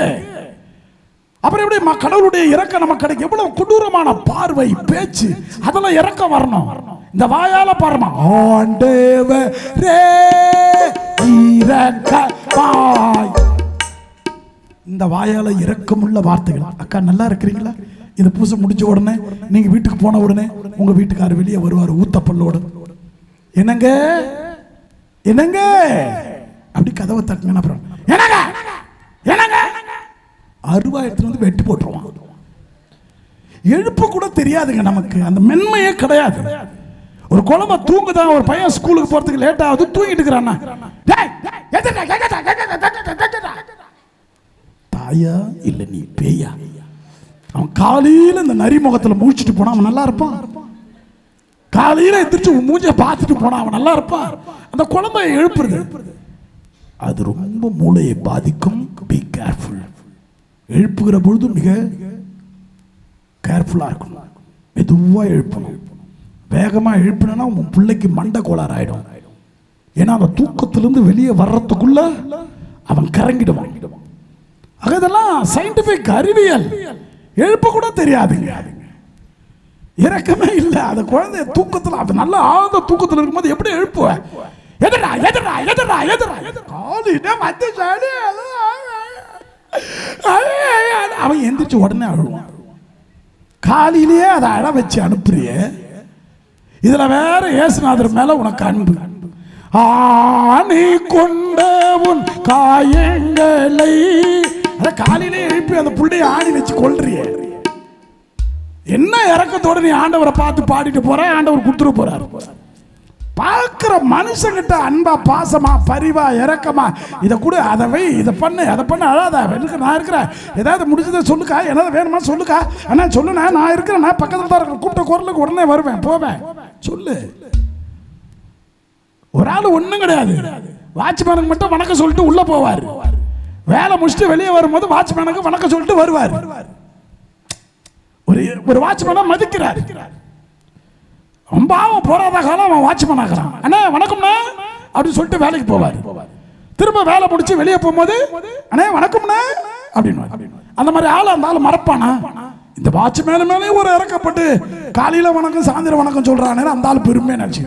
அப்புறம் எப்படி கடவுளுடைய இரக்கம் நமக்கு கிடைக்கும்? எவ்வளவு கொடூரமான பார்வை, பேச்சு, அதெல்லாம் இரக்கம் வரணும். இந்த வாயால பாருமா, ஆண்டவரே இரக்கமாய், இந்த வாயால இரக்கமுள்ள வார்த்தைகள். அக்கா நல்லா இருக்கிறீங்களா? இந்த பூசை முடிச்ச உடனே நீங்க வீட்டுக்கு போன உடனே உங்க வீட்டுக்காரர் வெளியே வருவார் ஊத்தப்பல்லோடு. என்னங்க என்னங்க அப்படி கதவை தட்டுங்க, அப்புறம் என்னங்க என்னங்க அருவாயத்துல வந்து வெட்டி போட்டுருவான். எழுப்பு கூட தெரியாதுங்க நமக்கு, அந்த மென்மையே கிடையாது. ஒரு குழந்தை தூங்குதான், ஒரு பையன் ஸ்கூலுக்கு போறதுக்கு லேட் ஆகுது, தூங்கிட்டு இருக்கிறான். தாயா இல்ல நீ பேயா? அவன் காலையில இந்த நரி முகத்துல மூழ்கிட்டு போனா அவன் நல்லா இருப்பான். காலையில எந்திரிச்சு மூஞ்ச பார்த்துட்டு போனா அவன் நல்லா இருப்பான். அந்த குழந்தையை எழுப்புறது அது ரொம்ப மூளையை பாதிக்கும். Be careful. எழுப்புகிற பொழுது மிக கேர்ஃபுல்லா இருக்கணும். மெதுவா எழுப்பணும். வேகமா எழுப்பினா உன் பிள்ளைக்கு மண்டை கோளாறு ஆயிடும். ஏன்னா அந்த தூக்கத்திலிருந்து வெளியே வர்றதுக்குள்ள அவன் கறங்கிடுவான். அதெல்லாம் சயின்டிபிக் அறிவியல். எழுப்ப கூட தெரியாதுங்க, இறக்கமே இல்லை. அந்த குழந்தைய தூக்கத்தில், அது நல்ல ஆழ்ந்த தூக்கத்தில் இருக்கும்போது எப்படி எழுப்புவேன்? எதிரா எதிரா எதிரா எதிரா அவன் எந்திரிச்சு உடனே அழுவான். காலையிலேயே அதை அழ வச்சு அனுப்புறிய. இதுல வேற இயேசுநாதர் மேல உனக்கு அன்பு. ஆணி கொண்ட உன் காயங்களை காலையிலே எழுப்பி அந்த புள்ளைய ஆணி வச்சு கொள்றிய. என்ன இறக்கத்தோட நீ ஆண்டவரை பார்த்து பாடிட்டு போற, ஆண்டவர் கொடுத்துட்டு போறாரு. பார்க்கிற மனுஷங்கிட்ட அன்பா, பாசமா, பரிவா, இறக்கமா, இதை கூட, அதை வை, இதை பண்ணு, அதை பண்ணு, அழாத, நான் இருக்கிறேன், ஏதாவது முடிஞ்சதை சொல்லுக்கா, ஏதாவது வேணுமா சொல்லுக்கா, அண்ணா சொல்லுண்ணா, நான் இருக்கிறேன், நான் பக்கத்தில் தான் இருக்கிறேன், கூப்பிட்ட குரலுக்கு உடனே வருவேன் போவேன் சொல்லு. ஒரு ஆள் ஒன்றும் கிடையாது, வாட்ச்மேனுக்கு மட்டும் வணக்கம் சொல்லிட்டு உள்ள போவார். வேலை முடிச்சுட்டு வெளியே வரும்போது வாட்ச்மேனுக்கு வணக்கம் சொல்லிட்டு வருவார். ஒரு வாட்ச்மேனை மதிக்கிறார். ரொம்ப போராத காலம் அவன் வாட்ச்மேன் ஆகிறான். அண்ணா வணக்கம்ண்ணா, அப்படின்னு சொல்லிட்டு வேலைக்கு போவார். திரும்ப வேலை முடிச்சு வெளியே போகும்போது அண்ணே வணக்கம்ண்ணே அப்படின்னு. அந்த மாதிரி ஆள் அந்த ஆள் மறப்பானா? இந்த வாட்ச் மேல மேலே ஒரு இறக்கப்பட்டு காலையில வணக்கம் சாயந்தரம் வணக்கம் சொல்றானே அந்த ஆள் பெருமையா நினைச்சு.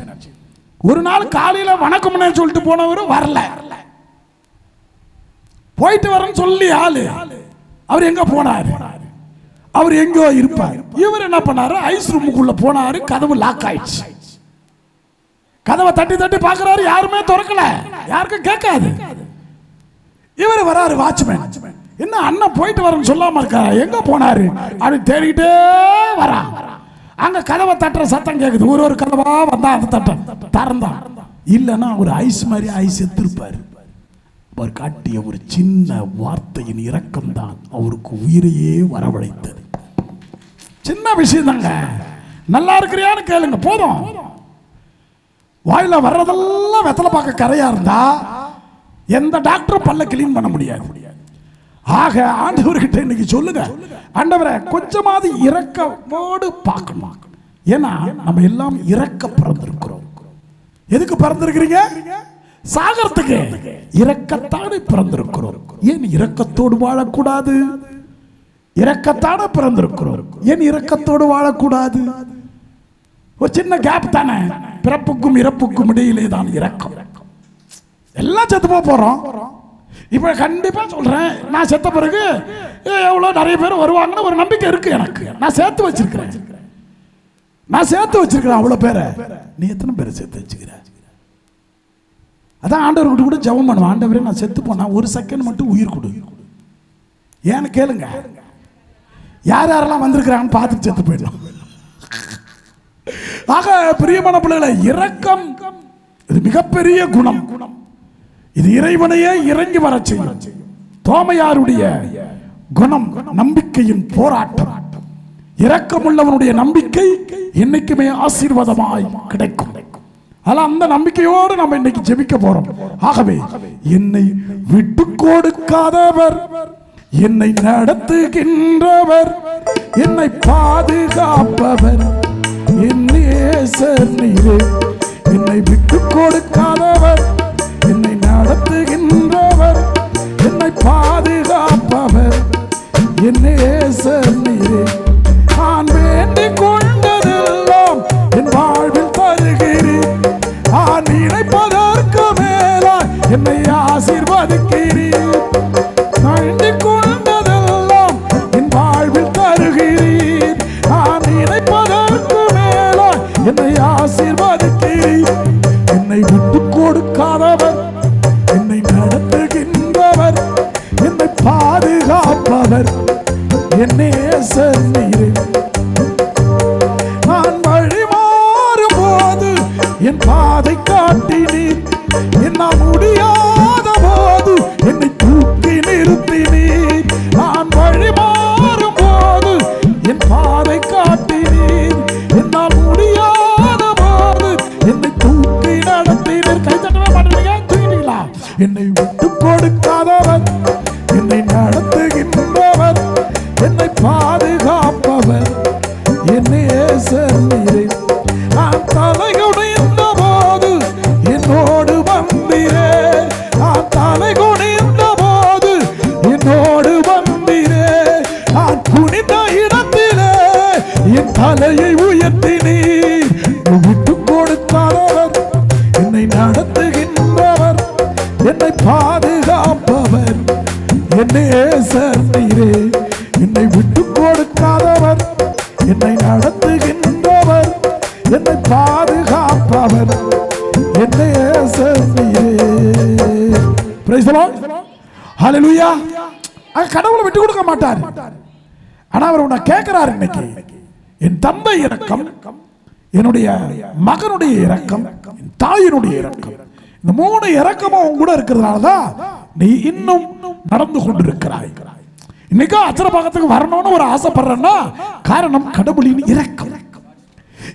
ஒரு நாள் காலையில வணக்கம்னு சொல்லிட்டு போனவர் வரல, போயிட்டு வரேன்னு சொல்லி ஆளு அவர் எங்க போனாரு? அவர் எங்கோ இருப்பார். இவர் என்ன பண்ணாரு? ஐஸ் ரூமுக்குள்ள போனாரு. கதவு லாக் ஆயிடுச்சு. கதவை தட்டி தட்டி பாக்குறாரு, யாருமே திறக்கல, யாருக்கும் கேட்காது. இவர் வராரு, வாட்ச்மேன். என்ன அண்ணன் போயிட்டு வரேன்னு சொல்லாம இருக்காரு, எங்க போனாரு அப்படின்னு தேடிக்கிட்டே வரா. அங்க கதவை தட்டுற சத்தம் கேக்குது. ஒரு கதவா வந்தா அந்த தட்ட திறந்தான். இல்லைன்னா ஒரு ஐஸ் மாதிரி ஐஸ் எடுத்திருப்பாரு. அவர் காட்டிய ஒரு சின்ன வார்த்தையின் இரக்கம் தான் அவருக்கு உயிரையே வரவழைத்தது. சின்ன விஷயம் தாங்க. நல்லா இருக்கிறியான்னு கேளுங்க போதும். வாயில வர்றதெல்லாம் வெத்தலை பார்க்க கரையா இருந்தா எந்த டாக்டரும் பல்ல கிளீன் பண்ண முடியாது. ஆக ஆண்டவர்கிட்ட இன்னைக்கு சொல்லுங்க, ஆண்டவரை கொஞ்சமாவது இரக்கமோடு பார்க்கணும். ஏன்னா நம்ம எல்லாம் இரக்க பிறந்திருக்கிறோம். எதுக்கு பிறந்திருக்கிறீங்க? சாகறதுக்கு. இரக்கத்தானே பிறந்திருக்கிறோம். ஏன் இரக்கத்தோடு வாழக்கூடாது? இரக்கத்தான பிறந்திருக்கிறோம். ஏன் இரக்கத்தோடு வாழக்கூடாது? ஒரு சின்ன கேப் தானே. பிறப்புக்கும் இறப்புக்கும் இடையிலே தான் இரக்கம். எல்லாம் செத்து போறோம். இப்ப கண்டிப்பா சொல்றேன், நான் செத்த பிறகு எவ்வளவு நிறைய பேர் வருவாங்கன்னு ஒரு நம்பிக்கை இருக்கு எனக்கு. நான் சேர்த்து வச்சிருக்கிறேன். அவ்வளவு பேரை. நீ எத்தனை பேரை சேர்த்து வச்சுக்கிற? அதான் ஆண்டவர்கிட்ட கூட ஜெபம் பண்ணுவேன். ஆண்டவரே நான் செத்து போனா ஒரு செகண்ட் மட்டும் உயிர் கொடு. ஏன்னு கேளுங்க, யார் யாரெல்லாம் வந்திருக்கிறாங்கன்னு பார்த்துட்டு செத்து போயிடலாம். ஆக பிரியமான பிள்ளைகளை, இரக்கம் இது மிகப்பெரிய குணம். இது இறைவனையே இறங்கி வர செய்யும். தோமையாருடைய குணம் நம்பிக்கையின் போராட்டம். இரக்கமுள்ளவனுடைய நம்பிக்கை என்னைக்குமே ஆசீர்வாதமாய் கிடைக்கும். அந்த நம்பிக்கையோடு நம்ம இன்னைக்கு ஜெபிக்க போறோம். ஆகவே என்னை விட்டு கொடுக்காதவர், என்னை நடத்துகின்றவர், என்னை பாதுகாப்பவர் என் நேசர் நீரே. என்னை விட்டு கொடுக்காதவர், என்னை நடத்துகின்றவர், என்னை பாதுகாப்பவர் என் நேசர் நீரே. நான் வேண்டிக் கொண்டதெல்லாம் என் வாழ்வில் தருகிறேன். நான் நினைப்பதற்கு மேலாய் என்னை ஆசீர்வதிக்கிறேன். வேண்டிக் கொண்டதெல்லாம் என் வாழ்வில் தருகிறேன். நான் நினைப்பதற்கு மேலாய் என்னை ஆசீர்வதிக்கிறேன். என்னை விட்டு கொடுக்காதவர், என்னை நடத்துகின்றவர், என்னை பாதுகாப்பவர் என் நேசர் நீரே. நான் வழி மாறும் போது என் பாதை காட்டினீர். என்னால் முடியாத போது என்னை தூக்கி நிறுத்தினீர். நான் வழி மாறும் போது என் பாதை காட்டினீர். என்னால் முடியாத போது என்னை தூக்கி நடத்தினீர். கை தட்டவே மாட்டீங்க, தூக்கிட்டீங்களா? என்னை விட்டு கொடுக்காதவர், என்னை நடத்துகின்றவர், என்னை பாதுகாப்பவர் என் நேசர் நீரே. நான் தலைகுனிந்த போது என்னோடு வந்தீரே. நான் தலைகுனிந்த போது என்னோடு வந்தீரே. நான் குனிந்த இடத்திலே என் தலையை உயர்த்தினீர். விட்டு கொடுக்காதவர், என்னை நடத்துகின்றவர், என்னை பாதுகாப்பவர் என் நேசர் நீரே. என்னை விட்டு கொடுக்காதவர், என்னை நடத்துகின்றவர், என்னை பாதுகாப்பவர் என் நேசர் நீரே. Praise the Lord. ஹல்லேலூயா. கடவுளை விட்டு கொடுக்க மாட்டார். ஆனா அவர் உன்னை கேட்கிறார் இன்னைக்கு. என் தந்தை இரக்கம், என்னுடைய மகனுடைய இரக்கம், என் தாயினுடைய இரக்கம், இந்த மூணு இரக்கமும் உன் கூட இருக்கிறதுனாலதான் நீ இன்னும் நடந்து கொண்டிருக்கிறாய். இன்னைக்கு அச்சரபாக்கத்துக்கு வரணும்னு ஒரு ஆசைப்படுறேன்னா காரணம் கடவுளின் இரக்கம்.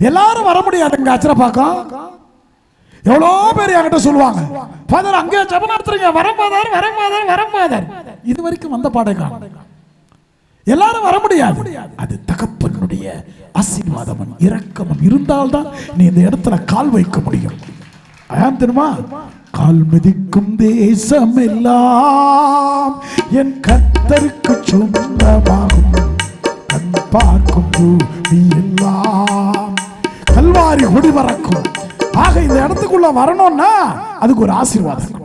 எல்லாரும் வர முடியாதுங்க அச்சரபாக்கம். எவ்வளோ பேர் என்கிட்ட சொல்லுவாங்க, ஃபாதர் அங்கே ஜெபம் நடத்துறீங்க, வரமாதார் வரமாதார் வரமாதார். இது வரைக்கும் வந்த பாடகா எல்லாரும் வர முடியாது. அது தகப்பனுடைய ஆசீர்வாதமும் இரக்கமும் இருந்தால்தான் நீ இந்த இடத்துல கால் வைக்க முடியும். தெரியுமா? கால் மிதிக்கும் தேசம் எல்லாம் என் கர்த்தருக்கு சொந்தமாகும். கண் பார்க்கும் பூமி எல்லாம் கல்வாரி கொடி பறக்கும். ஆக இந்த இடத்துக்குள்ள வரணும்னா அதுக்கு ஒரு ஆசீர்வாதம்,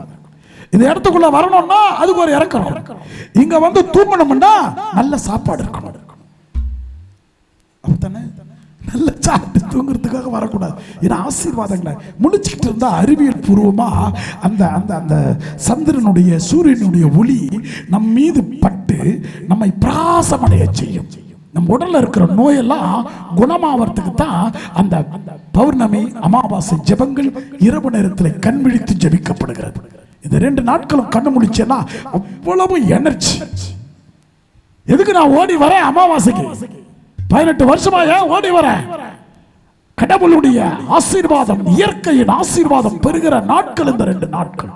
இந்த இடத்துக்குள்ள வரணும்னா அதுக்கு ஒரு இறக்கம். இங்க வந்து தூங்கணும்னா நல்ல சாப்பாடு இருக்கணும். அப்படித்தானே? நல்ல சாப்பிட்டு தூங்குறதுக்காக வரக்கூடாது. ஏன்னா ஆசீர்வாதங்களை முழிச்சுக்கிட்டு இருந்தா அறிவியல் பூர்வமா அந்த அந்த அந்த சந்திரனுடைய சூரியனுடைய ஒளி நம் மீது பட்டு நம்மை பிராசமடைய செய்யும். நம் உடல்ல இருக்கிற நோயெல்லாம் குணமாவதுக்கு தான் அந்த பௌர்ணமி அமாவாசை ஜெபங்கள் இரவு நேரத்தில் கண் விழித்து ஜெபிக்கப்படுகிறது. இந்த 2 நாட்களும் கண்ணு முடிச்சேன்னா அவ்வளவு எனர்ஜி. எதுக்கு நான் ஓடி வரேன் அமாவாசைக்கு? 18 வருஷமா ஏன் ஓடி வரேன்? கடவுளுடைய ஆசீர்வாதம், இயற்கையின் ஆசீர்வாதம் பெறுகிற நாட்கள் இந்த 2 நாட்கள்.